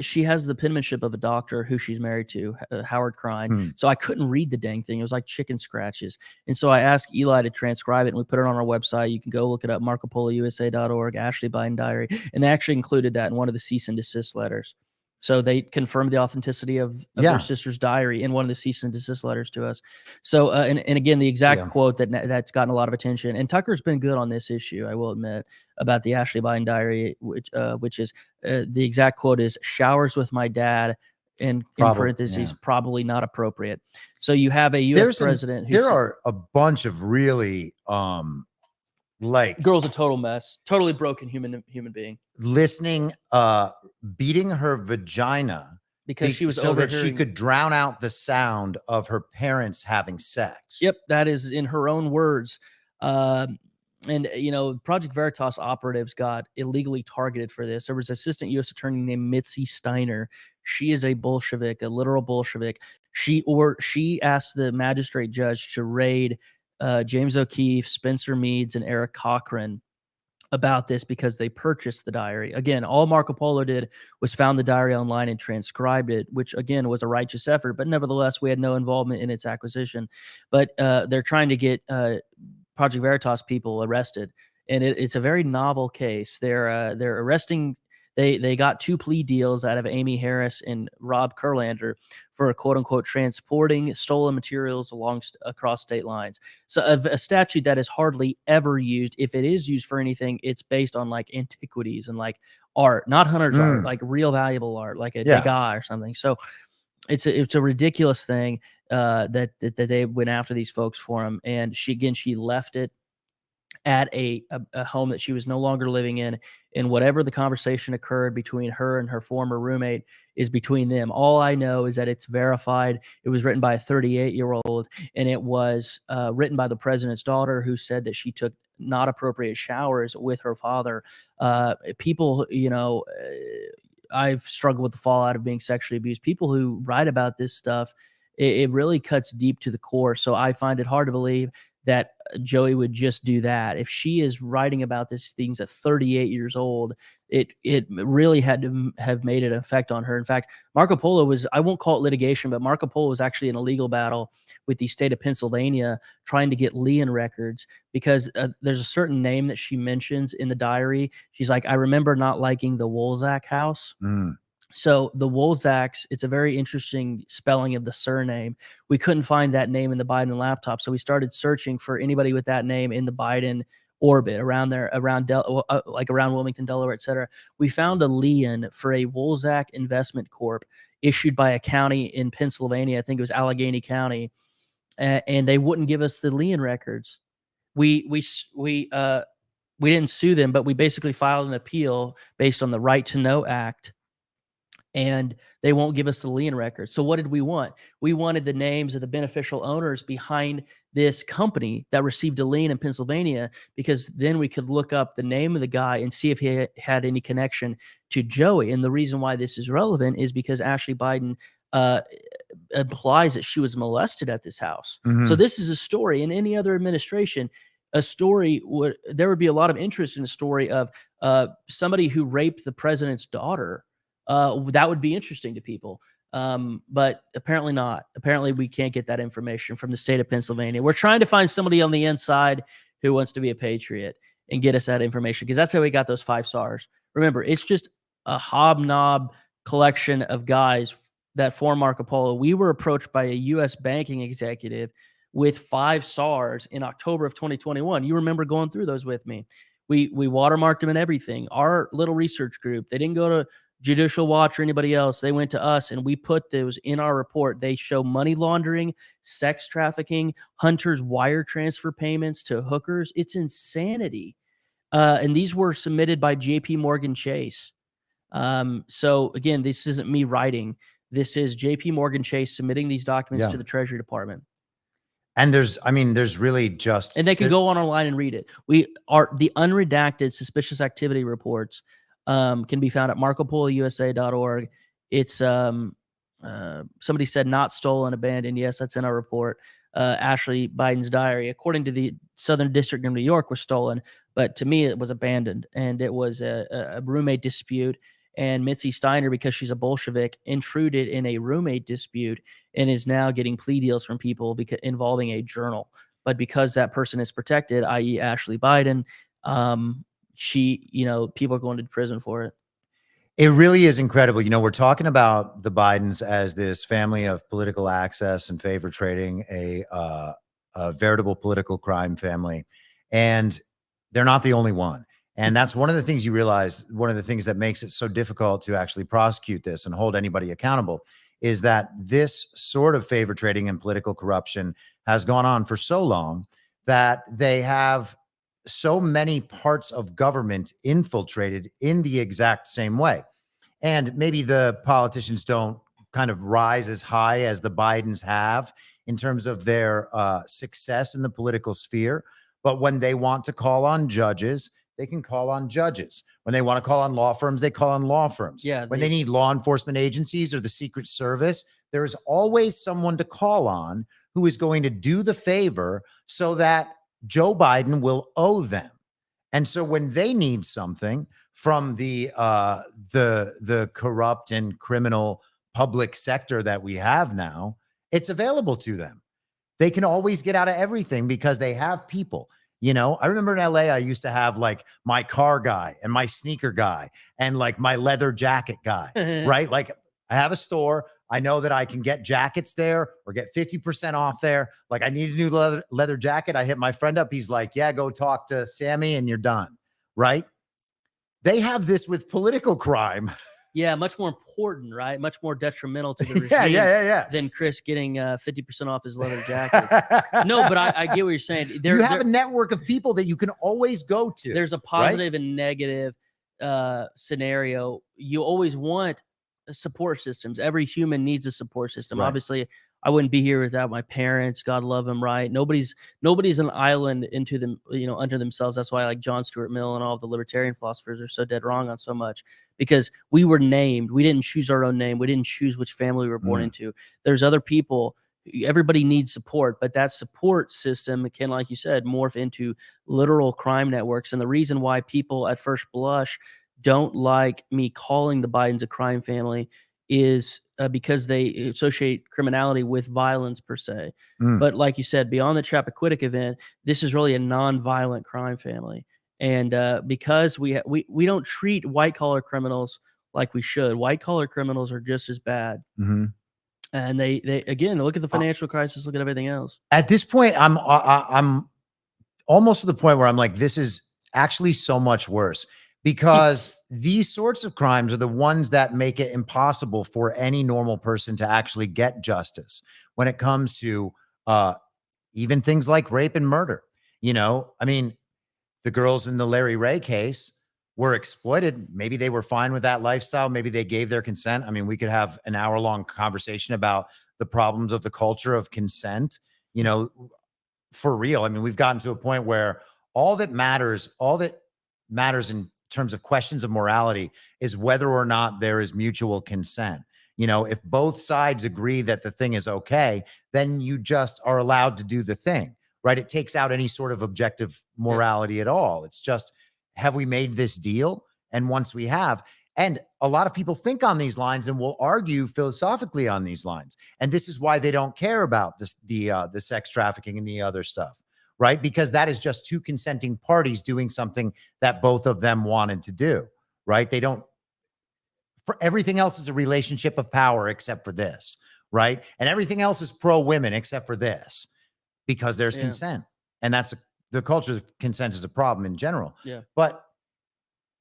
she has the penmanship of a doctor who she's married to, Howard Krein. So I couldn't read the dang thing. It was like chicken scratches. And so I asked Eli to transcribe it, and we put it on our website. You can go look it up, marcopolousa.org, Ashley Biden Diary. And they actually included that in one of the cease and desist letters. So they confirmed the authenticity of their sister's diary in one of the cease and desist letters to us. So, and again, the exact quote that's gotten a lot of attention. And Tucker's been good on this issue, I will admit, about the Ashley Biden diary, which is the exact quote is, showers with my dad, in parentheses, probably not appropriate. So you have a U.S. president. There are a bunch of really like, girl's a total mess, totally broken human being. Listening, beating her vagina because she was so that she could drown out the sound of her parents having sex. Yep, that is in her own words. And Project Veritas operatives got illegally targeted for this. There was assistant U.S. attorney named Mitzi Steiner. She is a Bolshevik, a literal Bolshevik. She asked the magistrate judge to raid James O'Keefe, Spencer Meads, and Eric Cochran about this because they purchased the diary. Again, all Marco Polo did was found the diary online and transcribed it, which again was a righteous effort, but nevertheless, we had no involvement in its acquisition. But they're trying to get Project Veritas people arrested, and it's a very novel case. They're arresting. They got 2 plea deals out of Amy Harris and Rob Kurlander for quote unquote transporting stolen materials across state lines. So a statute that is hardly ever used. If it is used for anything, it's based on like antiquities and like art, not Hunter's art, like real valuable art, like a Degas or something. So it's a ridiculous thing that they went after these folks for them. And she left it at a home that she was no longer living in, and whatever the conversation occurred between her and her former roommate is between them. All I know is that it's verified. It was written by a 38-year-old, and it was written by the president's daughter, who said that she took not appropriate showers with her father. People, I've struggled with the fallout of being sexually abused. People who write about this stuff, it really cuts deep to the core. So I find it hard to believe that Joey would just do that. If she is writing about these things at 38 years old, it really had to have made an effect on her. In fact, Marco Polo was, I won't call it litigation, but Marco Polo was actually in a legal battle with the state of Pennsylvania trying to get Leon records because there's a certain name that she mentions in the diary. She's like, I remember not liking the Wolzak house. So the Wolzaks, it's a very interesting spelling of the surname. We couldn't find that name in the Biden laptop, so we started searching for anybody with that name in the Biden orbit around there, like around Wilmington, Delaware, et cetera. We found a lien for a Wolzak Investment Corp issued by a county in Pennsylvania. I think it was Allegheny County, and they wouldn't give us the lien records. We didn't sue them, but we basically filed an appeal based on the Right to Know Act. And they won't give us the lien record. So what did we want? We wanted the names of the beneficial owners behind this company that received a lien in Pennsylvania, because then we could look up the name of the guy and see if he had any connection to Joey. And the reason why this is relevant is because Ashley Biden implies that she was molested at this house. So this is a story. In any other administration, a story there would be a lot of interest in a story of somebody who raped the president's daughter. That would be interesting to people. But apparently not. Apparently we can't get that information from the state of Pennsylvania. We're trying to find somebody on the inside who wants to be a patriot and get us that information, because that's how we got those 5 stars. Remember, it's just a hobnob collection of guys that form Marco Polo. We were approached by a U.S. banking executive with 5 stars in October of 2021. You remember going through those with me. We watermarked them and everything. Our little research group, they didn't go to Judicial Watch or anybody else. They went to us and we put those in our report. They show money laundering, sex trafficking, hunters wire transfer payments to hookers. It's insanity. And these were submitted by JP Morgan Chase. So again, this isn't me writing. This is JP Morgan Chase submitting these documents to the Treasury Department. And there's really just, and they can go online and read it. The unredacted suspicious activity reports can be found at marcopolusa.org. It's somebody said not stolen, abandoned. Yes, that's in our report. Ashley Biden's diary, according to the Southern District of New York, was stolen, but to me it was abandoned, and it was a roommate dispute. And Mitzi Steiner, because she's a Bolshevik, intruded in a roommate dispute and is now getting plea deals from people involving a journal. But because that person is protected, i.e. Ashley Biden, people are going to prison for it. It really is incredible. We're talking about the Bidens as this family of political access and favor trading, a veritable political crime family. And they're not the only one. And that's one of the things you realize, one of the things that makes it so difficult to actually prosecute this and hold anybody accountable, is that this sort of favor trading and political corruption has gone on for so long that they have so many parts of government infiltrated in the exact same way. And maybe the politicians don't kind of rise as high as the Bidens have in terms of their success in the political sphere. But when they want to call on judges, they can call on judges. When they want to call on law firms, they call on law firms. When they need law enforcement agencies or the Secret Service, there is always someone to call on who is going to do the favor so that Joe Biden will owe them. And so when they need something from the corrupt and criminal public sector that we have now, it's available to them. They can always get out of everything because they have people. I remember in LA, I used to have like my car guy and my sneaker guy and like my leather jacket guy, right? Like I have a store. I know that I can get jackets there or get 50% off there. Like I need a new leather jacket. I hit my friend up. He's like, yeah, go talk to Sammy and you're done. Right? They have this with political crime. Yeah, much more important, right? Much more detrimental to the regime than Chris getting 50% off his leather jacket. No, but I get what you're saying. You have a network of people that you can always go to. There's a positive and negative scenario. You always want support systems. Every human needs a support system. Obviously, I wouldn't be here without my parents. God love them, right? Nobody's an island into them, under themselves. That's why like John Stuart Mill and all of the libertarian philosophers are so dead wrong on so much, because we were named. We didn't choose our own name. We didn't choose which family we were born into. There's other people everybody needs support, but that support system can, like you said, morph into literal crime networks. And the reason why people at first blush don't like me calling the Bidens a crime family is because they associate criminality with violence per se. Mm. But like you said, beyond the Chappaquiddick event, this is really a non-violent crime family. And because we don't treat white collar criminals like we should. White collar criminals are just as bad. Mm-hmm. And they again, look at the financial crisis, look at everything else. At this point, I'm almost to the point where I'm like, this is actually so much worse, because these sorts of crimes are the ones that make it impossible for any normal person to actually get justice when it comes to even things like rape and murder. You know, I mean, the girls in the Larry Ray case were exploited. Maybe they were fine with that lifestyle. Maybe they gave their consent. I mean, we could have an hour-long conversation about the problems of the culture of consent, you know, for real. I mean, we've gotten to a point where all that matters in terms of questions of morality is whether or not there is mutual consent. You know, if both sides agree that the thing is okay, then you just are allowed to do the thing, right? It takes out any sort of objective morality at all. It's just, have we made this deal? And once we have, and a lot of people think on these lines and will argue philosophically on these lines. And this is why they don't care about this, the sex trafficking and the other stuff, right? Because that is just two consenting parties doing something that both of them wanted to do, right? They don't, for everything else is a relationship of power except for this, right? And everything else is pro women except for this, because there's consent. And that's the culture of consent is a problem in general. Yeah. But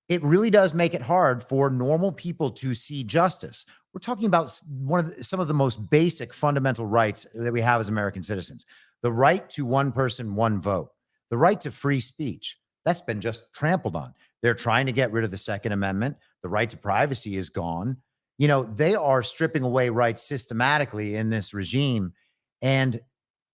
it really does make it hard for normal people to see justice. We're talking about some of the most basic fundamental rights that we have as American citizens. The right to one person, one vote. The right to free speech. That's been just trampled on. They're trying to get rid of the Second Amendment. The right to privacy is gone. You know, they are stripping away rights systematically in this regime. And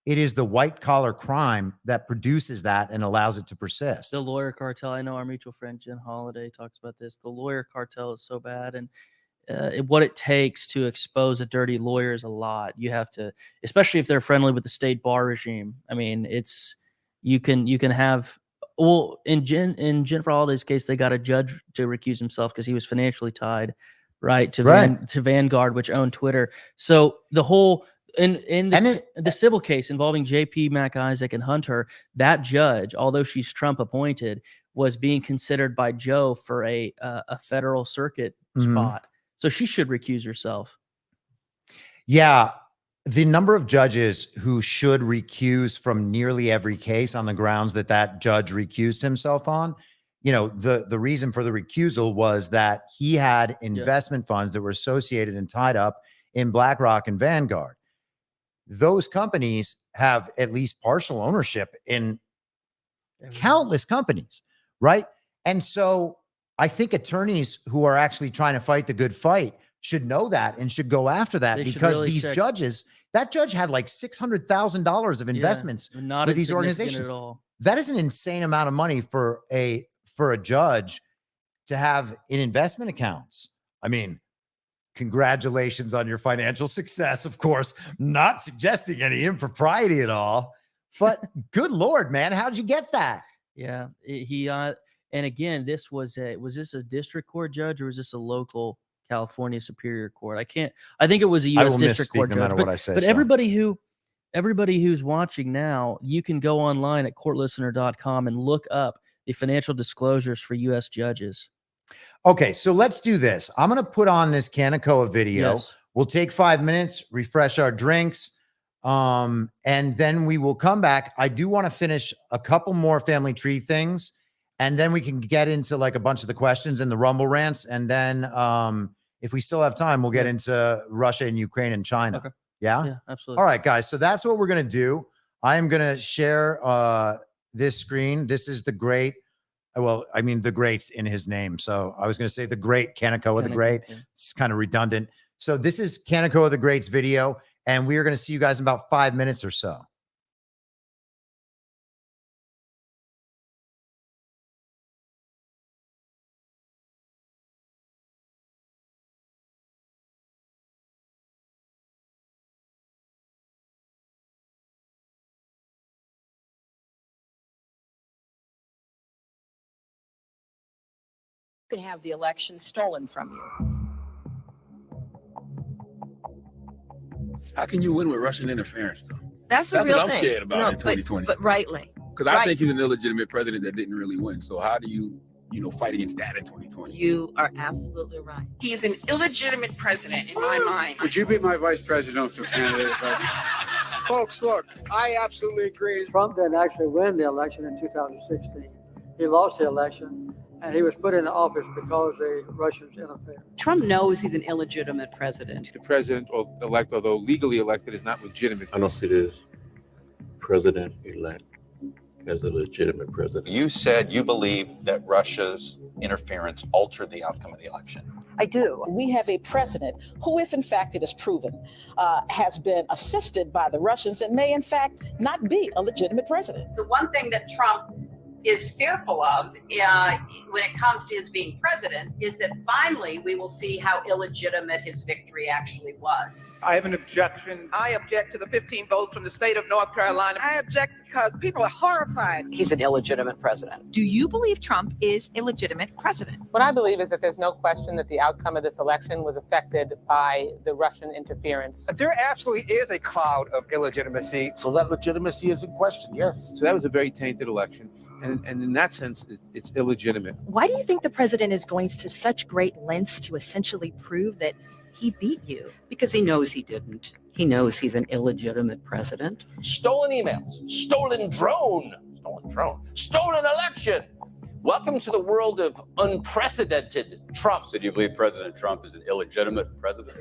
it is the white collar crime that produces that and allows it to persist. The lawyer cartel. I know our mutual friend Jen Holiday talks about this. The lawyer cartel is so bad, and what it takes to expose a dirty lawyer is a lot. You have to, especially if they're friendly with the state bar regime. I mean, it's you can have. Well, in Jennifer Holiday's case, they got a judge to recuse himself because he was financially tied, right, to Vanguard, which owned Twitter. So the whole in the civil case involving JP McIsaac and Hunter, that judge, although she's Trump appointed, was being considered by Joe for a federal circuit spot. So she should recuse herself. Yeah. The number of judges who should recuse from nearly every case on the grounds that that judge recused himself on, you know, the reason for the recusal was that he had investment funds that were associated and tied up in BlackRock and Vanguard. Those companies have at least partial ownership in countless companies, right? And so I think attorneys who are actually trying to fight the good fight should know that and should go after that, because these judges, that judge had like $600,000 of investments with these organizations. That is an insane amount of money for a judge to have in investment accounts. I mean, congratulations on your financial success. Of course, not suggesting any impropriety at all, but good Lord, man, how'd you get that? Yeah, he and again, was this a district court judge or was this a local California Superior Court? I think it was a U.S. district court judge. But everybody who's watching now, you can go online at courtlistener.com and look up the financial disclosures for U.S. judges. Okay, so let's do this. I'm going to put on this Kaneko video. Yes. We'll take 5 minutes, refresh our drinks, and then we will come back. I do want to finish a couple more family tree things, and then we can get into like a bunch of the questions and the Rumble rants. And then if we still have time, we'll get into Russia and Ukraine and China. Okay. Yeah? Yeah, absolutely. All right, guys. So that's what we're going to do. I am going to share this screen. This is the great, well, I mean, the great's in his name. So I was going to say the great Kaneko the Great. Yeah. It's kind of redundant. So this is Kaneko the Great's video, and we are going to see you guys in about 5 minutes or so. can have the election stolen from you. How can you win with Russian interference, though? That's what real I'm thing. scared about in 2020. But rightly. Because I think he's an illegitimate president that didn't really win. So how do you fight against that in 2020? You are absolutely right. He's an illegitimate president in my mind. Would you be my vice presidential candidate? Folks, look, I absolutely agree. Trump didn't actually win the election in 2016. He lost the election, and he was put into office because the Russians interfered. Trump knows he's an illegitimate president. The president-elect, although legally elected, is not legitimate. I don't see this president-elect as a legitimate president. You said you believe that Russia's interference altered the outcome of the election. I do. We have a president who, if in fact it is proven, has been assisted by the Russians and may in fact not be a legitimate president. The one thing that Trump is fearful of when it comes to his being president is that finally we will see how illegitimate his victory actually was. I have an objection. I object to the 15 votes from the state of North Carolina. I object because people are horrified. He's an illegitimate president. Do you believe Trump is a legitimate president? What I believe is that there's no question that the outcome of this election was affected by the Russian interference. There absolutely is a cloud of illegitimacy. So that legitimacy is in question, yes. So that was a very tainted election. And in that sense, it's illegitimate. Why do you think the president is going to such great lengths to essentially prove that he beat you? Because he knows he didn't. He knows he's an illegitimate president. Stolen emails, stolen drone, stolen election. Welcome to the world of unprecedented Trump. So do you believe President Trump is an illegitimate president?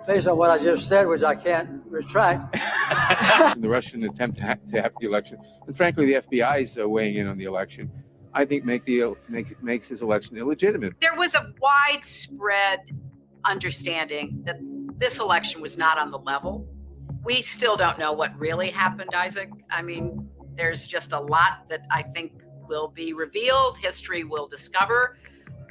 Based on what I just said, which I can't retract. The Russian attempt to have the election, and frankly, the FBI is weighing in on the election, I think makes his election illegitimate. There was a widespread understanding that this election was not on the level. We still don't know what really happened, Isaac. I mean, there's just a lot that I think will be revealed, history will discover,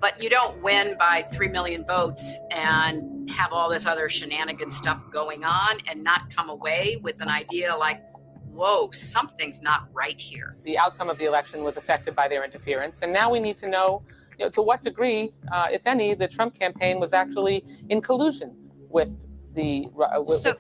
but you don't win by 3 million votes and have all this other shenanigan stuff going on and not come away with an idea like, whoa, something's not right here. The outcome of the election was affected by their interference. And now we need to know, to what degree, if any, the Trump campaign was actually in collusion with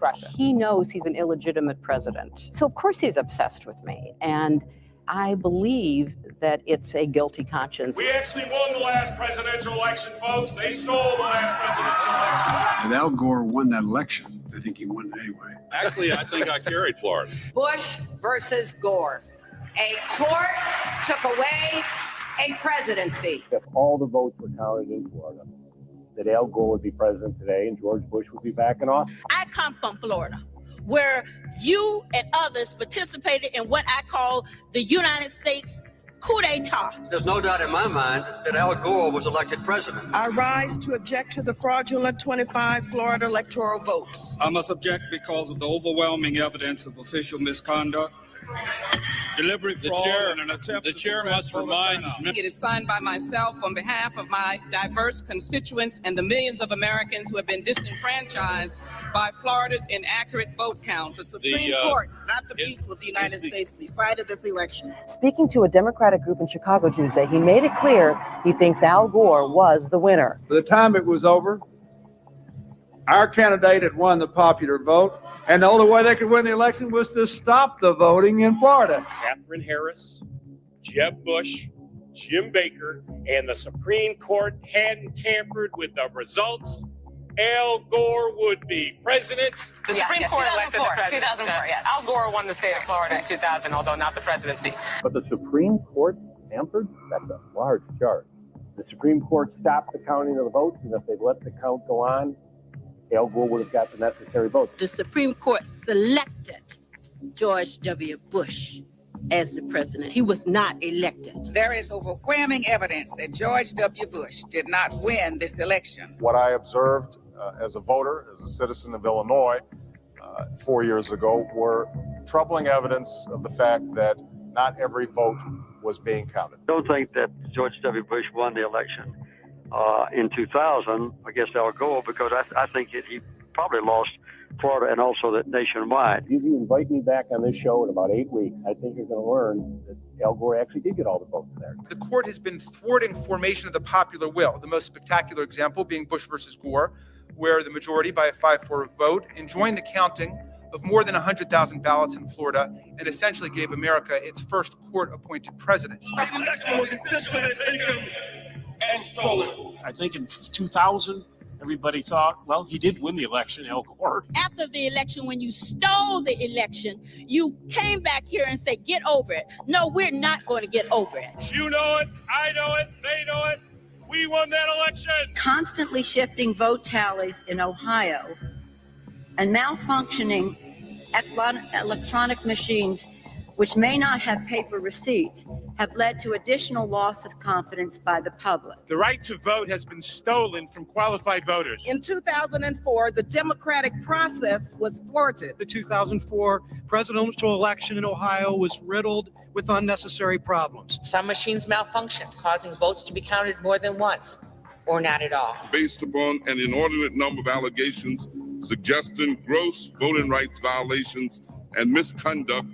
Russia. He knows he's an illegitimate president. So of course he's obsessed with me. And I believe that it's a guilty conscience. We actually won the last presidential election, folks. They stole the last presidential election. And Al Gore won that election. I think he won it anyway. Actually, I think I carried Florida. Bush versus Gore. A court took away a presidency. If all the votes were counted in Florida, that Al Gore would be president today and George Bush would be back in office. I come from Florida, where you and others participated in what I call the United States coup d'etat. There's no doubt in my mind that Al Gore was elected president. I rise to object to the fraudulent 25 Florida electoral votes. I must object because of the overwhelming evidence of official misconduct, deliberate fraud, and an attempt to chair must remind. It is signed by myself on behalf of my diverse constituents and the millions of Americans who have been disenfranchised by Florida's inaccurate vote count. The Supreme Court, not the people of the United States, decided this election. Speaking to a Democratic group in Chicago Tuesday, he made it clear he thinks Al Gore was the winner. By the time it was over, our candidate had won the popular vote, and the only way they could win the election was to stop the voting in Florida. Catherine Harris, Jeb Bush, Jim Baker, and the Supreme Court hadn't tampered with the results, Al Gore would be president. The Supreme Court elected the president. 2004, yes. Al Gore won the state of Florida in 2000, although not the presidency. But the Supreme Court tampered? That's a large charge. The Supreme Court stopped the counting of the votes, and if they'd let the count go on, Al Gore would have got the necessary votes. The Supreme Court selected George W. Bush as the president. He was not elected. There is overwhelming evidence that George W. Bush did not win this election. What I observed as a voter, as a citizen of Illinois 4 years ago, were troubling evidence of the fact that not every vote was being counted. I don't think that George W. Bush won the election in 2000 against Al Gore, because I think he probably lost Florida and also that nationwide. If you invite me back on this show in about 8 weeks, I think you're going to learn that Al Gore actually did get all the votes there. The court has been thwarting formation of the popular will, the most spectacular example being Bush versus Gore, where the majority, by a 5-4 vote, enjoined the counting of more than 100,000 ballots in Florida and essentially gave America its first court-appointed president. I think in 2000, everybody thought, well, he did win the election, Al Gore. After the election, when you stole the election, you came back here and said, get over it. No, we're not going to get over it. You know it, I know it, they know it. We won that election. Constantly shifting vote tallies in Ohio and malfunctioning electronic machines, which may not have paper receipts, have led to additional loss of confidence by the public. The right to vote has been stolen from qualified voters. In 2004, the democratic process was thwarted. The 2004 presidential election in Ohio was riddled with unnecessary problems. Some machines malfunctioned, causing votes to be counted more than once, or not at all. Based upon an inordinate number of allegations suggesting gross voting rights violations and misconduct,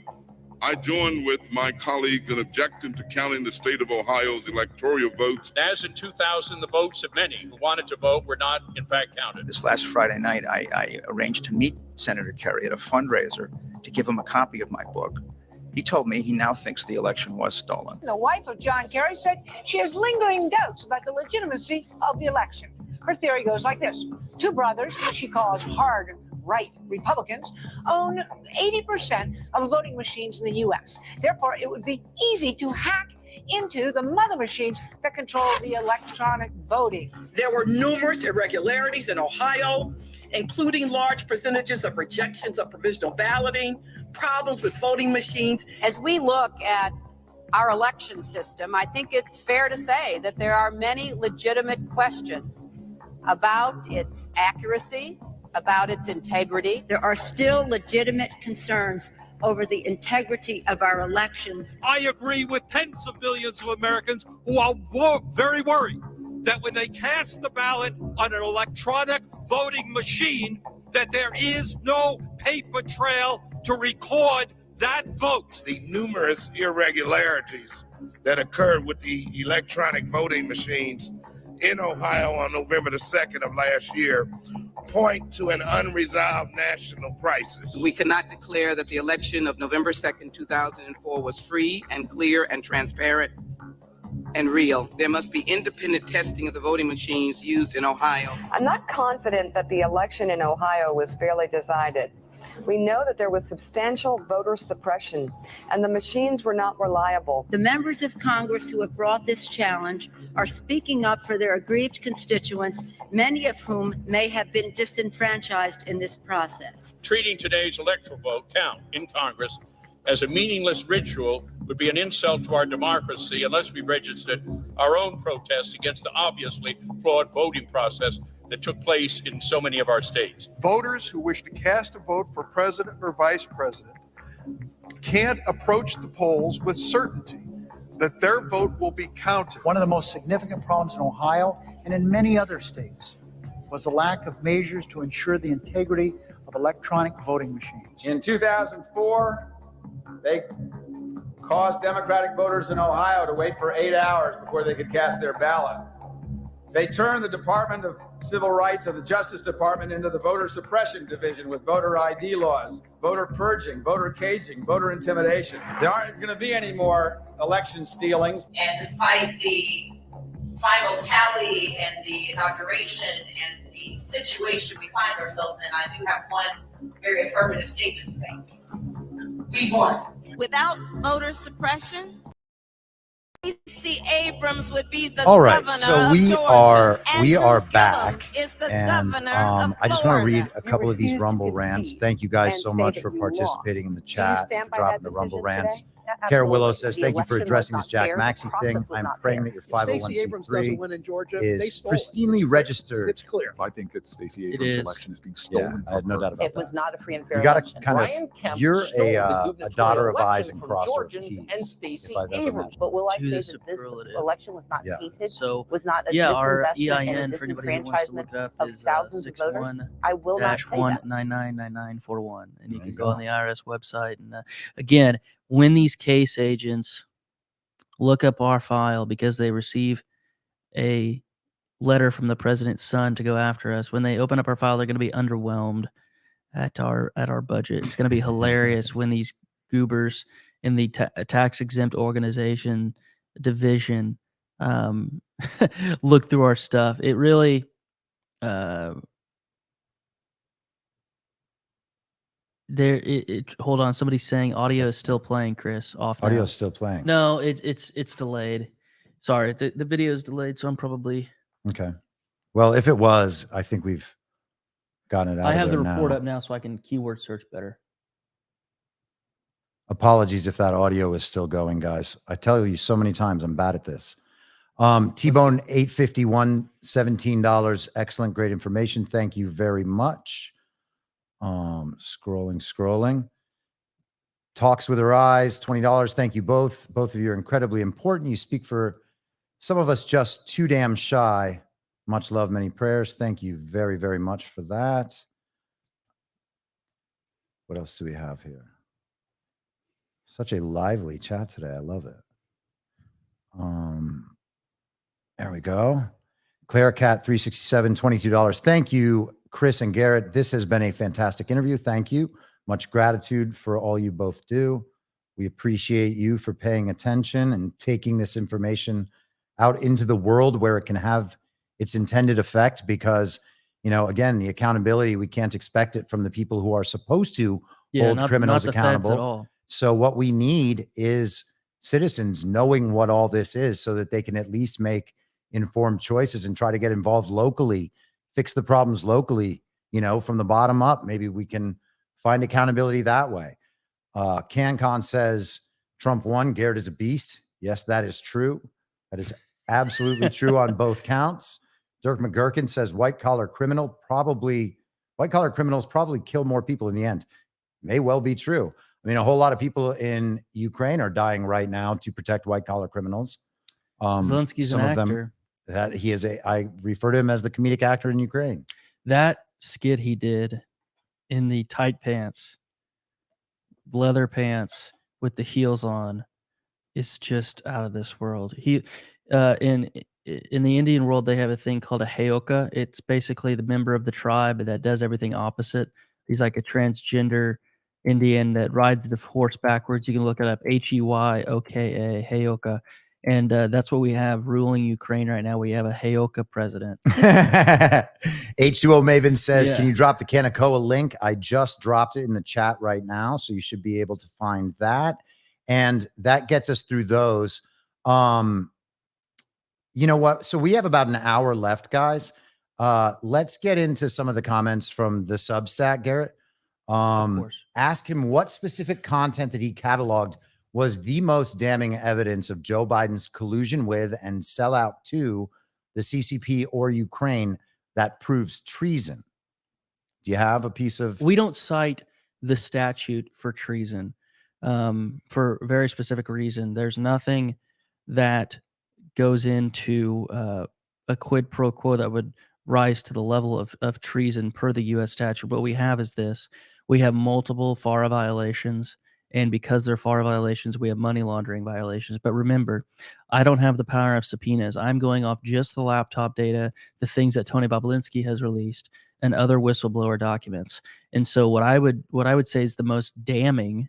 I join with my colleagues in objecting to counting the state of Ohio's electoral votes. As in 2000, the votes of many who wanted to vote were not, in fact, counted. This last Friday night, I arranged to meet Senator Kerry at a fundraiser to give him a copy of my book. He told me he now thinks the election was stolen. The wife of John Kerry said she has lingering doubts about the legitimacy of the election. Her theory goes like this. Two brothers, she calls hard right Republicans, own 80% of voting machines in the U.S. Therefore, it would be easy to hack into the mother machines that control the electronic voting. There were numerous irregularities in Ohio, including large percentages of rejections of provisional balloting, problems with voting machines. As we look at our election system, I think it's fair to say that there are many legitimate questions about its accuracy, about its integrity. There are still legitimate concerns over the integrity of our elections. I agree with tens of millions of Americans who are very worried that when they cast the ballot on an electronic voting machine, that there is no paper trail to record that vote. The numerous irregularities that occurred with the electronic voting machines in Ohio on November the 2nd of last year point to an unresolved national crisis. We cannot declare that the election of November 2nd, 2004 was free and clear and transparent and real. There must be independent testing of the voting machines used in Ohio. I'm not confident that the election in Ohio was fairly decided. We know that there was substantial voter suppression and the machines were not reliable. The members of Congress who have brought this challenge are speaking up for their aggrieved constituents, many of whom may have been disenfranchised in this process. Treating today's electoral vote count in Congress as a meaningless ritual would be an insult to our democracy unless we registered our own protest against the obviously flawed voting process that took place in so many of our states. Voters who wish to cast a vote for president or vice president can't approach the polls with certainty that their vote will be counted. One of the most significant problems in Ohio and in many other states was the lack of measures to ensure the integrity of electronic voting machines. In 2004, they caused Democratic voters in Ohio to wait for 8 hours before they could cast their ballot. They turned the Department of Civil Rights of the Justice Department into the voter suppression division with voter ID laws, voter purging, voter caging, voter intimidation. There aren't going to be any more election stealing. And despite the final tally and the inauguration and the situation we find ourselves in, I do have one very affirmative statement to make. We won. Without voter suppression, Stacey Abrams would be the All right, governor so of we Georgia. are Andrew back, Gillum is the and governor of I just want to Florida. read a couple of these Rumble rants. Thank you guys so much for participating in the chat, for dropping the Rumble rants. Kara Willow says, thank you for addressing this Jack Maxey thing. I'm praying that your 501c3 is pristinely registered. It's clear. I think that Stacey It Abrams' is. election is being Yeah, stolen. I had no doubt about It was that. not a free and fair You got election. to kind Brian of, Kemp you're stole the a gubernatorial daughter of eyes election and from crosser of Georgians T's, and if Stacey I've ever met Abrams. you. But will I To say the that this superlative. election was not Yeah. tainted? So, Was not a yeah, our disinvestment EIN and a for anybody who wants to look disenfranchisement it up of is thousands of voters? 61 I will not say that. 1999941, and you There can you go go. on the IRS website. And again, when these case agents look up our file because they receive a letter from the president's son to go after us, when they open up our file, they're going to be underwhelmed at our budget. It's going to be hilarious when these goobers in the tax exempt organization division look through our stuff. It really hold on, somebody's saying audio is still playing, Chris. Off now. Audio's still playing. No, it's delayed. Sorry, the video is delayed, so I'm probably. Okay. Well, if it was, I think we've gotten it out I of have there the report now. up now, so I can keyword search better. Apologies if that audio is still going, guys. I tell you so many times I'm bad at this. T-Bone 851, $17. Excellent, great information. Thank you very much. Scrolling. Talks with her eyes, $20. Thank you both. Both of you are incredibly important. You speak for some of us just too damn shy. Much love, many prayers. Thank you very, very much for that. What else do we have here? Such a lively chat today. I love it. There we go. Clara Cat 367, $22. Thank you, Chris and Garrett. This has been a fantastic interview. Thank you. Much gratitude for all you both do. We appreciate you for paying attention and taking this information out into the world where it can have its intended effect, because, you know, again, the accountability, we can't expect it from the people who are supposed to hold criminals not the accountable. feds at all. So what we need is citizens knowing what all this is so that they can at least make informed choices and try to get involved locally, fix the problems locally, you know, from the bottom up. Maybe we can find accountability that way. CanCon says Trump won, Garrett is a beast. Yes, that is true. That is absolutely true on both counts. Dirk McGurkin says white collar criminals probably kill more people in the end. May well be true. I mean, a whole lot of people in Ukraine are dying right now to protect white collar criminals. Zelensky's some an of them, actor. that he is I refer to him as the comedic actor in Ukraine. That skit he did in the tight pants, leather pants with the heels on, is just out of this world. He in the Indian world, they have a thing called a Heyoka. It's basically the member of the tribe that does everything opposite. He's like a transgender Indian that rides the horse backwards. You can look it up, Heyoka, Heyoka. And that's what we have ruling Ukraine right now. We have a Heyoka president. H2O Maven says, Yeah. can you drop the Kanakoa link? I just dropped it in the chat right now, so you should be able to find that. And that gets us through those. You know what? So we have about an hour left, guys. Let's get into some of the comments from the Substack, Garrett. Of course. Ask him what specific content that he cataloged was the most damning evidence of Joe Biden's collusion with and sellout to the CCP or Ukraine that proves treason. Do you have a piece of... We don't cite the statute for treason for a very specific reason. There's nothing that goes into a quid pro quo that would rise to the level of treason per the U.S. statute. What we have is this. We have multiple FARA violations, and because they're FARA violations, we have money laundering violations. But remember, I don't have the power of subpoenas. I'm going off just the laptop data, the things that Tony Bobulinski has released, and other whistleblower documents. And so what I would say is the most damning,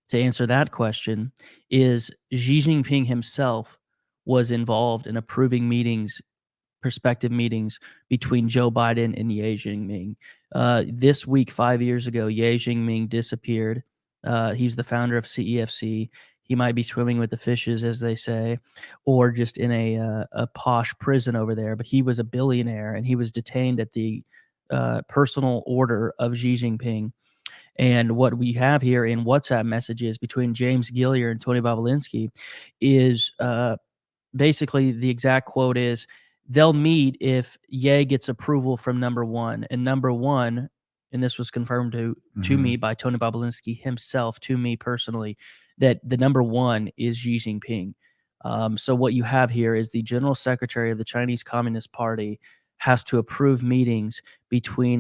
to answer that question, is Xi Jinping himself was involved in approving meetings, prospective meetings between Joe Biden and Ye Jianming. This week, 5 years ago, Ye Jianming disappeared. He's the founder of CEFC. He might be swimming with the fishes, as they say, or just in a posh prison over there. But he was a billionaire, and he was detained at the personal order of Xi Jinping. And what we have here in WhatsApp messages between James Gillier and Tony Bobolinsky is basically the exact quote is, they'll meet if Ye gets approval from number one. And number one, and this was confirmed to me by Tony Bobolinsky himself, to me personally, that the number one is Xi Jinping. So what you have here is the general secretary of the Chinese Communist Party has to approve meetings between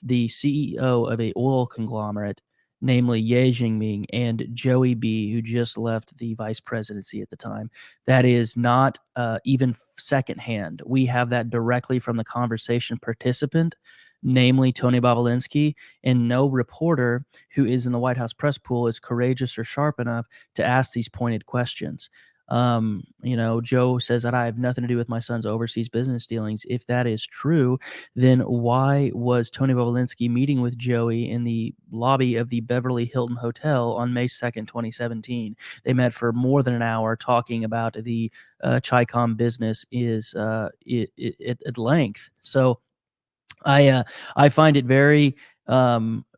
the CEO of a oil conglomerate, namely Ye Jingming, and Joey B, who just left the vice presidency at the time. That is not even secondhand. We have that directly from the conversation participant, namely Tony Bobolinsky, and no reporter who is in the White House press pool is courageous or sharp enough to ask these pointed questions. Joe says that I have nothing to do with my son's overseas business dealings. If that is true, then why was Tony Bobolinsky meeting with Joey in the lobby of the Beverly Hilton Hotel on May 2nd, 2017? They met for more than an hour talking about the Chi-Com business at length. So I find it very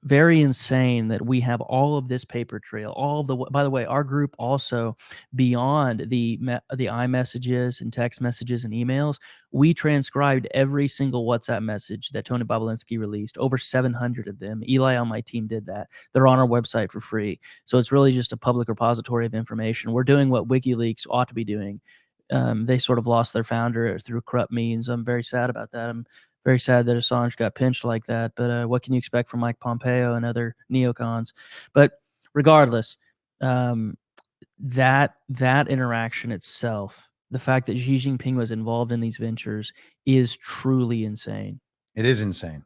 very insane that we have all of this paper trail. By the way, our group also, beyond the iMessages and text messages and emails, we transcribed every single WhatsApp message that Tony Bobolinsky released, over 700 of them. Eli on my team did that. They're on our website for free. So it's really just a public repository of information. We're doing what WikiLeaks ought to be doing. They sort of lost their founder through corrupt means. I'm very sad about that. I'm very sad that Assange got pinched like that, but what can you expect from Mike Pompeo and other neocons? But regardless, that interaction itself, the fact that Xi Jinping was involved in these ventures, is truly insane. It is insane.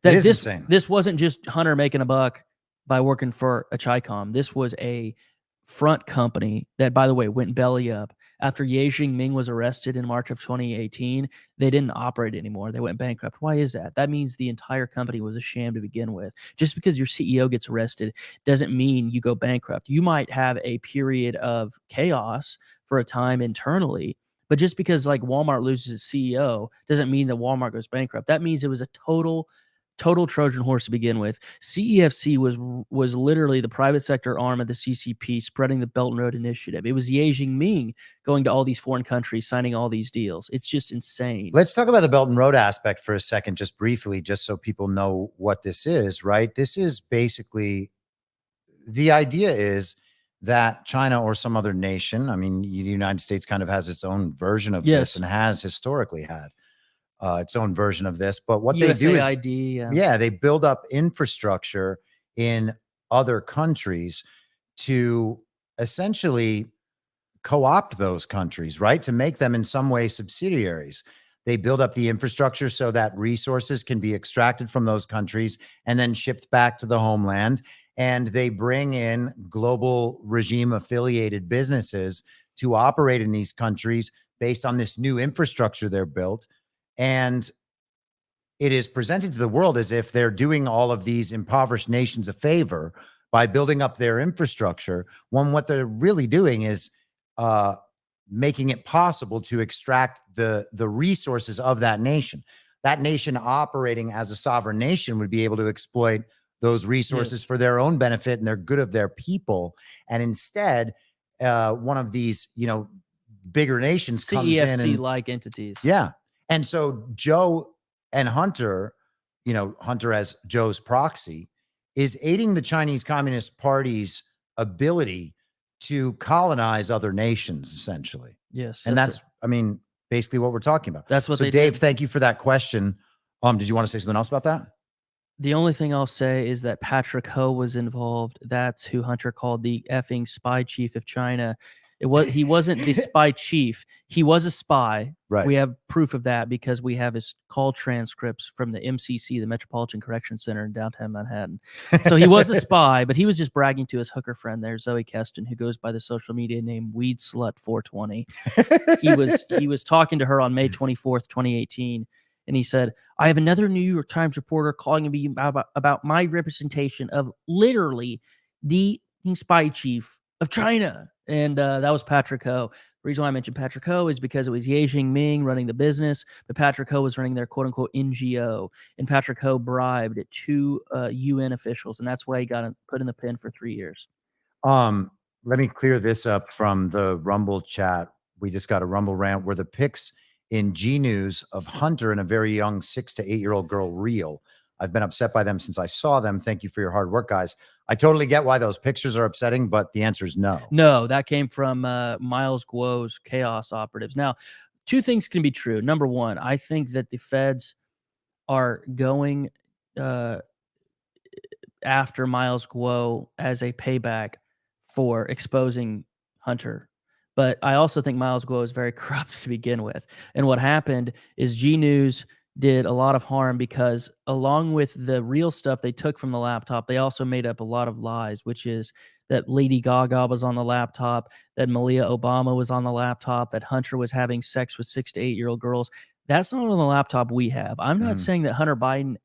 Insane. This wasn't just Hunter making a buck by working for a Chi-Com. This was a front company that, by the way, went belly up. After Ye Jingming was arrested in March of 2018, they didn't operate anymore. They went bankrupt. Why is that? That means the entire company was a sham to begin with. Just because your CEO gets arrested doesn't mean you go bankrupt. You might have a period of chaos for a time internally, but just because like Walmart loses its CEO doesn't mean that Walmart goes bankrupt. That means it was a total Trojan horse to begin with. CEFC was literally the private sector arm of the CCP spreading the Belt and Road Initiative. It was Ye Jingming going to all these foreign countries, signing all these deals. It's just insane. Let's talk about the Belt and Road aspect for a second, just briefly, just so people know what this is, right? This is basically, the idea is that China or some other nation, I mean, the United States kind of has its own version of this and has historically had its own version of this, but what they do is, they build up infrastructure in other countries to essentially co-opt those countries, right? To make them in some way subsidiaries. They build up the infrastructure so that resources can be extracted from those countries and then shipped back to the homeland. And they bring in global regime affiliated businesses to operate in these countries based on this new infrastructure they're built. And it is presented to the world as if they're doing all of these impoverished nations a favor by building up their infrastructure, when what they're really doing is making it possible to extract the resources of that nation. That nation operating as a sovereign nation would be able to exploit those resources for their own benefit and their good of their people. And instead, one of these, bigger nations comes in and CEFC-like entities. Yeah. And so Joe and Hunter, Hunter as Joe's proxy, is aiding the Chinese Communist Party's ability to colonize other nations, essentially. Yes. And that's basically what we're talking about. That's what so they Dave, did. Thank you for that question. Did you want to say something else about that? The only thing I'll say is that Patrick Ho was involved. That's who Hunter called the effing spy chief of China. He wasn't the spy chief. He was a spy. Right. We have proof of that because we have his call transcripts from the MCC, the Metropolitan Correction Center in downtown Manhattan. So he was a spy, but he was just bragging to his hooker friend there, Zoe Keston, who goes by the social media name Weed Slut 420. He was talking to her on May 24th, 2018. And he said, I have another New York Times reporter calling me about my representation of literally the spy chief of China. And that was Patrick Ho. reason why I mentioned Patrick Ho is because it was Ye Jingming running the business, but Patrick Ho was running their quote unquote NGO, and Patrick Ho bribed 2 UN officials, and that's why he got put in the pen for 3 years. Let me clear this up from the Rumble chat. We just got a Rumble rant where the pics in G News of Hunter and a very young 6 to 8 year old girl real. I've been upset by them since I saw them. Thank you for your hard work, guys. I totally get why those pictures are upsetting, but the answer is no. No, that came from Miles Guo's Chaos Operatives. Now, 2 things can be true. Number one, I think that the feds are going after Miles Guo as a payback for exposing Hunter. But I also think Miles Guo is very corrupt to begin with. And what happened is G News did a lot of harm because along with the real stuff they took from the laptop, they also made up a lot of lies, which is that Lady Gaga was on the laptop, that Malia Obama was on the laptop, that Hunter was having sex with 6 to 8 year old girls. That's not on the laptop we have. I'm not saying that Hunter Biden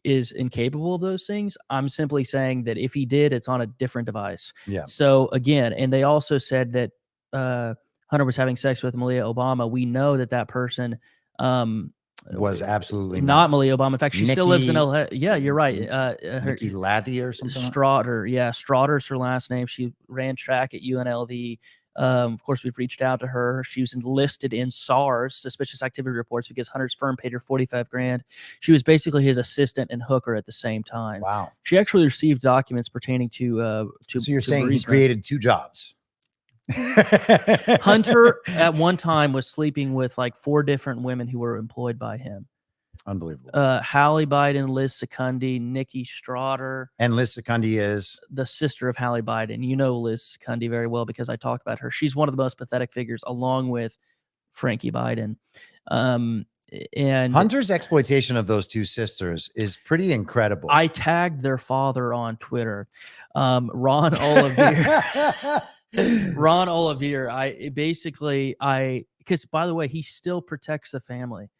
is incapable of those things. I'm simply saying that if he did, it's on a different device. Yeah. So again, and they also said that Hunter was having sex with Malia Obama. We know that that person was absolutely not Malia Obama. In fact, she still lives in LA. Yeah, you're right. Nikki Laddie or something. Straughter. Yeah, Straughter's her last name. She ran track at UNLV. Of course, we've reached out to her. She was enlisted in SARS, suspicious activity reports, because Hunter's firm paid her $45,000. She was basically his assistant and hooker at the same time. Wow. She actually received documents pertaining to. So you're saying he created 2 jobs? Hunter at one time was sleeping with like 4 different women who were employed by him. Unbelievable. Hallie Biden, Liz Secundy, Nikki Straughter. And Liz Secundy is the sister of Hallie Biden. You know Liz Secundy very well because I talk about her. She's one of the most pathetic figures along with Frankie Biden. And Hunter's exploitation of those 2 sisters is pretty incredible. I tagged their father on Twitter. Ron Olivier. Ron Olivier. Because by the way, he still protects the family.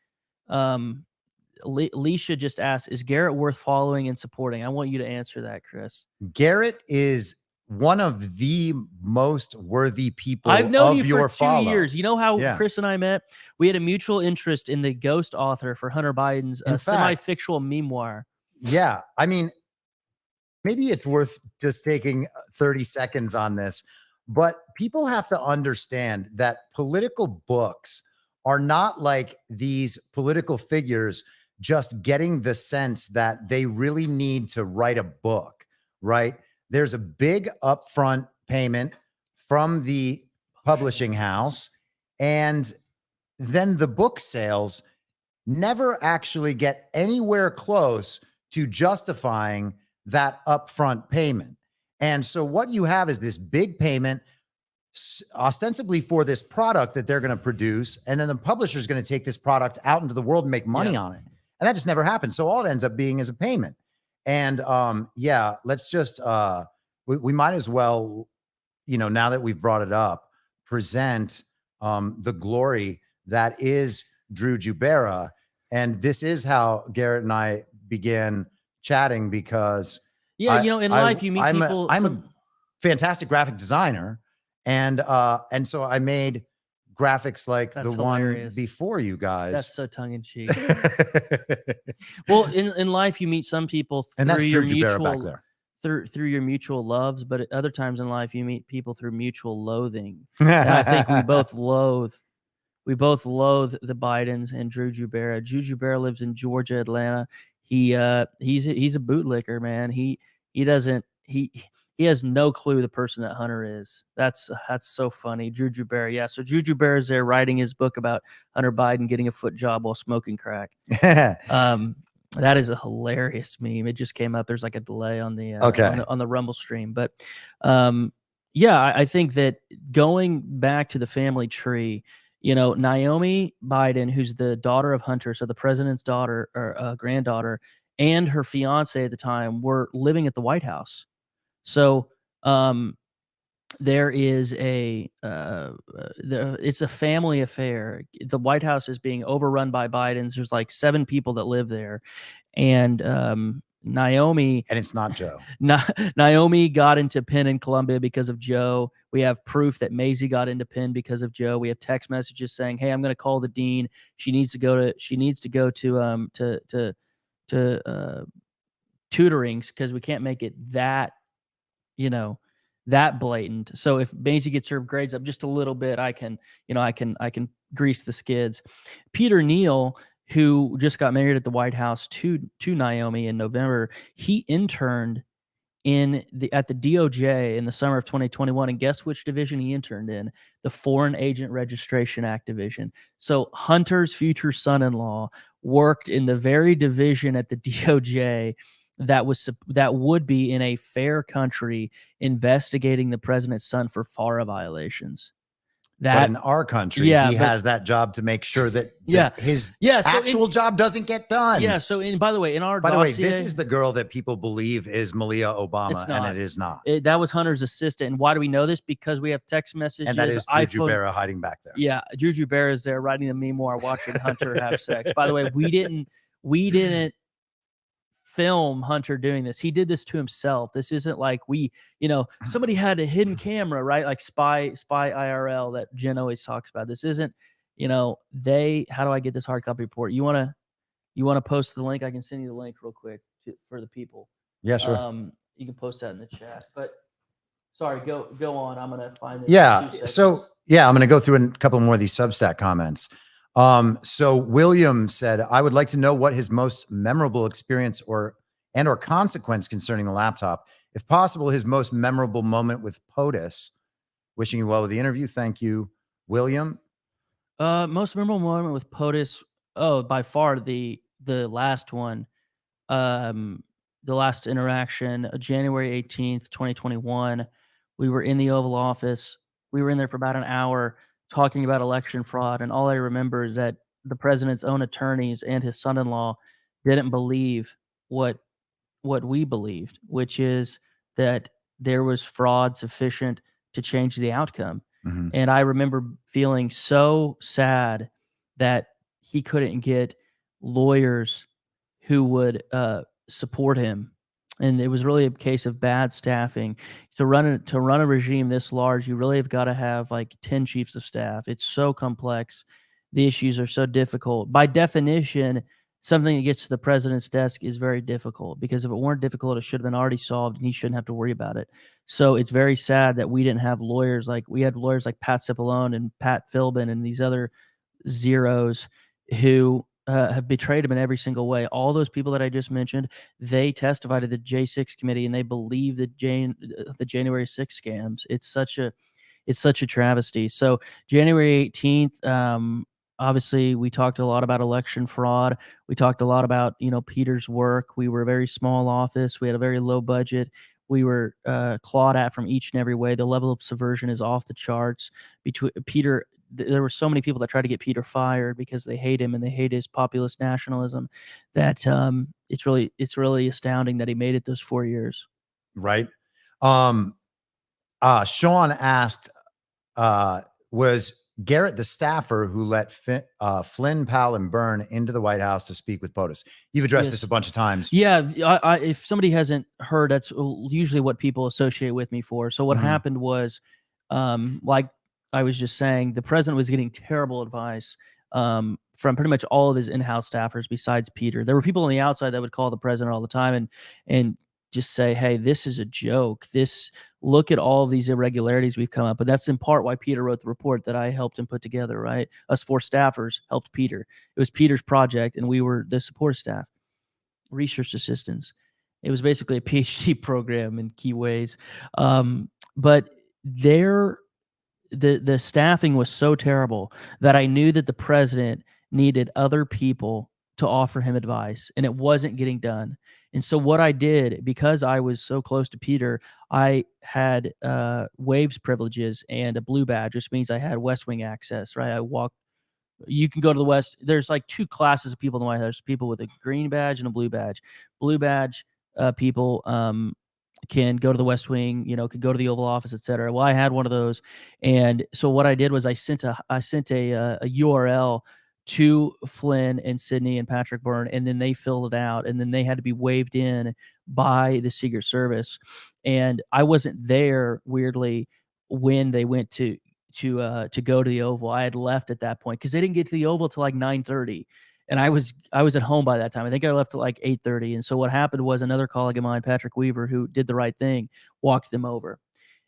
Leisha just asked, is Garrett worth following and supporting? I want you to answer that, Chris. Garrett is one of the most worthy people I've known of you your for 2 years. You know how Chris and I met? We had a mutual interest in the ghost author for Hunter Biden's semi-fictional memoir. Yeah. I mean, maybe it's worth just taking 30 seconds on this, but people have to understand that political books are not like these political figures just getting the sense that they really need to write a book, right? There's a big upfront payment from the publishing house, and then the book sales never actually get anywhere close to justifying that upfront payment. And so what you have is this big payment ostensibly for this product that they're going to produce, and then the publisher is going to take this product out into the world and make money on it. And that just never happens. So all it ends up being is a payment. And let's just we might as well, now that we've brought it up, present the glory that is Drew Jubera. And this is how Garrett and I began chatting, because in life you meet people. I'm a fantastic graphic designer, and so I made graphics like the one before you guys. That's so tongue in cheek. Well, in life you meet some people through and that's your Drew Jubera back there. Through your mutual loves, but at other times in life you meet people through mutual loathing. And I think we both loathe the Bidens and Drew Jubera. Drew Jubera lives in Georgia, Atlanta. He's a bootlicker, man. He has no clue the person that Hunter is. That's so funny. Drew Jubera. Yeah. So Drew Jubera is there writing his book about Hunter Biden getting a foot job while smoking crack. That is a hilarious meme. It just came up. There's like a delay on the on the Rumble stream, but I think that going back to the family tree, Naomi Biden, who's the daughter of Hunter, so the president's daughter or granddaughter, and her fiance at the time were living at the White House. So there is it's a family affair. The White House is being overrun by Bidens. There's like 7 people that live there. And Naomi, and it's not Joe. Naomi got into Penn in Columbia because of Joe. We have proof that Maisie got into Penn because of Joe. We have text messages saying, "Hey, I'm going to call the dean. She needs to go to tutorings because we can't make it that, that blatant. So if Maisie gets her grades up just a little bit, I can grease the skids." Peter Neal, who just got married at the White House to Naomi in November, he interned at the DOJ in the summer of 2021, and guess which division he interned in? The Foreign Agent Registration Act division. So Hunter's future son-in-law worked in the very division at the DOJ that would be in a fair country investigating the president's son for FARA violations. But in our country, he has that job to make sure that his actual job doesn't get done. Yeah. So, by the way, this is the girl that people believe is Malia Obama, and it is not. That was Hunter's assistant. And why do we know this? Because we have text messages. And that is Juju Berra hiding back there. Yeah, Juju Berra is there writing the memoir, watching Hunter have sex. By the way, we didn't film Hunter doing this. He did this to himself. This isn't like somebody had a hidden camera, right? Like spy IRL that Jen always talks about. This isn't, how do I get this hard copy report? You want to post the link? I can send you the link real quick for the people. Yeah, sure. You can post that in the chat, but sorry, go on. I'm going to find this. Yeah. So I'm going to go through a couple more of these Substack comments. So William said, I would like to know what his most memorable experience or consequence concerning the laptop. If possible, his most memorable moment with POTUS. Wishing you well with the interview. Thank you, William. Most memorable moment with POTUS. Oh, by far the last one. The last interaction, January 18th, 2021. We were in the Oval Office. We were in there for about an hour talking about election fraud, and all I remember is that the president's own attorneys and his son-in-law didn't believe what we believed, which is that there was fraud sufficient to change the outcome. Mm-hmm. And I remember feeling so sad that he couldn't get lawyers who would support him. And it was really a case of bad staffing. To run a regime this large, you really have got to have like 10 chiefs of staff. It's so complex. The issues are so difficult. By definition, something that gets to the president's desk is very difficult, because if it weren't difficult, it should have been already solved and he shouldn't have to worry about it. So it's very sad that we didn't have lawyers we had lawyers like Pat Cipollone and Pat Philbin and these other zeros who have betrayed him in every single way. All those people that I just mentioned, they testified to the J6 committee and they believe the January 6 scams. It's such a travesty. So January 18th, obviously we talked a lot about election fraud. We talked a lot about, Peter's work. We were a very small office. We had a very low budget. We were clawed at from each and every way. The level of subversion is off the charts. There were so many people that tried to get Peter fired because they hate him and they hate his populist nationalism, that it's really astounding that he made it those 4 years. Right. Sean asked, was Garrett the staffer who let Flynn, Powell, and Byrne into the White House to speak with POTUS? You've addressed this a bunch of times. Yeah. If somebody hasn't heard, that's usually what people associate with me for. So what happened was, like I was just saying, the president was getting terrible advice from pretty much all of his in-house staffers besides Peter. There were people on the outside that would call the president all the time and just say, hey, this is a joke. Look at all of these irregularities we've come up. But that's in part why Peter wrote the report that I helped him put together, right? Us 4 staffers helped Peter. It was Peter's project, and we were the support staff, research assistants. It was basically a PhD program in key ways. But the staffing was so terrible that I knew that the president needed other people to offer him advice, and it wasn't getting done. And so what I did, because I was so close to Peter, I had waves privileges and a blue badge, which means I had West Wing access, right? You can go to the West. There's like 2 classes of people in the White House. There's people with a green badge and a blue badge. Blue badge people can go to the West Wing, could go to the Oval Office, etc. Well, I had one of those. And so what I did was I sent a URL to Flynn and Sydney and Patrick Byrne, and then they filled it out, and then they had to be waved in by the Secret Service. And I wasn't there, weirdly, when they went to go to the Oval. I had left at that point because they didn't get to the Oval till like 9:30, and I was at home by that time. I think I left at like 8:30. And so what happened was another colleague of mine, Patrick Weaver, who did the right thing, walked them over.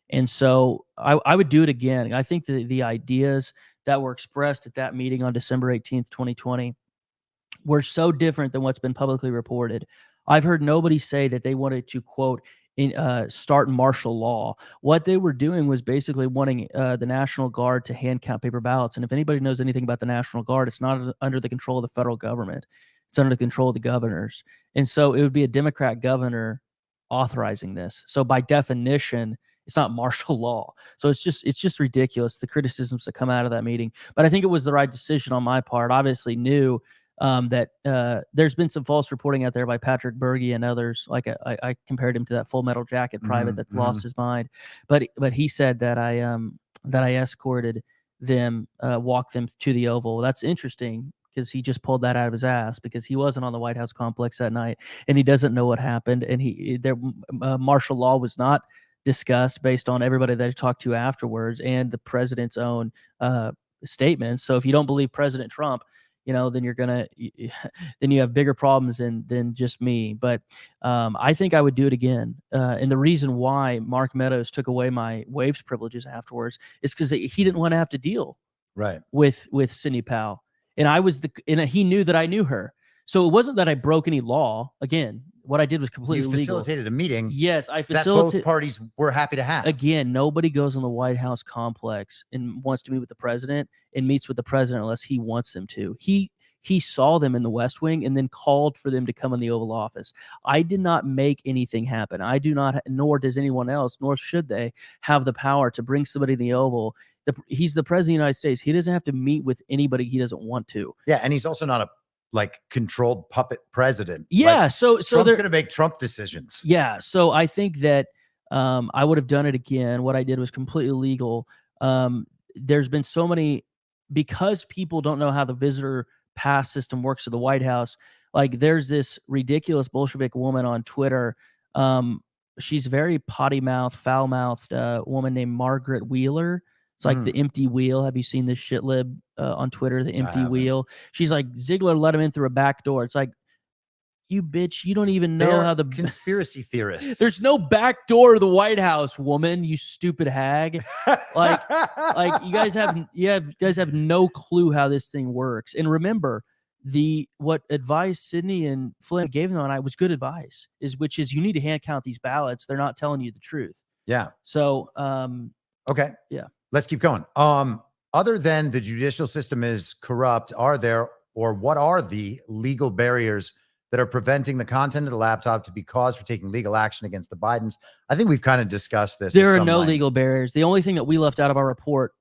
And so I would do it again. I think the ideas that were expressed at that meeting on December 18th, 2020 were so different than what's been publicly reported. I've heard nobody say that they wanted to, quote, start martial law. What they were doing was basically wanting the National Guard to hand count paper ballots. And if anybody knows anything about the National Guard, it's not under the control of the federal government. It's under the control of the governors. And so it would be a Democrat governor authorizing this. So by definition, it's not martial law. So it's just ridiculous, the criticisms that come out of that meeting. But I think it was the right decision on my part. Obviously knew that there's been some false reporting out there by Patrick Berge and others. Like I compared him to that Full Metal Jacket private that lost his mind. But he said that I escorted them, walked them to the Oval. That's interesting because he just pulled that out of his ass because he wasn't on the White House complex that night and he doesn't know what happened. And martial law was not discussed based on everybody that I talked to afterwards and the president's own statements. So if you don't believe President Trump, then then you have bigger problems than just me. But I think I would do it again. And the reason why Mark Meadows took away my waves privileges afterwards is because he didn't want to have to deal with Sidney Powell. And he knew that I knew her. So it wasn't that I broke any law. Again, what I did was completely legal. You facilitated a meeting. Yes, I facilitated that both parties were happy to have. Again, nobody goes on the White House complex and wants to meet with the president and meets with the president unless he wants them to. He saw them in the West Wing and then called for them to come in the Oval Office. I did not make anything happen. I do not, nor does anyone else, nor should they have the power to bring somebody in the Oval. He's the president of the United States. He doesn't have to meet with anybody he doesn't want to. Yeah, and he's also not a controlled puppet president. Yeah, so Trump's going to make Trump decisions. Yeah, so I think that I would have done it again. What I did was completely legal. There's been so many, because people don't know how the visitor pass system works to the White House. Like there's this ridiculous Bolshevik woman on Twitter. She's a very potty-mouthed, foul-mouthed woman named Margaret Wheeler. It's like the empty wheel. Have you seen this shit lib on Twitter, the empty wheel? She's like, Ziegler let him in through a back door. It's like, you bitch, you don't even know how the conspiracy theorists. There's no back door to the White House, woman, you stupid hag. like you guys have no clue how this thing works. And remember, what advice Sydney and Flynn gave them on I was good advice, which is you need to hand count these ballots. They're not telling you the truth. Yeah. So okay. Yeah. Let's keep going. Other than the judicial system is corrupt, what are the legal barriers that are preventing the content of the laptop to be cause for taking legal action against the Bidens? I think we've kind of discussed this. There are no legal barriers. The only thing that we left out of our report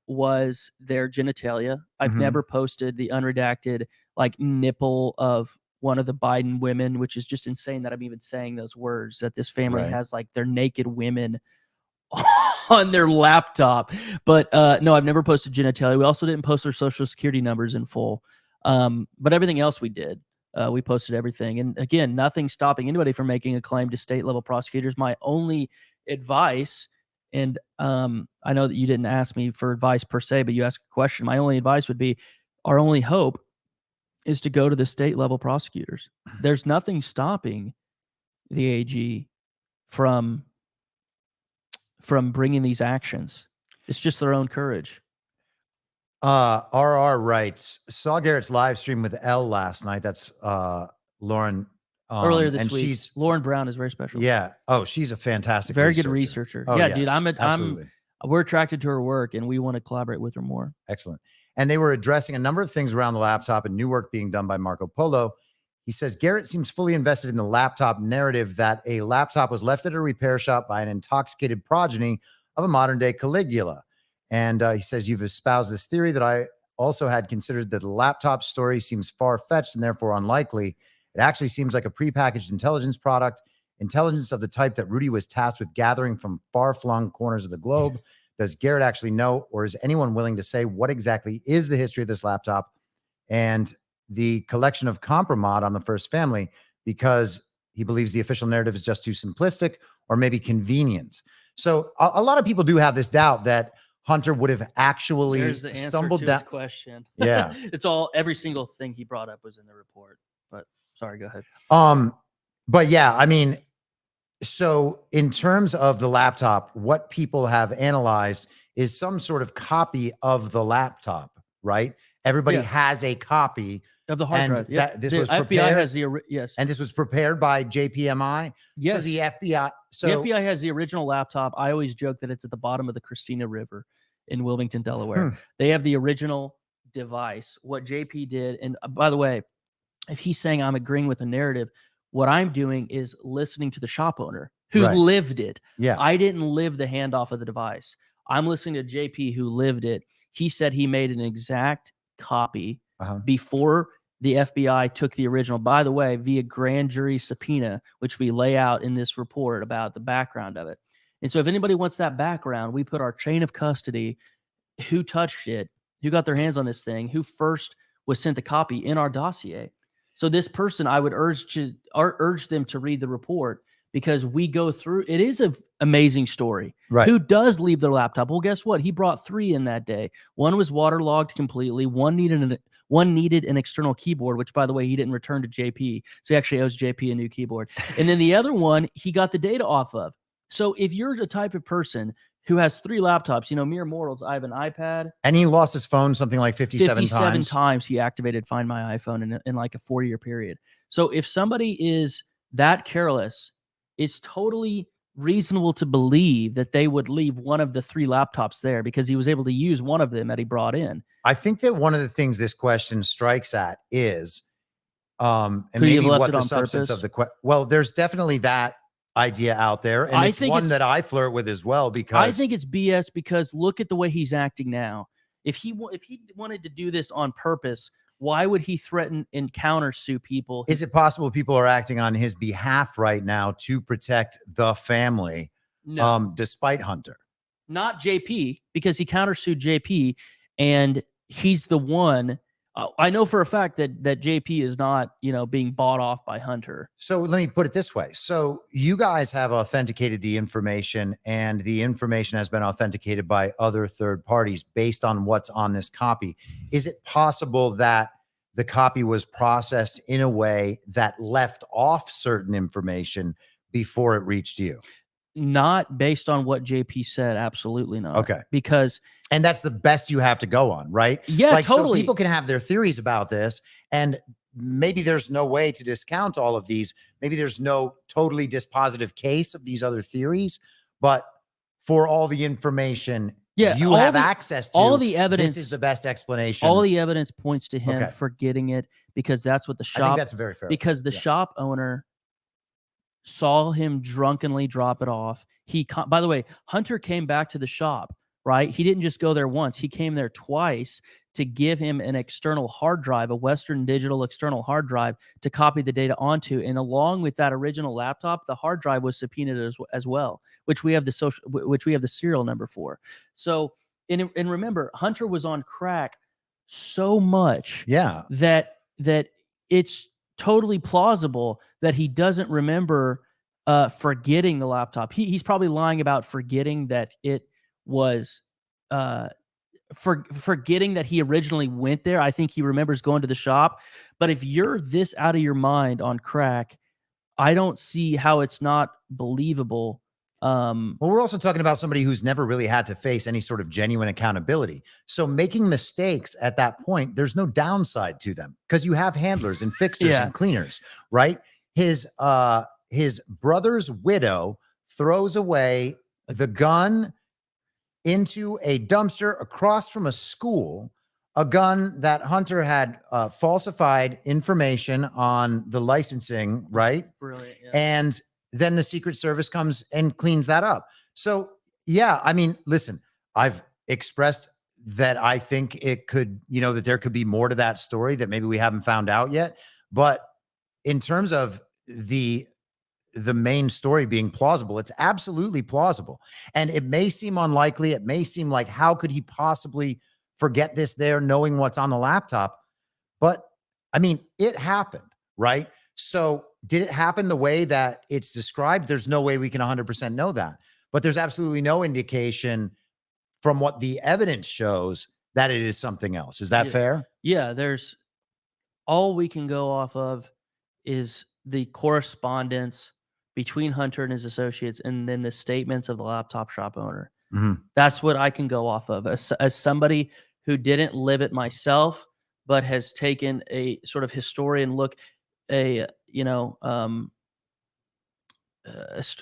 was their genitalia. I've never posted the unredacted nipple of one of the Biden women, which is just insane that I'm even saying those words, that this family has their naked women on their laptop. But no, I've never posted genitalia. We also didn't post their social security numbers in full. But everything else we did. We posted everything. And again, nothing stopping anybody from making a claim to state level prosecutors. My only advice, and I know that you didn't ask me for advice per se, but you asked a question. My only advice would be our only hope is to go to the state level prosecutors. There's nothing stopping the AG from bringing these actions. It's just their own courage. RR writes, saw Garrett's live stream with Elle last night. That's Lauren. Earlier this week. Lauren Brown is very special. Yeah. Oh, she's a fantastic very good researcher. Oh, yeah, yes, dude. We're attracted to her work and we want to collaborate with her more. Excellent. And they were addressing a number of things around the laptop and new work being done by Marco Polo. He says Garrett seems fully invested in the laptop narrative that a laptop was left at a repair shop by an intoxicated progeny of a modern day Caligula. And he says, you've espoused this theory that I also had considered, that the laptop story seems far-fetched and therefore unlikely. It actually seems like a prepackaged intelligence product, intelligence of the type that Rudy was tasked with gathering from far-flung corners of the globe. Does Garrett actually know, or is anyone willing to say what exactly is the history of this laptop and the collection of compromise on the first family because he believes the official narrative is just too simplistic or maybe convenient. So a lot of people do have this doubt that Hunter would have actually There's the answer stumbled to down. his question. Yeah. It's every single thing he brought up was in the report. But sorry, go ahead. But yeah, I mean, so in terms of the laptop, what people have analyzed is some sort of copy of the laptop, right? Everybody has a copy of the hard and drive. Yeah. This The was FBI prepared, has the yes. and this was prepared by JPMI. Yes. So the FBI. So the FBI has the original laptop. I always joke that it's at the bottom of the Christina River in Wilmington, Delaware. They have the original device. What JP did, and by the way, if he's saying I'm agreeing with the narrative, what I'm doing is listening to the shop owner who lived it. Yeah. I didn't live the handoff of the device. I'm listening to JP who lived it. He said he made an exact copy before the FBI took the original, by the way, via grand jury subpoena, which we lay out in this report about the background of it. And so if anybody wants that background, we put our chain of custody, who touched it, who got their hands on this thing, who first was sent the copy in our dossier. So this person, I would urge them to read the report because we go through, it is an amazing story. Right. Who does leave their laptop? Well, guess what? He brought 3 in that day. One was waterlogged completely. One needed an external keyboard, which by the way, he didn't return to JP. So he actually owes JP a new keyboard. And then the other one, he got the data off of. So if you're the type of person who has 3 laptops, mere mortals, I have an iPad. And he lost his phone something like 57 times he activated Find My iPhone in like a 4-year period. So if somebody is that careless, it's totally reasonable to believe that they would leave one of the 3 laptops there because he was able to use one of them that he brought in. I think that one of the things this question strikes at is, and Could he have maybe left what it the on substance purpose? of the question. Well, there's definitely that idea out there, and I it's think one that I flirt with as well because I think it's BS because look at the way he's acting now. If he wanted to do this on purpose, why would he threaten and countersue people? Is it possible people are acting on his behalf right now to protect the family, despite Hunter? Not JP, because he countersued JP, and he's the one. I know for a fact that JP is not, being bought off by Hunter. So let me put it this way. So you guys have authenticated the information, and the information has been authenticated by other third parties based on what's on this copy. Is it possible that the copy was processed in a way that left off certain information before it reached you? Not based on what JP said. Absolutely not. Okay. And that's the best you have to go on, right? Yeah, totally. So people can have their theories about this, and maybe there's no way to discount all of these. Maybe there's no totally dispositive case of these other theories, but for all the information you have access to, all the evidence, this is the best explanation. All the evidence points to him forgetting it because that's what the shop. I think that's very fair. Because the shop owner saw him drunkenly drop it off. By the way, Hunter came back to the shop, right? He didn't just go there once. He came there twice to give him an external hard drive, a Western Digital external hard drive to copy the data onto. And along with that original laptop, the hard drive was subpoenaed as well, which we have the serial number for. So, and remember, Hunter was on crack so much that it's totally plausible that he doesn't remember forgetting the laptop. He's probably lying about forgetting that it was forgetting that he originally went there. I think he remembers going to the shop. But if you're this out of your mind on crack, I don't see how it's not believable. Well, we're also talking about somebody who's never really had to face any sort of genuine accountability. So making mistakes at that point, there's no downside to them because you have handlers and fixers and cleaners, right? His brother's widow throws away the gun into a dumpster across from a school, a gun that Hunter had falsified information on the licensing, right? Brilliant. Yeah. And then the Secret Service comes and cleans that up. So, yeah, I mean, listen, I've expressed that I think it could, that there could be more to that story that maybe we haven't found out yet. But in terms of the main story being plausible, it's absolutely plausible. And it may seem unlikely. It may seem like, how could he possibly forget this there, knowing what's on the laptop? But I mean, it happened, right? So did it happen the way that it's described? There's no way we can 100% know that. But there's absolutely no indication from what the evidence shows that it is something else. Is that fair? Yeah, there's all we can go off of is the correspondence between Hunter and his associates and then the statements of the laptop shop owner. Mhm. That's what I can go off of as somebody who didn't live it myself, but has taken a sort of historian look,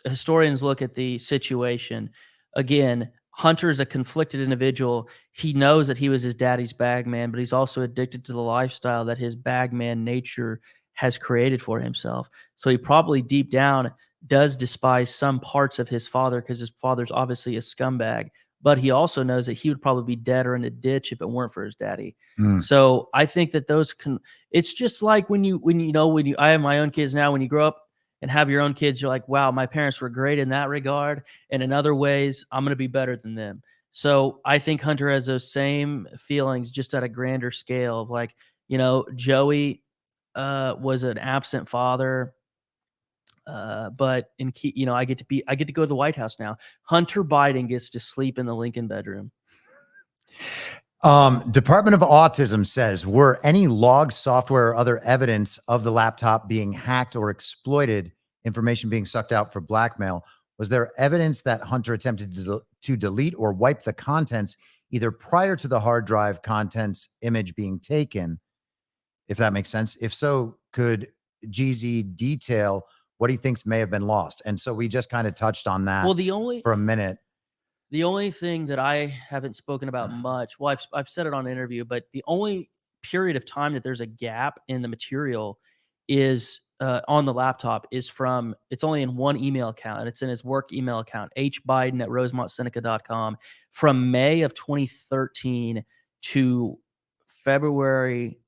historians look at the situation. Again, Hunter's a conflicted individual. He knows that he was his daddy's bag man, but he's also addicted to the lifestyle that his bag man nature has created for himself. So he probably deep down does despise some parts of his father because his father's obviously a scumbag. But he also knows that he would probably be dead or in a ditch if it weren't for his daddy. Mm. So I think that those can. It's just like when I have my own kids now. When you grow up and have your own kids, you're like, wow, my parents were great in that regard. And in other ways, I'm going to be better than them. So I think Hunter has those same feelings just at a grander scale of like, Joey was an absent father. But I get to go to the White House now. Hunter Biden gets to sleep in the Lincoln bedroom. Department of Autism says, were any logs, software, or other evidence of the laptop being hacked or exploited, information being sucked out for blackmail? Was there evidence that Hunter attempted to delete or wipe the contents either prior to the hard drive contents image being taken? If that makes sense. If so, could GZ detail what he thinks may have been lost? And so we just kind of touched on that for a minute. The only thing that I haven't spoken about much, well, I've said it on an interview, but the only period of time that there's a gap in the material is on the laptop is from, it's only in one email account, and it's in his work email account, hbiden@rosemontseneca.com, from May of 2013 to February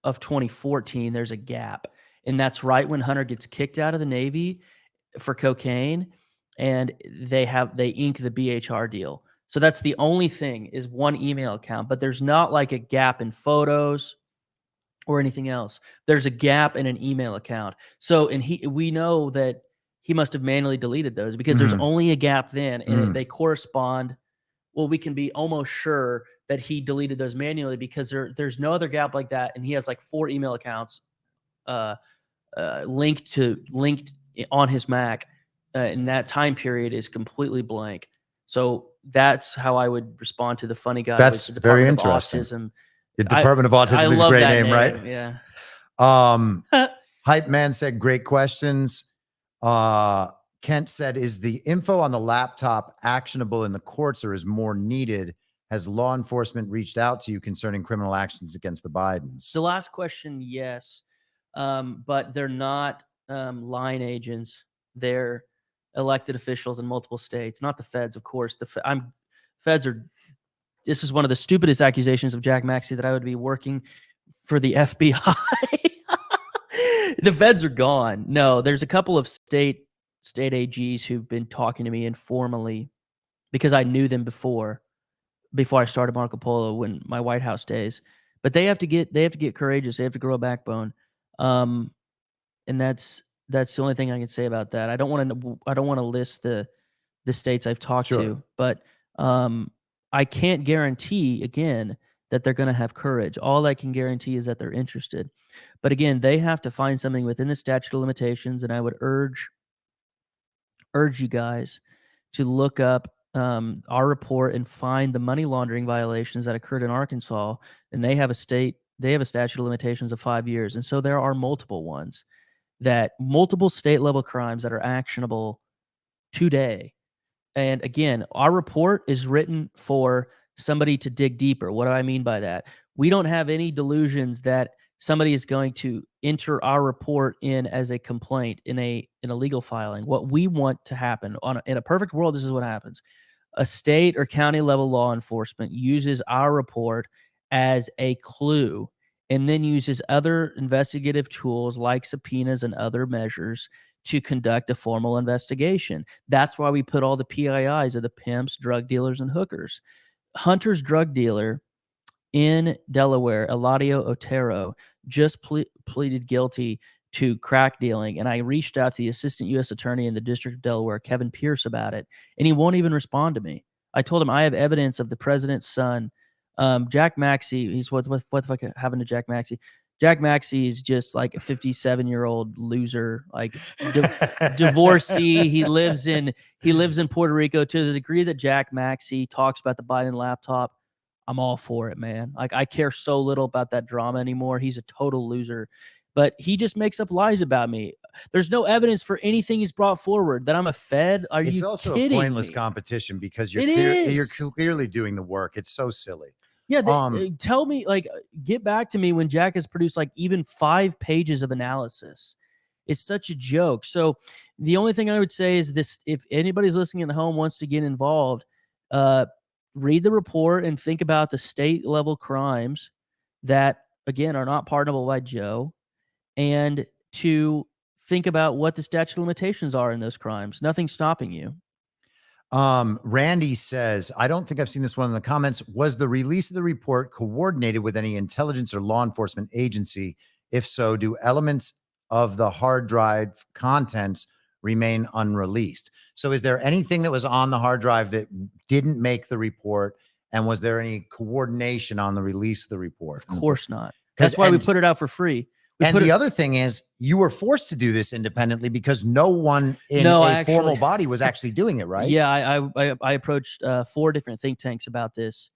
of 2014, there's a gap. And that's right when Hunter gets kicked out of the Navy for cocaine, and they ink the BHR deal. So that's the only thing, is one email account, but there's not like a gap in photos or anything else. There's a gap in an email account. So, and we know that he must have manually deleted those because there's only a gap then, and they correspond. Well, we can be almost sure that he deleted those manually because there's no other gap like that. And he has like 4 email accounts linked on his Mac, and that time period is completely blank. So that's how I would respond to the funny guy. That's the very Department of interesting. Autism. The Department of Autism is a great name, right? Yeah. Hype Man said, great questions. Kent said, is the info on the laptop actionable in the courts or is more needed? Has law enforcement reached out to you concerning criminal actions against the Bidens? The last question, yes. But they're not line agents. They're elected officials in multiple states, not the feds, of course. Feds are, this is one of the stupidest accusations of Jack Maxey, that I would be working for the FBI. The feds are gone. No, there's a couple of state AGs who've been talking to me informally because I knew them before I started Marco Polo, when my White House days. But they have to get courageous. They have to grow a backbone. And that's the only thing I can say about that. I don't want to list the states I've talked to, but I can't guarantee, again, that they're going to have courage. All I can guarantee is that they're interested. But again, they have to find something within the statute of limitations, and I would urge you guys to look up our report and find the money laundering violations that occurred in Arkansas, and they have a statute of limitations of 5 years. And so there are multiple state level crimes that are actionable today. And again, our report is written for somebody to dig deeper. What do I mean by that? We don't have any delusions that somebody is going to enter our report in as a complaint in a legal filing. What we want to happen in a perfect world, this is what happens. A state or county level law enforcement uses our report as a clue and then uses other investigative tools like subpoenas and other measures to conduct a formal investigation. That's why we put all the PIIs of the pimps, drug dealers, and hookers. Hunter's drug dealer in Delaware, Eladio Otero, just pleaded guilty to crack dealing. And I reached out to the assistant U.S. attorney in the District of Delaware, Kevin Pierce, about it, and he won't even respond to me. I told him I have evidence of the president's son, Jack Maxey. He's what the fuck happened to Jack Maxey? Jack Maxey is just like a 57-year-old loser, like divorcee. He lives in Puerto Rico. To the degree that Jack Maxey talks about the Biden laptop, I'm all for it, man. Like, I care so little about that drama anymore. He's a total loser. But he just makes up lies about me. There's no evidence for anything he's brought forward that I'm a Fed. Are you kidding me? It's also a pointless competition because you're clearly doing the work. It's so silly. Yeah, tell me, like, get back to me when Jack has produced like even 5 pages of analysis. It's such a joke. So the only thing I would say is this: if anybody's listening at home wants to get involved, read the report and think about the state level crimes that, again, are not pardonable by Joe, and to think about what the statute of limitations are in those crimes. Nothing's stopping you. Randy says, I don't think I've seen this one in the comments. Was the release of the report coordinated with any intelligence or law enforcement agency? If so, do elements of the hard drive contents remain unreleased? So is there anything that was on the hard drive that didn't make the report? And was there any coordination on the release of the report? Of course not. That's why we put it out for free. The other thing is, you were forced to do this independently because no one in formal body was actually doing it, right? Yeah, I approached 4 different think tanks about this.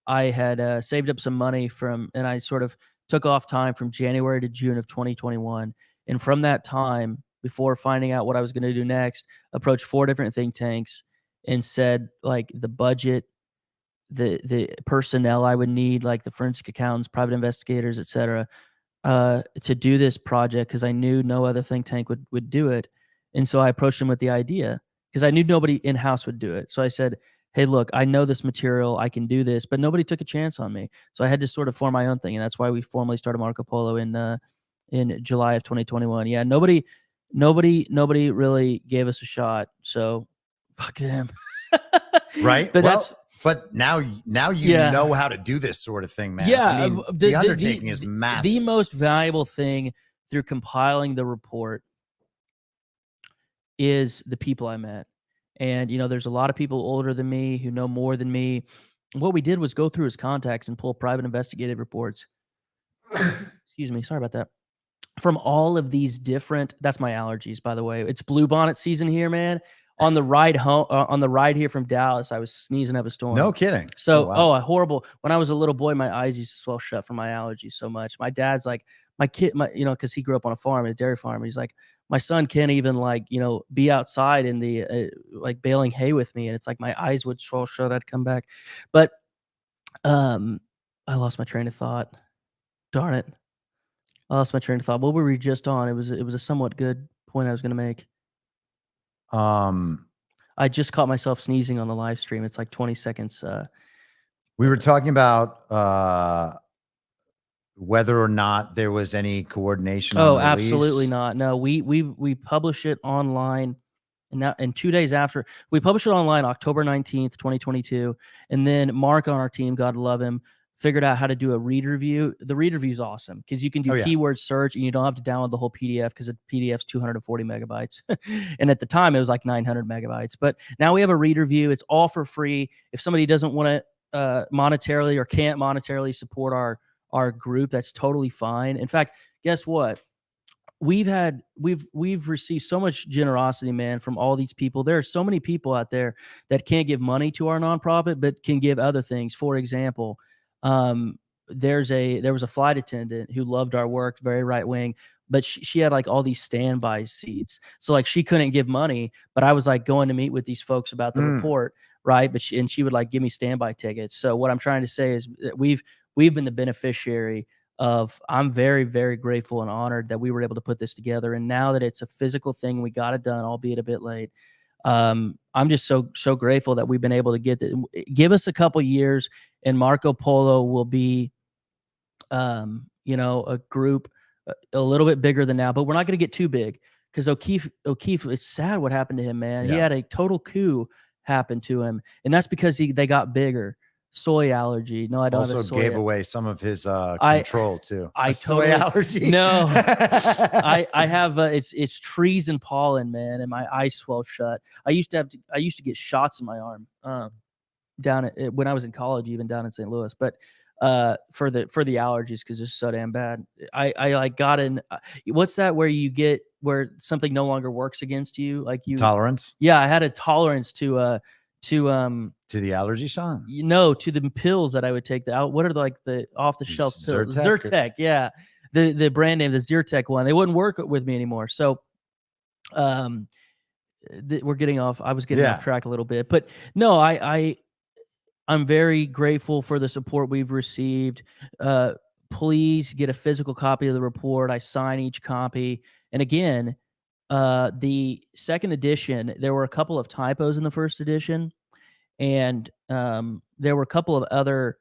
I had saved up some money and I sort of took off time from January to June of 2021. And from that time, before finding out what I was going to do next, approached 4 different think tanks and said, like, the budget, the personnel I would need, like the forensic accountants, private investigators, et cetera, to do this project, because I knew no other think tank would do it. And so I approached them with the idea because I knew nobody in-house would do it. So I said, hey, look, I know this material, I can do this, but nobody took a chance on me. So I had to sort of form my own thing. And that's why we formally started Marco Polo in July of 2021. Yeah, nobody really gave us a shot. So fuck them. Right. But But now you know how to do this sort of thing, man. Yeah, I mean, the undertaking is massive. The most valuable thing through compiling the report is the people I met. And, there's a lot of people older than me who know more than me. What we did was go through his contacts and pull private investigative reports. Excuse me. Sorry about that. From all of these different, that's my allergies, by the way. It's bluebonnet season here, man. On the ride home, on the ride here from Dallas, I was sneezing up a storm. No kidding. So, horrible. When I was a little boy, my eyes used to swell shut from my allergies so much. My dad's like, because he grew up on a farm, a dairy farm. He's like, my son can't even be outside in the baling hay with me, and it's like my eyes would swell shut. I'd come back, but I lost my train of thought. Darn it, I lost my train of thought. What were we just on? It was a somewhat good point I was going to make. I just caught myself sneezing on the live stream. It's like 20 seconds. We were talking about whether or not there was any coordination. Oh, absolutely not. No, we publish it online, and 2 days after we publish it online, October 19th, 2022, and then Mark on our team, God love him, figured out how to do a read review. The read review is awesome because you can do keyword search and you don't have to download the whole PDF because the PDF's 240 megabytes. And at the time it was like 900 megabytes. But now we have a read review. It's all for free. If somebody doesn't want to monetarily or can't monetarily support our group, that's totally fine. In fact, guess what? We've received so much generosity, man, from all these people. There are so many people out there that can't give money to our nonprofit, but can give other things. For example, there was a flight attendant who loved our work, very right wing, but she had like all these standby seats. So like she couldn't give money, but I was like going to meet with these folks about the report, right? But she would like give me standby tickets. So what I'm trying to say is that we've been the beneficiary of. I'm very, very grateful and honored that we were able to put this together. And now that it's a physical thing, we got it done, albeit a bit late. I'm just so grateful that we've been able to get it. Give us a couple years and Marco Polo will be, a group a little bit bigger than now, but we're not going to get too big because O'Keefe, it's sad what happened to him, man. Yeah. He had a total coup happen to him, and that's because they got bigger. soy allergy. No, I don't have a Also soy. gave away some of his control too. I A soy totally allergy. No, I have it's trees and pollen, man, and my eyes swell shut. I used to get shots in my arm down at when I was in college, even down in St. Louis, but for the allergies because they're so damn bad. I like got in. What's that where you get where something no longer works against you? Like you Tolerance Yeah, I had a tolerance to the allergy shot. to the pills that I would take. What are the off the shelf pills? Zyrtec? Zyrtec, yeah, the brand name, the Zyrtec one. They wouldn't work with me anymore. So, we're getting off. I was getting off track a little bit, but no, I'm very grateful for the support we've received. Please get a physical copy of the report. I sign each copy. And again, the second edition, there were a couple of typos in the first edition, and there were a couple of other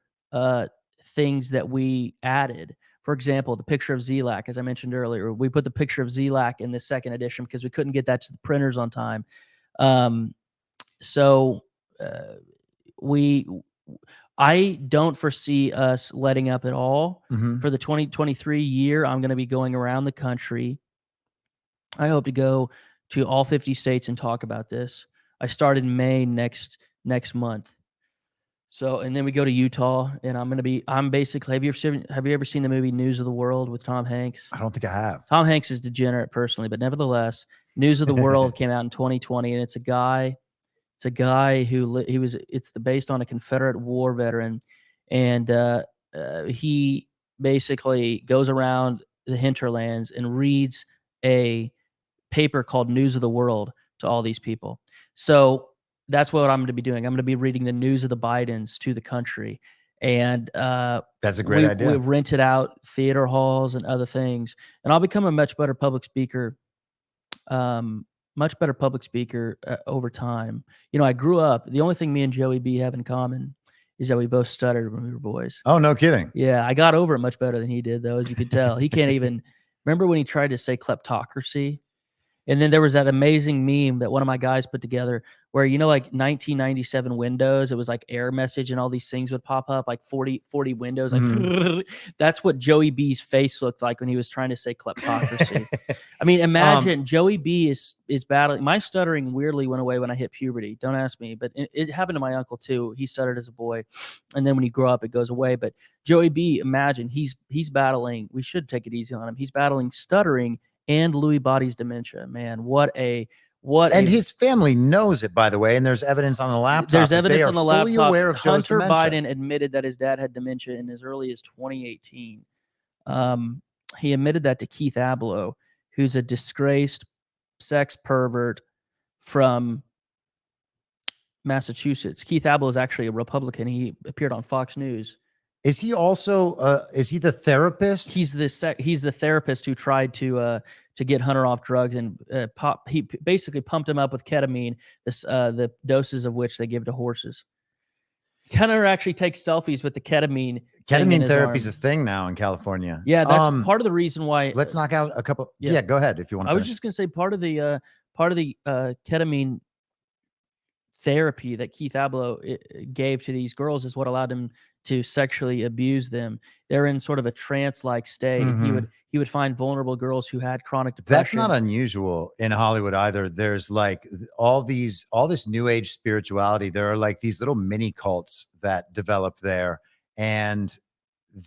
things that we added. For example, the picture of Zelak, as I mentioned earlier, we put the picture of Zelak in the second edition because we couldn't get that to the printers on time. I don't foresee us letting up at all. For the 2023 year. I'm going to be going around the country. I hope to go to all 50 states and talk about this. I start in May next month. So, and then we go to Utah, and I'm basically, have you ever seen the movie News of the World with Tom Hanks? I don't think I have. Tom Hanks is degenerate personally, but nevertheless, News of the World came out in 2020, and it's a guy it's based on a Confederate war veteran, and he basically goes around the hinterlands and reads a paper called News of the World to all these people. So that's what I'm going to be doing. I'm going to be reading the news of the Bidens to the country, and that's a great idea. We've rented out theater halls and other things, and I'll become a much better public speaker. Over time. You know, I grew up, the only thing me and Joey B have in common is that we both stuttered when we were boys. Oh, no kidding. Yeah, I got over it much better than he did, though, as you could tell. He can't even remember when he tried to say kleptocracy. And then there was that amazing meme that one of my guys put together where, like 1997 Windows, it was like error message and all these things would pop up, like 40 windows. Like that's what Joey B's face looked like when he was trying to say kleptocracy. I mean, imagine Joey B is battling. My stuttering weirdly went away when I hit puberty. Don't ask me, but it happened to my uncle too. He stuttered as a boy. And then when you grow up, it goes away. But Joey B, imagine he's battling. We should take it easy on him. He's battling stuttering and Lewy body's dementia. Man, and his family knows it, by the way, and there's evidence on the laptop. There's evidence on the laptop. Aware of Hunter Joe's Biden admitted that his dad had dementia in as early as 2018. He admitted that to Keith Abloh, who's a disgraced sex pervert from Massachusetts. Keith Abloh is actually a Republican. He appeared on Fox News. Is he also is he the therapist? He's the therapist who tried to get Hunter off drugs, and he basically pumped him up with ketamine, the doses of which they give to horses. Hunter actually takes selfies with the ketamine. Ketamine therapy is a thing now in California. Yeah, that's part of the reason why. Let's knock out a couple. Yeah, go ahead if you want. I was just gonna say part of the ketamine therapy that Keith Abloh gave to these girls is what allowed him to sexually abuse them. They're in sort of a trance-like state. He would find vulnerable girls who had chronic depression. That's not unusual in Hollywood either. There's like all this new age spirituality. There are like these little mini cults that develop there, and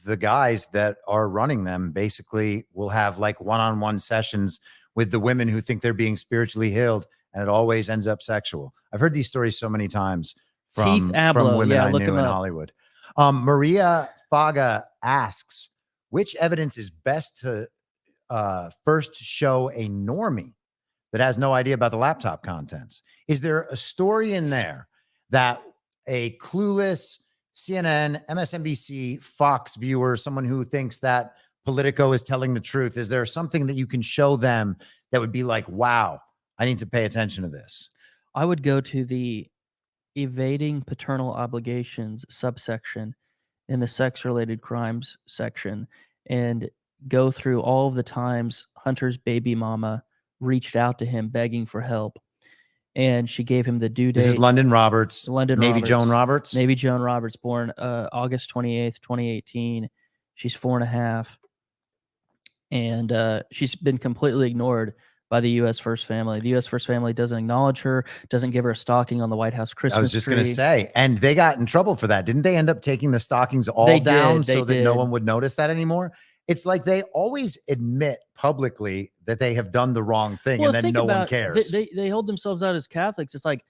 the guys that are running them basically will have like one-on-one sessions with the women who think they're being spiritually healed, and it always ends up sexual. I've heard these stories so many times from women I knew in Hollywood. Maria Faga asks, which evidence is best to first show a normie that has no idea about the laptop contents? Is there a story in there that a clueless CNN, MSNBC, Fox viewer, someone who thinks that Politico is telling the truth, is there something that you can show them that would be like, wow, I need to pay attention to this? I would go to the evading paternal obligations subsection in the sex-related crimes section and go through all of the times Hunter's baby mama reached out to him begging for help. and she gave him the due date. This is London Roberts, Navy Joan Roberts. Navy Joan Roberts, born August 28th, 2018. She's 4.5. And she's been completely ignored by the U.S. First Family. The U.S. First Family doesn't acknowledge her, doesn't give her a stocking on the White House Christmas tree. I was just going to say, and they got in trouble for that. Didn't they end up taking the stockings all down so that no one would notice that anymore? It's like they always admit publicly that they have done the wrong thing, and then no one cares. They hold themselves out as Catholics. It's like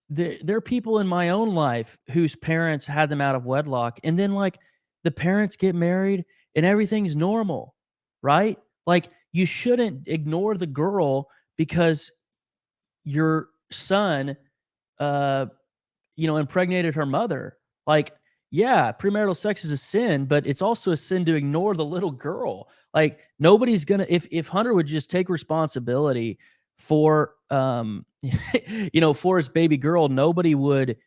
there are people in my own life whose parents had them out of wedlock, and then like the parents get married and everything's normal, right? Like you shouldn't ignore the girl because your son, impregnated her mother. Like, yeah, premarital sex is a sin, but it's also a sin to ignore the little girl. Like nobody's gonna, if Hunter would just take responsibility for, for his baby girl, nobody would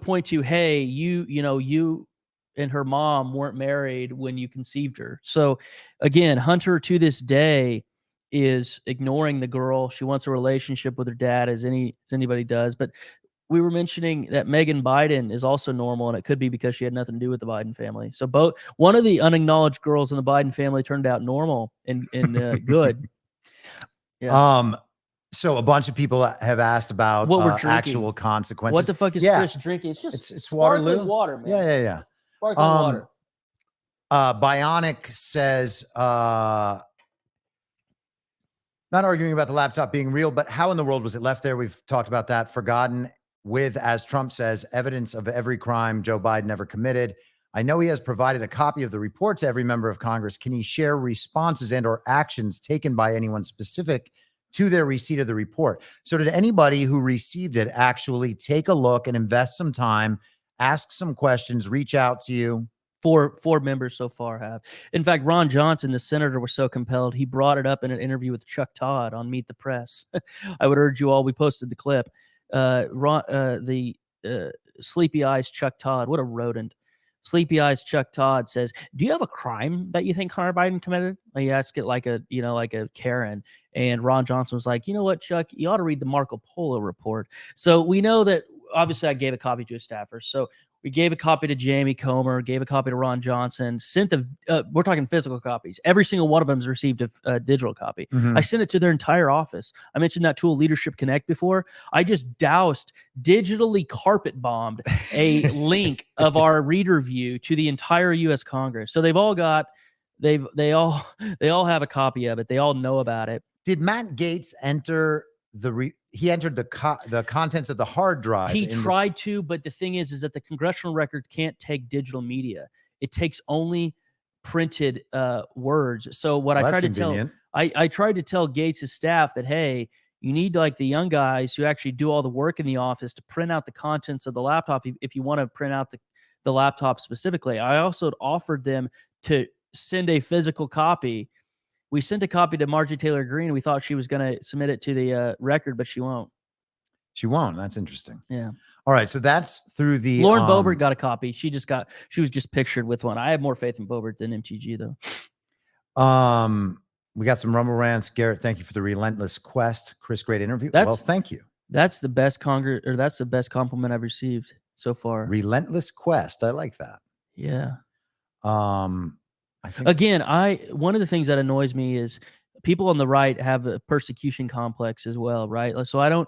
point to, hey, you and her mom weren't married when you conceived her. So again, Hunter to this day is ignoring the girl. She wants a relationship with her dad as anybody does. But we were mentioning that Megan Biden is also normal, and it could be because she had nothing to do with the Biden family. So one of the unacknowledged girls in the Biden family turned out normal and good. Yeah. So a bunch of people have asked about what we're actual consequences. What the fuck is Chris drinking? It's just it's sparkling water, man. Yeah. Sparkling water. Bionic says, not arguing about the laptop being real, but how in the world was it left there? We've talked about that. Forgotten with, as Trump says, evidence of every crime Joe Biden ever committed. I know he has provided a copy of the report to every member of Congress. Can he share responses and or actions taken by anyone specific to their receipt of the report? So did anybody who received it actually take a look and invest some time, ask some questions, reach out to you? Four members so far have. In fact, Ron Johnson, the senator, was so compelled, he brought it up in an interview with Chuck Todd on Meet the Press. I would urge you all, we posted the clip. Sleepy Eyes Chuck Todd, what a rodent. Sleepy Eyes Chuck Todd says, do you have a crime that you think Hunter Biden committed? He asked it like a Karen. And Ron Johnson was like, you know what, Chuck, you ought to read the Marco Polo report. So we know that, obviously I gave a copy to a staffer. So we gave a copy to Jamie Comer, gave a copy to Ron Johnson, sent we're talking physical copies. Every single one of them has received a digital copy. Mm-hmm. I sent it to their entire office. I mentioned that tool Leadership Connect before. I just digitally carpet bombed a link of our reader view to the entire U.S. Congress. So they've all got, they all have a copy of it. They all know about it. Did Matt Gaetz enter he entered the contents of the hard drive? He tried to, but the thing is that the congressional record can't take digital media. It takes only printed words. So what I tried to tell, I tried to tell Gates' staff that, hey, you need like the young guys who actually do all the work in the office to print out the contents of the laptop if you want to print out the laptop specifically. I also offered them to send a physical copy. We sent a copy to Marjorie Taylor Greene. We thought she was going to submit it to the record, but she won't. She won't. That's interesting. Yeah. All right. So that's through the Lauren Boebert got a copy. She was just pictured with one. I have more faith in Boebert than MTG though. We got some rumble rants. Garrett, thank you for the relentless quest. Chris, great interview. Thank you. That's the best that's the best compliment I've received so far. Relentless quest. I like that. Yeah. Again, one of the things that annoys me is people on the right have a persecution complex as well, right? So I don't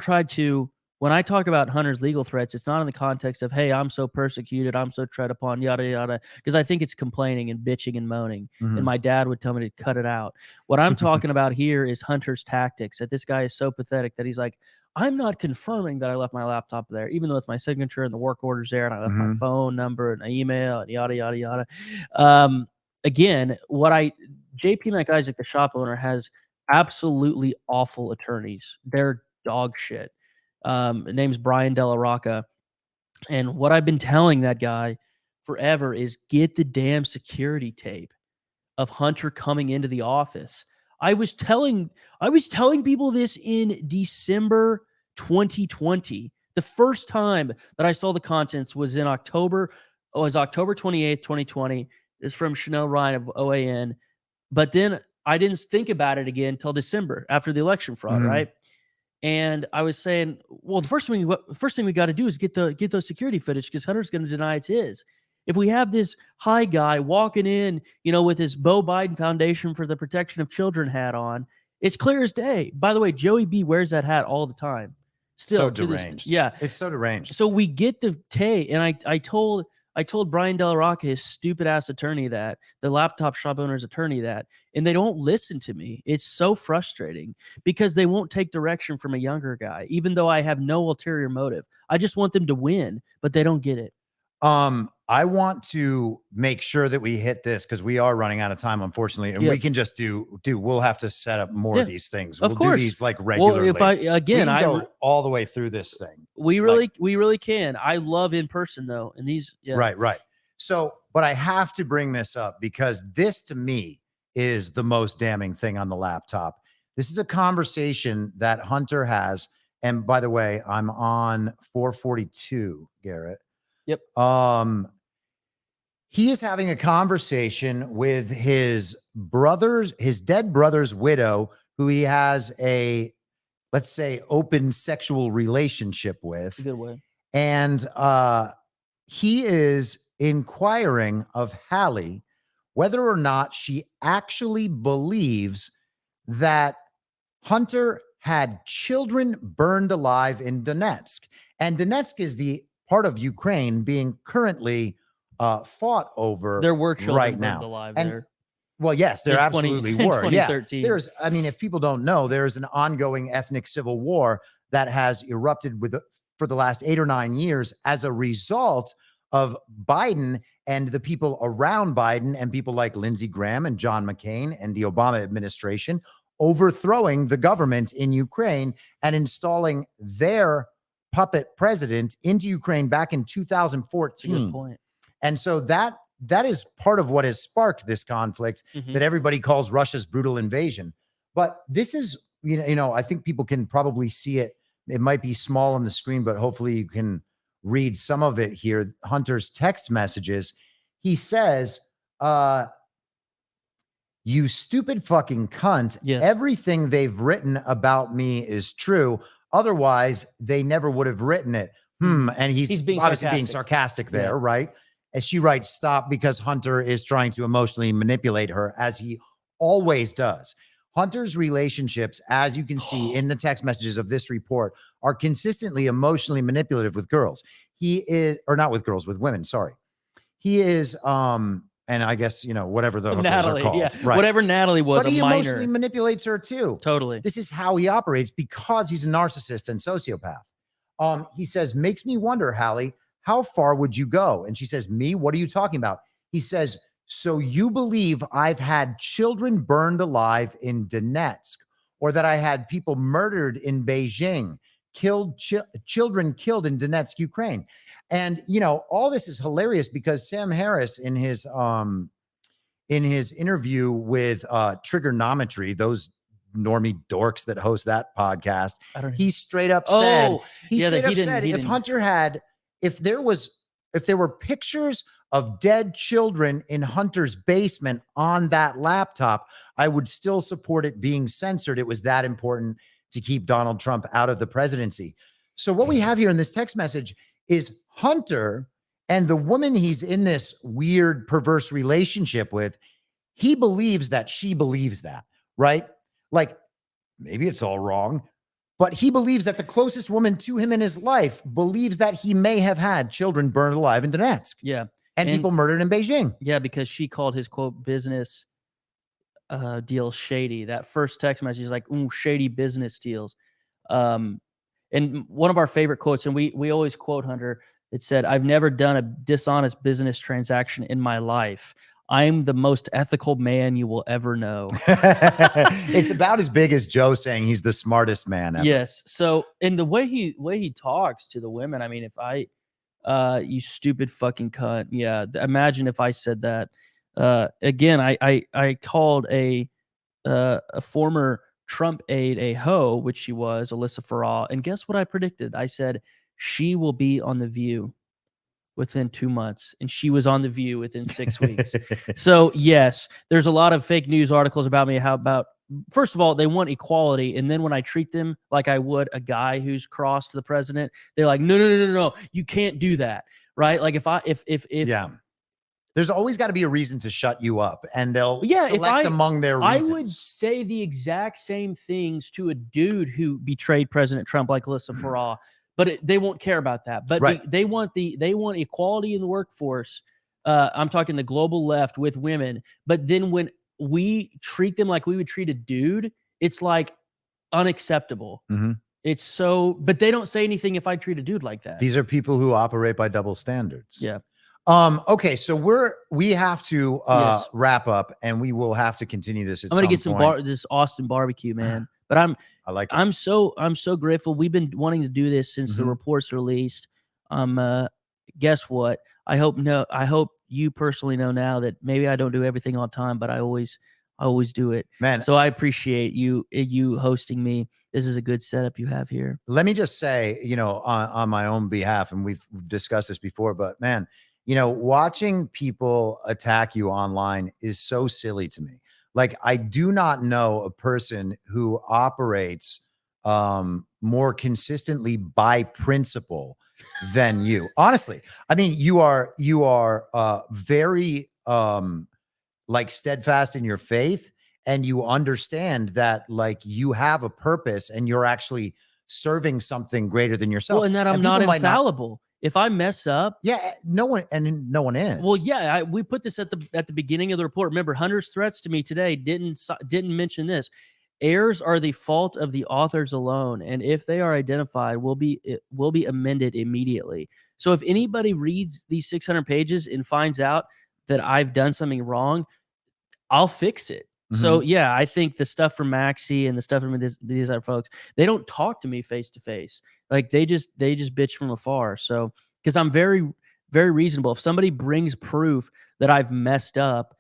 try to, when I talk about Hunter's legal threats, it's not in the context of, hey, I'm so persecuted, I'm so tread upon, yada, yada, because I think it's complaining and bitching and moaning. Mm-hmm. And my dad would tell me to cut it out. What I'm talking about here is Hunter's tactics, that this guy is so pathetic that he's like, I'm not confirming that I left my laptop there, even though it's my signature and the work order's there, and I left my phone number and an email and yada, yada, yada. Again, JP McIsaac, the shop owner, has absolutely awful attorneys. They're dog shit. Name's Brian Della Rocca. And what I've been telling that guy forever is get the damn security tape of Hunter coming into the office. I was telling people this in December 2020. The first time that I saw the contents was in October 28th, 2020. Is from Chanel Ryan of OAN. But then I didn't think about it again until December after the election fraud, Mhm. right? And I was saying, well, the first thing we got to do is get those security footage because Hunter's going to deny it's his. If we have this high guy walking in, with his Beau Biden Foundation for the Protection of Children hat on, it's clear as day. By the way, Joey B wears that hat all the time. Still So to this, deranged. yeah, It's so deranged. so we get the Tay, and I told Brian Del Rocca, his stupid ass attorney, that the laptop shop owner's attorney, that, and they don't listen to me. It's so frustrating because they won't take direction from a younger guy, even though I have no ulterior motive. I just want them to win, but they don't get it. I want to make sure that we hit this because we are running out of time, unfortunately, and we can just we'll have to set up more of these things. We'll do these like regularly. Well, if we can go all the way through this thing. We really can. I love in person though, and these, right. So, but I have to bring this up because this to me is the most damning thing on the laptop. This is a conversation that Hunter has, and by the way, I'm on 442, Garrett. Yep. He is having a conversation with his dead brother's widow, who he has a, let's say, open sexual relationship with. Good way. And he is inquiring of Hallie whether or not she actually believes that Hunter had children burned alive in Donetsk. And Donetsk is the part of Ukraine being currently fought over. There were children right burned now. alive And, there. well, yes, there In absolutely 20 were. Yeah, 2013. there's, I mean, if people don't know, there's an ongoing ethnic civil war that has erupted for the last 8 or 9 years as a result of Biden and the people around Biden and people like Lindsey Graham and John McCain and the Obama administration overthrowing the government in Ukraine and installing their puppet president into Ukraine back in 2014. That's a good point. And so that is part of what has sparked this conflict that everybody calls Russia's brutal invasion. But this is, I think people can probably see it. It might be small on the screen, but hopefully you can read some of it here. Hunter's text messages. He says, you stupid fucking cunt. Yes. Everything they've written about me is true. Otherwise, they never would have written it. And he's being obviously being sarcastic there, right? And she writes, stop, because Hunter is trying to emotionally manipulate her, as he always does. Hunter's relationships, as you can see in the text messages of this report, are consistently emotionally manipulative with girls. He is, or not with girls, with women, sorry. He is, and I guess, whatever the hookers Natalie, are called. yeah. Right. Whatever Natalie was, But he a minor. emotionally manipulates her too. Totally. This is how he operates because he's a narcissist and sociopath. He says, makes me wonder, Hallie, how far would you go? And she says, me? What are you talking about? He says, so you believe I've had children burned alive in Donetsk, or that I had people murdered in Beijing, children killed in Donetsk, Ukraine. And, all this is hilarious because Sam Harris in his interview with Trigonometry, those normie dorks that host that podcast, he straight up said, if Hunter had, if there were pictures of dead children in Hunter's basement on that laptop, I would still support it being censored. It was that important to keep Donald Trump out of the presidency. So what we have here in this text message is Hunter and the woman he's in this weird, perverse relationship with. He believes that she believes that, right? Like, maybe it's all wrong, but he believes that the closest woman to him in his life believes that he may have had children burned alive in Donetsk. Yeah. And people murdered in Beijing. Yeah, because she called his, quote, business deal shady. That first text message is like, ooh, shady business deals. And one of our favorite quotes, and we always quote Hunter, it said, I've never done a dishonest business transaction in my life. I'm the most ethical man you will ever know. It's about as big as Joe saying he's the smartest man ever. Yes. So, and the way he talks to the women, I mean, if I, you stupid fucking cunt. Yeah. Imagine if I said that. Again, I called a former Trump aide a hoe, which she was, Alyssa Farah. And guess what I predicted? I said, she will be on The View. within 2 months, and she was on The View within 6 weeks. So yes, there's a lot of fake news articles about me. How about, first of all, they want equality, and then when I treat them like I would a guy who's crossed the president, they're like, no, you can't do that, right? Like if yeah. There's always got to be a reason to shut you up, and they'll yeah, select among their reasons. I would say the exact same things to a dude who betrayed President Trump, like Alyssa Farah, but they won't care about that. But Right. they want equality in the workforce. I'm talking the global left with women. But then when we treat them like we would treat a dude, it's like unacceptable. Mhm. It's so, but they don't say anything if I treat a dude like that. These are people who operate by double standards. Yeah. Okay, so we have to Yes. wrap up, and we will have to continue this. At I'm gonna get some some point. this Austin barbecue, man. But I like it. I'm so grateful. We've been wanting to do this since the Mhm. report's released. Guess what? I hope you personally know now that maybe I don't do everything on time, but I always do it. Man. So I appreciate you hosting me. This is a good setup you have here. Let me just say, on my own behalf, and we've discussed this before, but man, watching people attack you online is so silly to me. Like, I do not know a person who operates more consistently by principle than you. Honestly, I mean, you are very like steadfast in your faith, and you understand that like you have a purpose, and you're actually serving something greater than yourself. Well, and that I'm not people might infallible. If I mess up, yeah, no one is. well, yeah, we put this at the beginning of the report. Remember, Hunter's threats to me today didn't mention this. Errors are the fault of the authors alone, and if they are identified, will be amended immediately. So if anybody reads these 600 pages and finds out that I've done something wrong, I'll fix it. So yeah, I think the stuff from Maxie and the stuff from these other folks, they don't talk to me face to face. Like they just bitch from afar. So because I'm very, very reasonable. If somebody brings proof that I've messed up,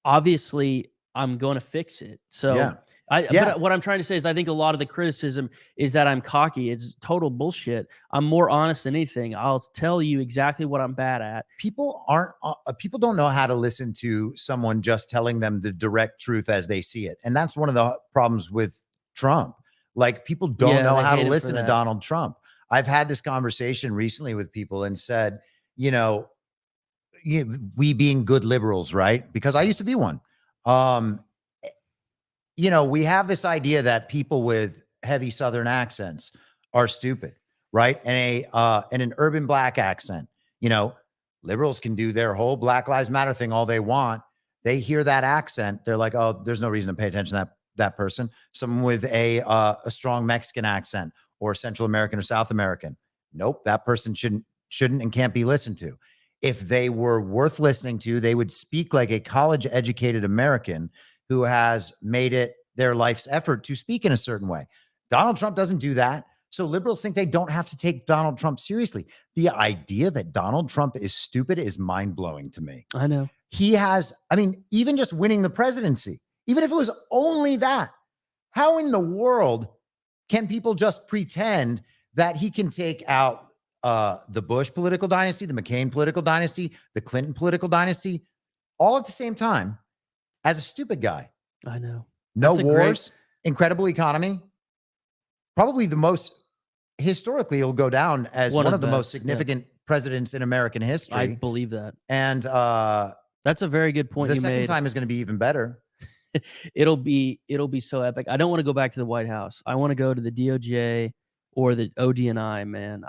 obviously I'm going to fix it. So Yeah. But what I'm trying to say is I think a lot of the criticism is that I'm cocky. It's total bullshit. I'm more honest than anything. I'll tell you exactly what I'm bad at. People don't know how to listen to someone just telling them the direct truth as they see it. And that's one of the problems with Trump. Like, people don't know how to listen to Donald Trump. I've had this conversation recently with people and said, we being good liberals, right? Because I used to be one. We have this idea that people with heavy Southern accents are stupid, right? And an urban Black accent, liberals can do their whole Black Lives Matter thing all they want. They hear that accent, they're like, oh, there's no reason to pay attention to that person. Someone with a strong Mexican accent or Central American or South American, nope, that person shouldn't and can't be listened to. If they were worth listening to, they would speak like a college-educated American who has made it their life's effort to speak in a certain way. Donald Trump doesn't do that. So liberals think they don't have to take Donald Trump seriously. The idea that Donald Trump is stupid is mind-blowing to me. I know. He has, even just winning the presidency, even if it was only that, how in the world can people just pretend that he can take out the Bush political dynasty, the McCain political dynasty, the Clinton political dynasty, all at the same time as a stupid guy? I know. No wars, incredible economy. Probably the most, historically, it'll go down as one of the most significant presidents in American history. I believe that. And that's a very good point you made. The second time is going to be even better. It'll be so epic. I don't want to go back to the White House. I want to go to the DOJ or the ODNI, man.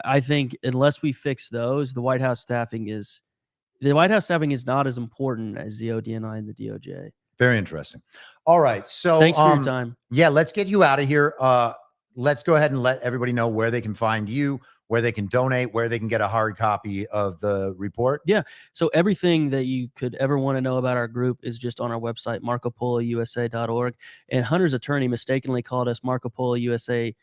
I think unless we fix those, the White House staffing is not as important as the ODNI and the DOJ. Very interesting. All right. So thanks for your time. Yeah, let's get you out of here. Let's go ahead and let everybody know where they can find you, where they can donate, where they can get a hard copy of the report. Yeah. So everything that you could ever want to know about our group is just on our website, marcopolousa.org. And Hunter's attorney mistakenly called us Marco Polo USA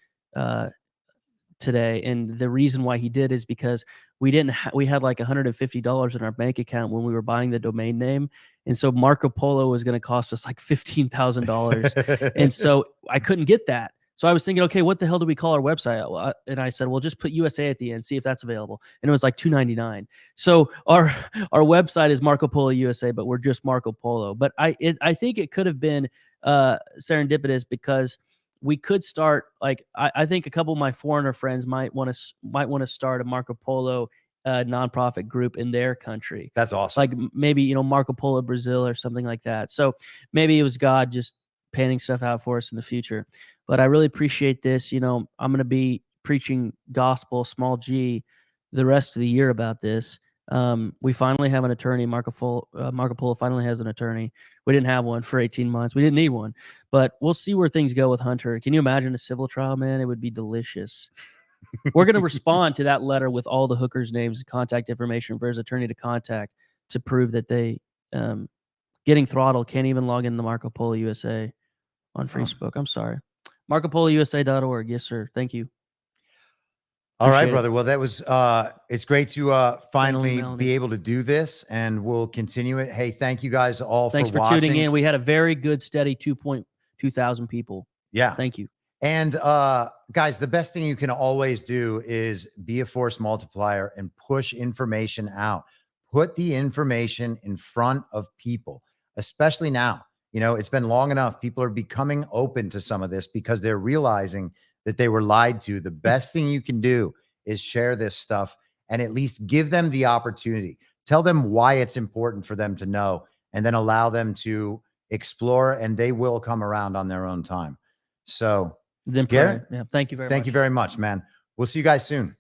today, and the reason why he did is because we had like $150 in our bank account when we were buying the domain name, and so Marco Polo was going to cost us like $15,000, and so I couldn't get that. So I was thinking, okay, what the hell do we call our website? And I said, well, just put USA at the end, see if that's available. And it was like $2.99. So our website is Marco Polo USA, but we're just Marco Polo. But I think it could have been serendipitous, because we could start, like, I think a couple of my foreigner friends might want to start a Marco Polo nonprofit group in their country. That's awesome. Like maybe, you know, Marco Polo Brazil or something like that. So maybe it was God just panning stuff out for us in the future. But I really appreciate this. You know, I'm going to be preaching gospel, small g, the rest of the year about this. We finally have an attorney. Marco Polo finally has an attorney. We didn't have one for 18 months. We didn't need one, but we'll see where things go with Hunter. Can you imagine a civil trial, man? It would be delicious. We're going to respond to that letter with all the hookers' names and contact information for his attorney to contact to prove that they, getting throttled, can't even log into Marco Polo USA on Facebook. I'm sorry. MarcoPoloUSA.org. Yes, sir. Thank you. All right, Appreciate it. brother. Well, that was it's great to finally Melanie. be able to do this, and we'll continue it. Hey, thank you guys all Thanks for watching. tuning in. We had a very good, steady 2.2 thousand people. Yeah. Thank you. And guys, the best thing you can always do is be a force multiplier and push information out. Put the information in front of people, especially now. You know, it's been long enough. People are becoming open to some of this because they're realizing that they were lied to. The best thing you can do is share this stuff and at least give them the opportunity. Tell them why it's important for them to know, and then allow them to explore, and they will come around on their own time. So, Then Garrett, yeah, thank you very much. thank you very much, man. We'll see you guys soon.